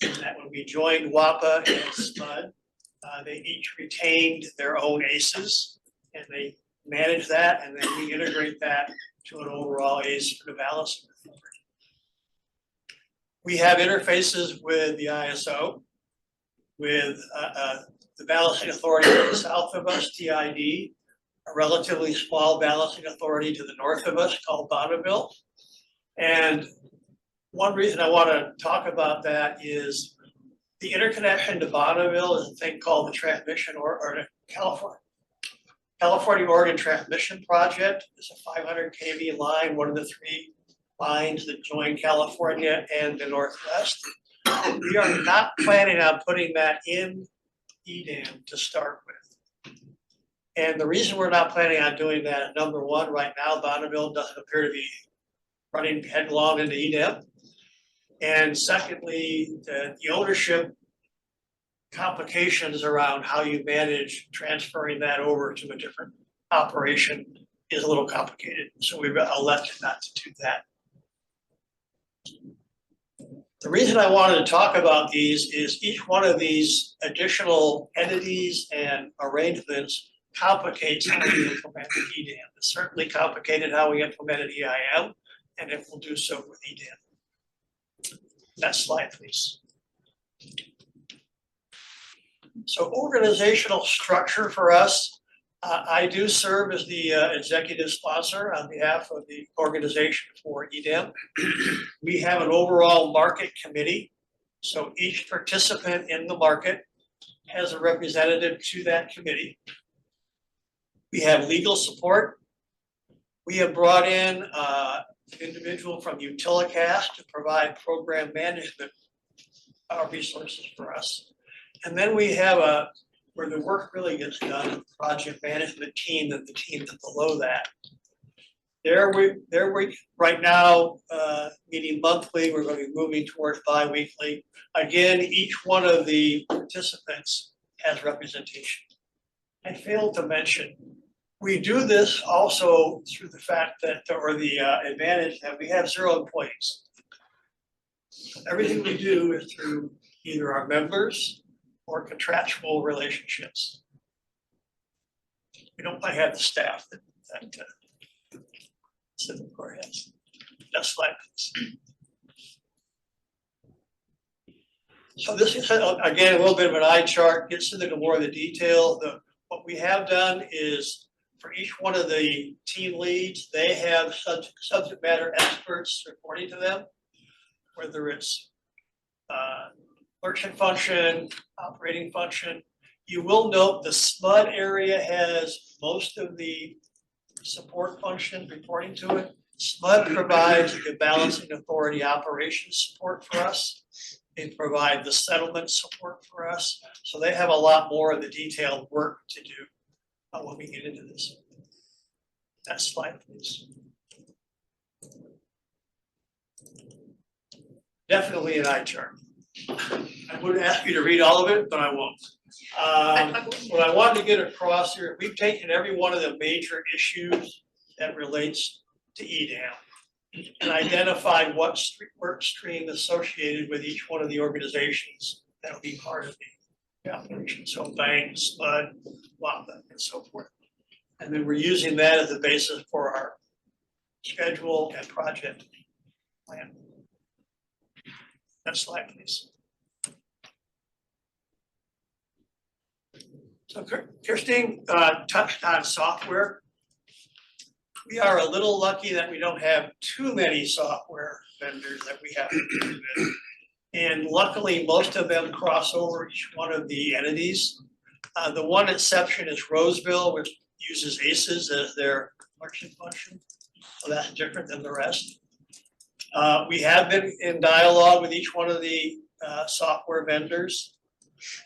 that when we joined WAPA and SMUD, They each retained their own ACEs, and they manage that, and then we integrate that to an overall ACE for the balancing authority. We have interfaces with the ISO, with the balancing authority to the south of us, TID, a relatively small balancing authority to the north of us called Bonneville. And one reason I want to talk about that is the interconnection to Bonneville is a thing called the transmission or the California-Oregon Transmission Project. It's a 500 kV line, one of the 3 lines that join California and the Northwest. We are not planning on putting that in EDAM to start with. And the reason we're not planning on doing that, number one, right now, Bonneville doesn't appear to be running headlong into EDAM. And secondly, the ownership complications around how you manage transferring that over to a different operation is a little complicated. So we've elected not to do that. The reason I wanted to talk about these is each one of these additional entities and arrangements complicates how we implement EDAM. It's certainly complicated how we implemented EIM, and it will do so with EDAM. Next slide, please. So organizational structure for us, I do serve as the executive sponsor on behalf of the organization for EDAM. We have an overall market committee. So each participant in the market has a representative to that committee. We have legal support. We have brought in an individual from Utilicast to provide program management resources for us. And then we have where the work really gets done, the project management team and the team below that. They're right now meeting monthly. We're going to be moving towards bi-weekly. Again, each one of the participants has representation. I failed to mention, we do this also through the fact that, or the advantage that we have 0 employees. Everything we do is through either our members or contractual relationships. We don't quite have the staff that Civic Corps has. Next slide, please. So this is, again, a little bit of an eye chart, gets into more of the detail. What we have done is for each one of the team leads, they have subject matter experts reporting to them, whether it's merchant function, operating function. You will note the SMUD area has most of the support function reporting to it. SMUD provides the balancing authority operations support for us. They provide the settlement support for us. So they have a lot more of the detailed work to do when we get into this. Next slide, please. Definitely an eye chart. I would ask you to read all of it, but I won't. What I wanted to get across here, we've taken every one of the major issues that relates to EDAM and identified what work stream associated with each one of the organizations that will be part of the operation. So bank, SMUD, WAPA, and so forth. And then we're using that as the basis for our schedule and project plan. Next slide, please. So Kirstine touched on software. We are a little lucky that we don't have too many software vendors that we have to deal with. And luckily, most of them cross over each one of the entities. The one exception is Roseville, which uses ACEs as their merchant function. So that's different than the rest. We have been in dialogue with each one of the software vendors.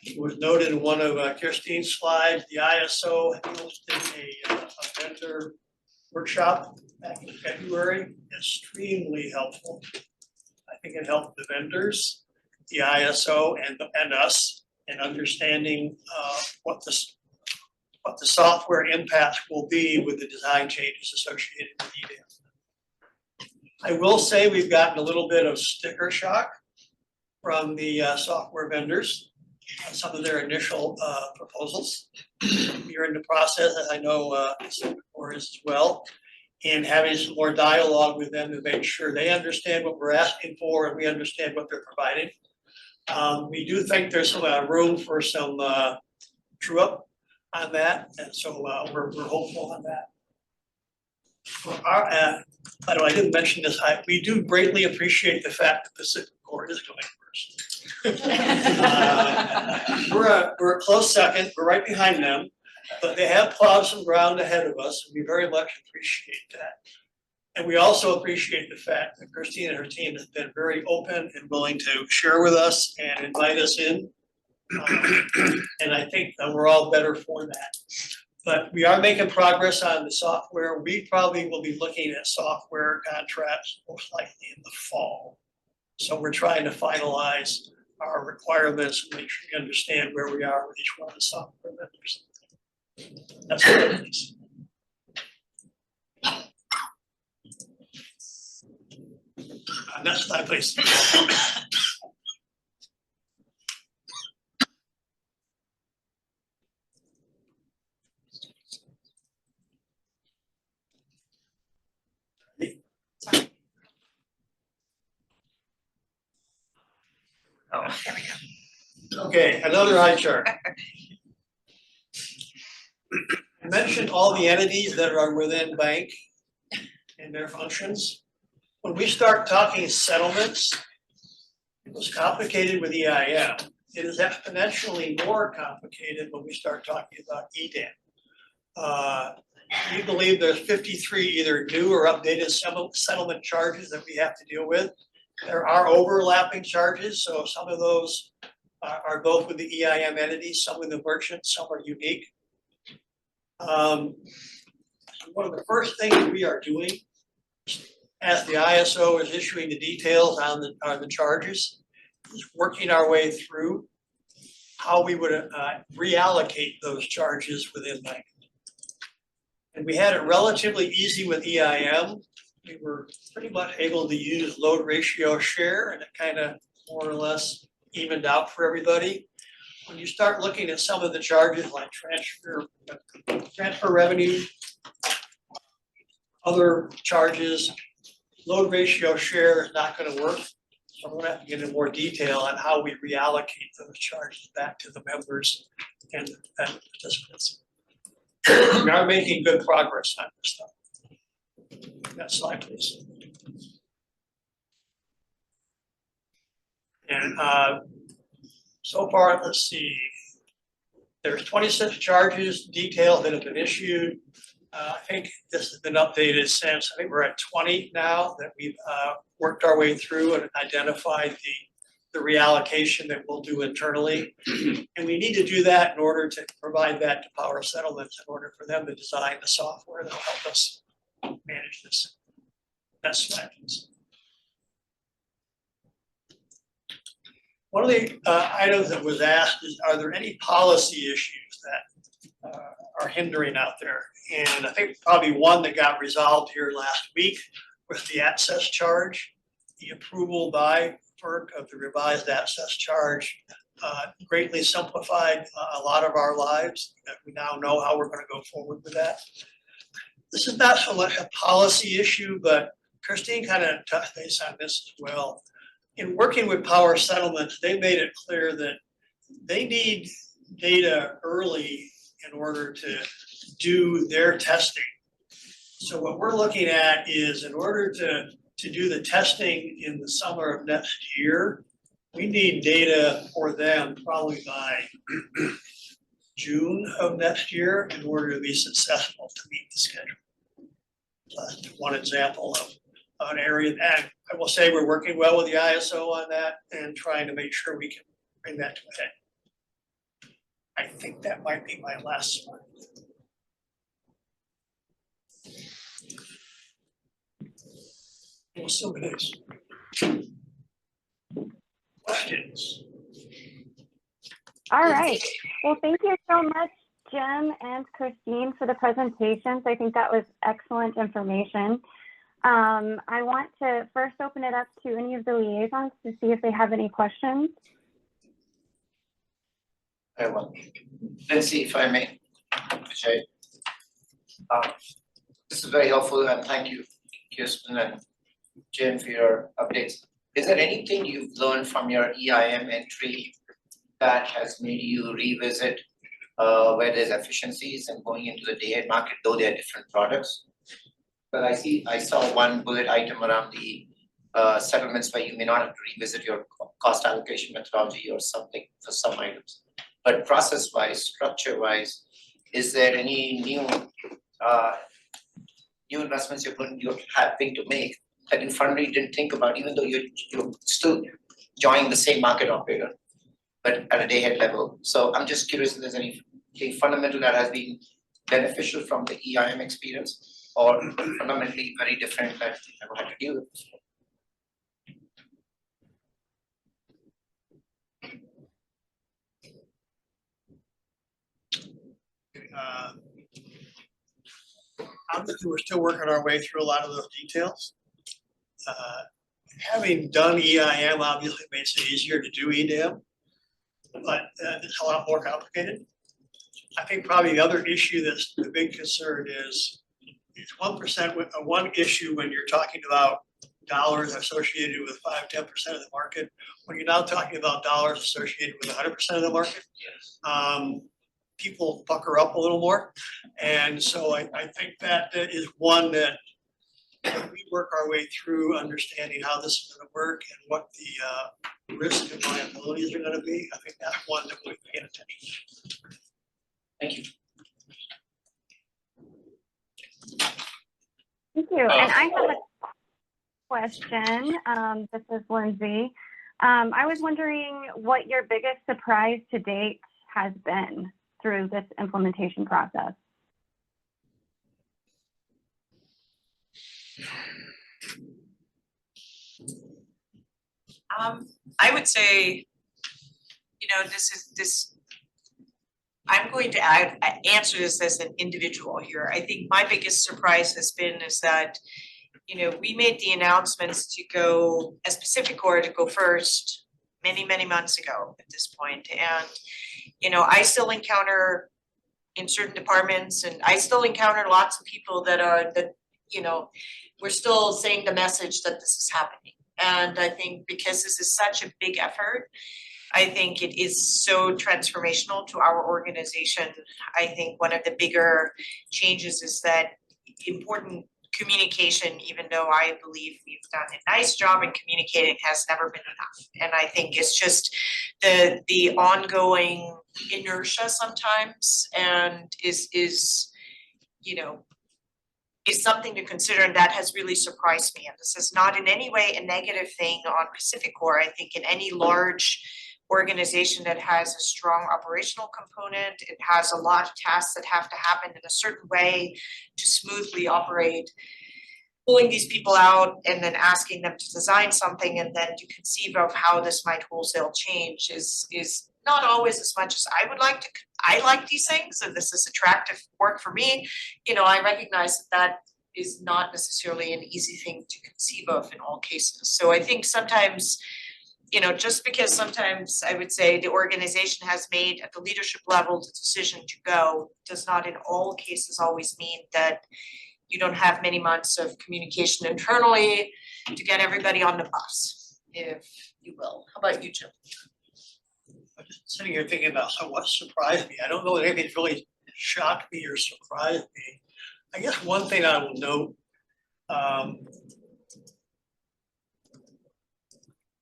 It was noted in one of Kirstine's slides, the ISO hosted a vendor workshop back in February, extremely helpful. I think it helped the vendors, the ISO, and us in understanding what the software impacts will be with the design changes associated with EDAM. I will say we've gotten a little bit of sticker shock from the software vendors. some of their initial proposals. You're in the process, as I know Singapore is as well, in having some more dialogue with them to make sure they understand what we're asking for and we understand what they're providing. We do think there's some room for some true up on that, and so we're hopeful on that. For our, by the way, I didn't mention this, we do greatly appreciate the fact that Pacific Core is going first. We're a close second, we're right behind them, but they have plowed some ground ahead of us, and we very much appreciate that. And we also appreciate the fact that Christine and her team has been very open and willing to share with us and invite us in. And I think that we're all better for that. But we are making progress on the software. We probably will be looking at software contracts most likely in the fall. So we're trying to finalize our requirements and make sure we understand where we are with each one of the software vendors. That's what it is. Next slide, please. Oh, there we go. Okay, another eye chart. I mentioned all the entities that are within bank and their functions. When we start talking settlements, it was complicated with EIM. It is exponentially more complicated when we start talking about EDAM. We believe there's 53 either new or updated settlement charges that we have to deal with. There are overlapping charges, so some of those are both with the EIM entities, some with the merchants, some are unique. One of the first things we are doing as the ISO is issuing the details on the charges, is working our way through how we would reallocate those charges within bank. And we had it relatively easy with EIM. We were pretty much able to use load ratio share, and it kind of more or less evened out for everybody. When you start looking at some of the charges like transfer revenue, other charges, load ratio share is not going to work. So we're going to have to get into more detail on how we reallocate those charges back to the members and participants. We are making good progress on this stuff. Next slide, please. And so far, let's see. There's 26 charges detailed that have been issued. I think this has been updated since, I think we're at 20 now that we've worked our way through and identified the reallocation that we'll do internally. And we need to do that in order to provide that to Power Settlements in order for them to design the software that will help us manage this. Next slide, please. One of the items that was asked is, are there any policy issues that are hindering out there? And I think probably one that got resolved here last week was the access charge. The approval by FERC of the revised access charge greatly simplified a lot of our lives. We now know how we're going to go forward with that. This is not so much a policy issue, but Christine kind of touched base on this as well. In working with Power Settlements, they made it clear that they need data early in order to do their testing. So what we're looking at is in order to do the testing in the summer of next year, we need data for them probably by June of next year in order to be successful to meet the schedule. So that's one example of an area, and I will say we're working well with the ISO on that and trying to make sure we can bring that to a head. I think that might be my last slide. We'll assume it is. Questions? All right. Well, thank you so much, Jim and Christine, for the presentations. I think that was excellent information. I want to first open it up to any of the liaisons to see if they have any questions. Very well. Let's see if I may. Vijay. This is very helpful and thank you, Kirsten and Jim, for your updates. Is there anything you've learned from your EIM entry that has made you revisit where there's efficiencies and going into the day-ahead market, though they are different products? But I saw one bullet item around the settlements where you may not have to revisit your cost allocation methodology or something for some items. But process-wise, structure-wise, is there any new investments you're having to make that Infundry didn't think about, even though you're still joining the same market operator, but at a day-ahead level? So I'm just curious if there's anything fundamental that has been beneficial from the EIM experience, or fundamentally very different that you never had to deal with. Obviously, we're still working our way through a lot of those details. Having done EIM obviously makes it easier to do EDAM, but it's a lot more complicated. I think probably the other issue that's the big concern is 1% with one issue when you're talking about dollars associated with 5-10% of the market. When you're now talking about dollars associated with 100% of the market, people pucker up a little more. And so I think that is one that we work our way through understanding how this is going to work and what the risks and liabilities are going to be. I think that's one that we're paying attention to. Thank you. Thank you. And I have a question. This is Lindsay. I was wondering what your biggest surprise to date has been through this implementation process. I would say, I'm going to answer this as an individual here. I think my biggest surprise has been is that, we made the announcements to go, as Pacificor to go first many, many months ago at this point. And, I still encounter in certain departments, and I still encounter lots of people that we're still saying the message that this is happening. And I think because this is such a big effort, I think it is so transformational to our organization. I think one of the bigger changes is that important communication, even though I believe we've done a nice job in communicating, has never been enough. And I think it's just the ongoing inertia sometimes, and is something to consider, and that has really surprised me. And this is not in any way a negative thing on Pacificor. I think in any large organization that has a strong operational component, it has a lot of tasks that have to happen in a certain way to smoothly operate. Pulling these people out and then asking them to design something and then to conceive of how this might wholesale change is not always as much as I would like to. I like these things, and this is attractive work for me. I recognize that is not necessarily an easy thing to conceive of in all cases. So I think sometimes, just because sometimes I would say the organization has made at the leadership level the decision to go, does not in all cases always mean that you don't have many months of communication internally to get everybody on the bus, if you will. How about you, Jim? I'm just sitting here thinking about what surprised me. I don't know that anything's really shocked me or surprised me. I guess one thing I will note,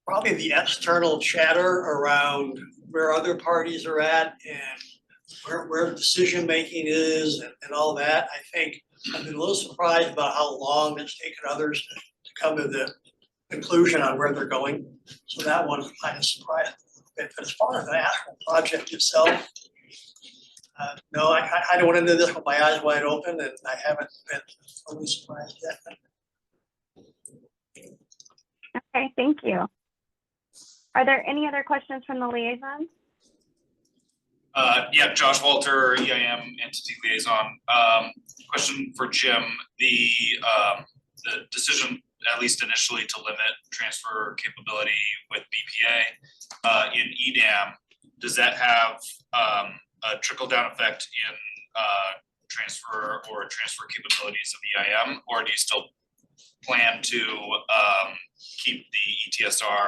probably the external chatter around where other parties are at and where decision making is and all that. I think I've been a little surprised about how long it's taken others to come to the conclusion on where they're going. So that one kind of surprised me a bit. But as far as the actual project itself, no, I don't went into this with my eyes wide open, and I haven't been totally surprised yet. Okay, thank you. Are there any other questions from the liaisons? Yeah, Josh Walter, EIM Entity Liaison. Question for Jim. The decision, at least initially, to limit transfer capability with BPA in EDAM, does that have a trickle down effect in transfer capabilities of EIM, or do you still plan to keep the ETSR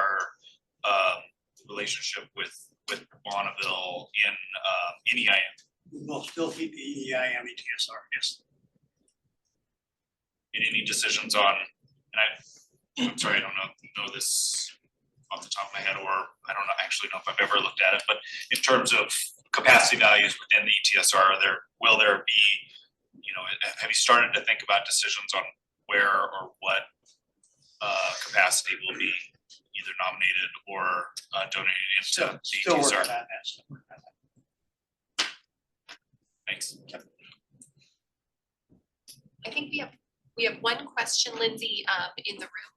relationship with Bonneville in EIM? We'll still keep the EIM ETSR, yes. And any decisions on, and I'm sorry, I don't know this off the top of my head, or I don't actually know if I've ever looked at it, but in terms of capacity values within the ETSR, will there be, have you started to think about decisions on where or what capacity will be either nominated or donated into the Still working ETSR? on that, still working on that. Thanks. I think we have one question, Lindsay, in the room.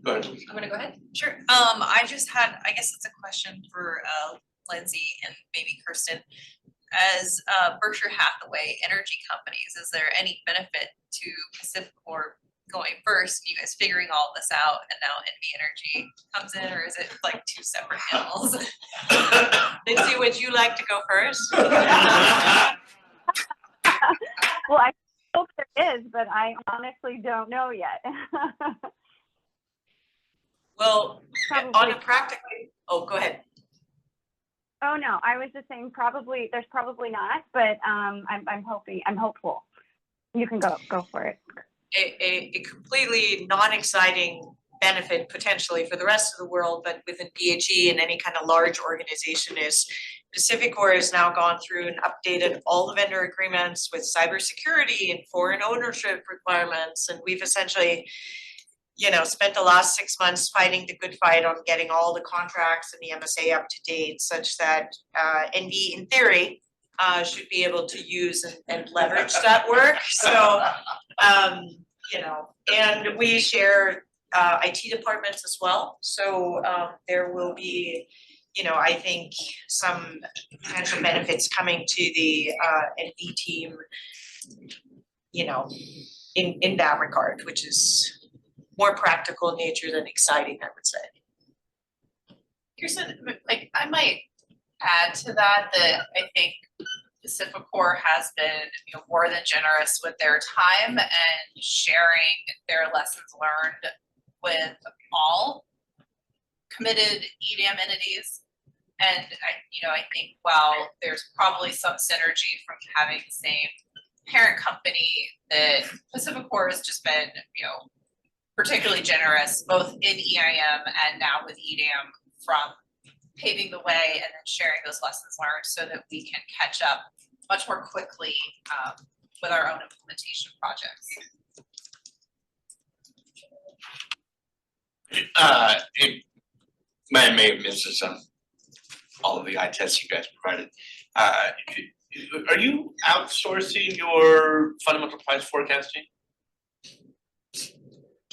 Go ahead. I'm gonna go ahead. Sure. I just had, I guess it's a question for Lindsay and maybe Kirsten. As Berkshire Hathaway energy companies, is there any benefit to Pacificor going first, you guys figuring all this out, and now NV Energy comes in, or is it like two separate animals? Lindsay, would you like to go first? Well, I hope there is, but I honestly don't know yet. Well, Probably. on a practical, oh, go ahead. Oh no, I was just saying probably there's probably not, but I'm hopeful. You can go for it. A completely non-exciting benefit potentially for the rest of the world, but within PHE and any kind of large organization is Pacificor has now gone through and updated all the vendor agreements with cybersecurity and foreign ownership requirements, and we've essentially spent the last 6 months fighting the good fight on getting all the contracts and the MSA up to date, such that NV in theory should be able to use and leverage that work. So and we share IT departments as well. So there will be, I think some potential benefits coming to the NV team, in that regard, which is more practical in nature than exciting, I would say. Kirsten, like I might add to that I think Pacificor has been more than generous with their time and sharing their lessons learned with all committed EDM entities. And I think while there's probably some synergy from having the same parent company, that Pacificor has just been, particularly generous both in EIM and now with EDM, from paving the way and then sharing those lessons learned so that we can catch up much more quickly with our own implementation projects. I may have missed this on all of the eye tests you guys provided. Are you outsourcing your fundamental price forecasting?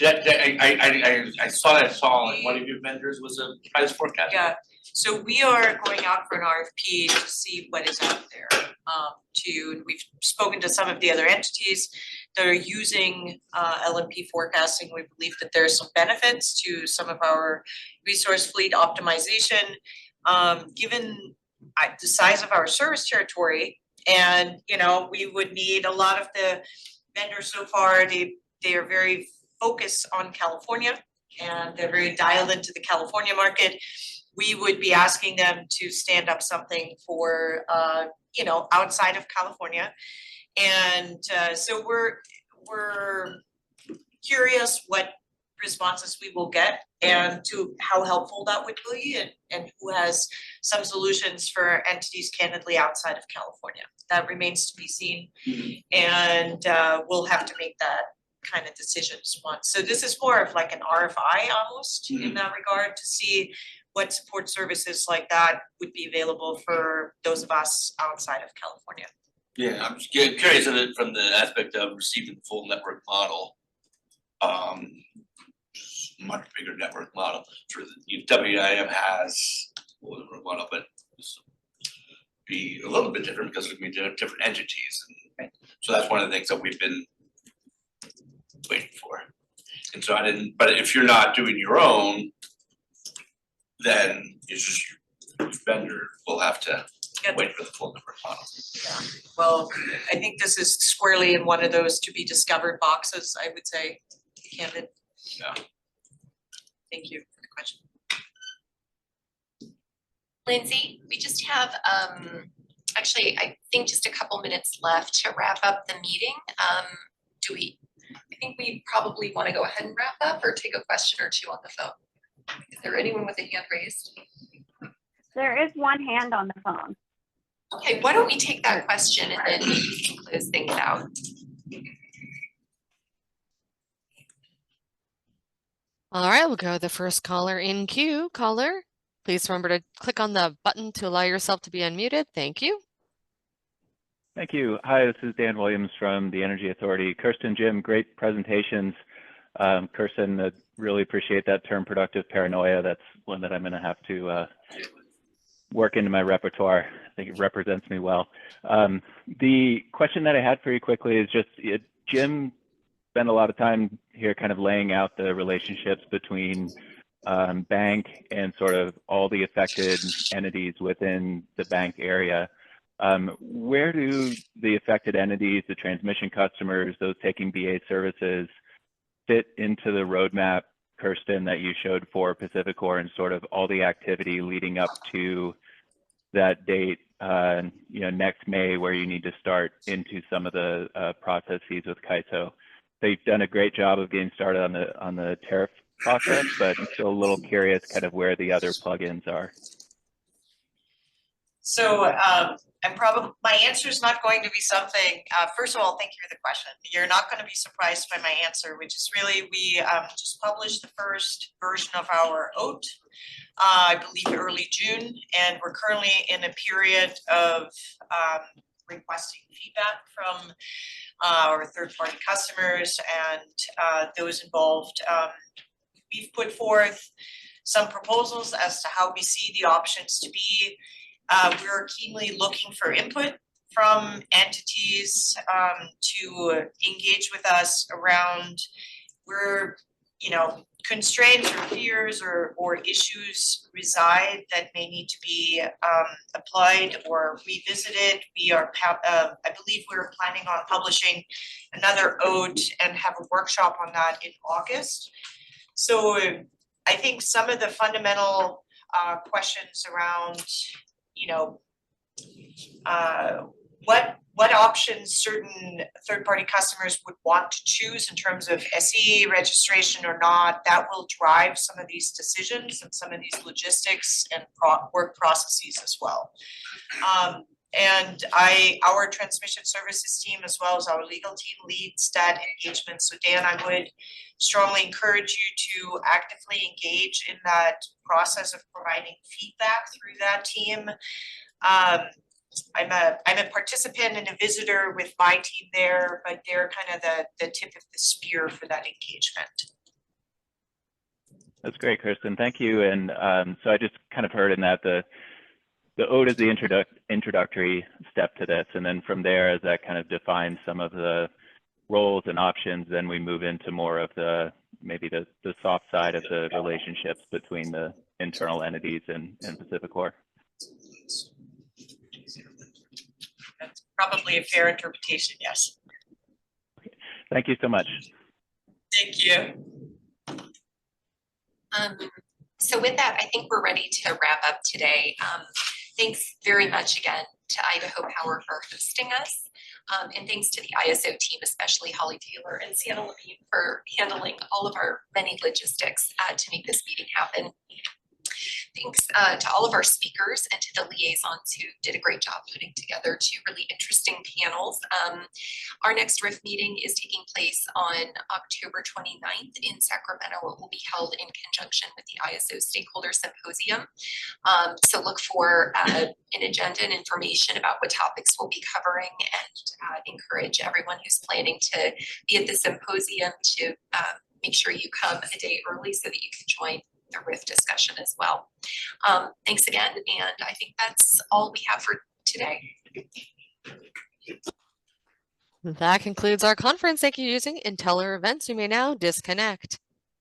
I saw like one of your vendors was a price forecast. Yeah, so we are going out for an RFP to see what is out there. We've spoken to some of the other entities that are using LNP forecasting. We believe that there are some benefits to some of our resource fleet optimization. Given the size of our service territory, and we would need a lot of the vendors so far, they are very focused on California and they're very dialed into the California market. We would be asking them to stand up something for outside of California, and so we're curious what responses we will get and to how helpful that would be, and who has some solutions for entities candidly outside of California. That remains to be seen, and we'll have to make that kind of decisions once. So this is more of like an RFI almost in that regard, to see what support services like that would be available for those of us outside of California. Yeah, I'm just curious of it from the aspect of receiving the full network model. Much bigger network model. Sure, WEIM has a network model, but this be a little bit different because we have different entities. And so that's one of the things that we've been waiting for. And so but if you're not doing your own, then it's just your vendor we'll have to wait for the full number of models. Yeah, well, I think this is squarely in one of those to be discovered boxes, I would say, candid. Yeah. Thank you for the question. Lindsay, we just have, actually, I think just a couple minutes left to wrap up the meeting. I think we probably want to go ahead and wrap up or take a question or two on the phone. Is there anyone with a hand raised? There is one hand on the phone. Okay, why don't we take that question and then we can close things out. All right, we'll go with the first caller in queue. Caller, please remember to click on the button to allow yourself to be unmuted. Thank you. Thank you. Hi, this is Dan Williams from the Energy Authority. Kirsten, Jim, great presentations. Kirsten, I really appreciate that term productive paranoia. That's one that I'm going to have to work into my repertoire. I think it represents me well. The question that I had for you quickly is just, Jim spent a lot of time here kind of laying out the relationships between bank and sort of all the affected entities within the bank area. Where do the affected entities, the transmission customers, those taking BA services, fit into the roadmap, Kirsten, that you showed for PacifiCorp and sort of all the activity leading up to that date, next May, where you need to start into some of the processes with CAISO? They've done a great job of getting started on the tariff process, but I'm still a little curious kind of where the other plugins are. So my answer is not going to be something, first of all, thank you for the question. You're not going to be surprised by my answer, which is really, we just published the first version of our OAT, I believe early June, and we're currently in a period of requesting feedback from our third-party customers and those involved. We've put forth some proposals as to how we see the options to be. We're keenly looking for input from entities to engage with us around where, constraints or fears or issues reside that may need to be applied or revisited. I believe we're planning on publishing another OAT and have a workshop on that in August. So I think some of the fundamental questions around what options certain third-party customers would want to choose in terms of SE registration or not, that will drive some of these decisions and some of these logistics and work processes as well. And our transmission services team, as well as our legal team, leads that engagement. So Dan, I would strongly encourage you to actively engage in that process of providing feedback through that team. I'm a participant and a visitor with my team there, but they're kind of the tip of the spear for that engagement. That's great, Kirsten. Thank you. And so I just kind of heard in that the OAT is the introductory step to this, and then from there, as that kind of defines some of the roles and options, then we move into more of maybe the soft side of the relationships between the internal entities and PacifiCorp. That's probably a fair interpretation, yes. Thank you so much. Thank you. So with that, I think we're ready to wrap up today. Thanks very much again to Idaho Power for hosting us. And thanks to the ISO team, especially Holly Taylor and Sienna Levine, for handling all of our many logistics to make this meeting happen. Thanks to all of our speakers and to the liaisons who did a great job putting together two really interesting panels. Our next RIF meeting is taking place on October 29th in Sacramento. It will be held in conjunction with the ISO Stakeholder Symposium. So look for an agenda and information about what topics we'll be covering, and encourage everyone who's planning to be at the symposium to make sure you come a day early so that you can join the RIF discussion as well. Thanks again, and I think that's all we have for today. That concludes our conference. Thank you for using Inteller Events. You may now disconnect.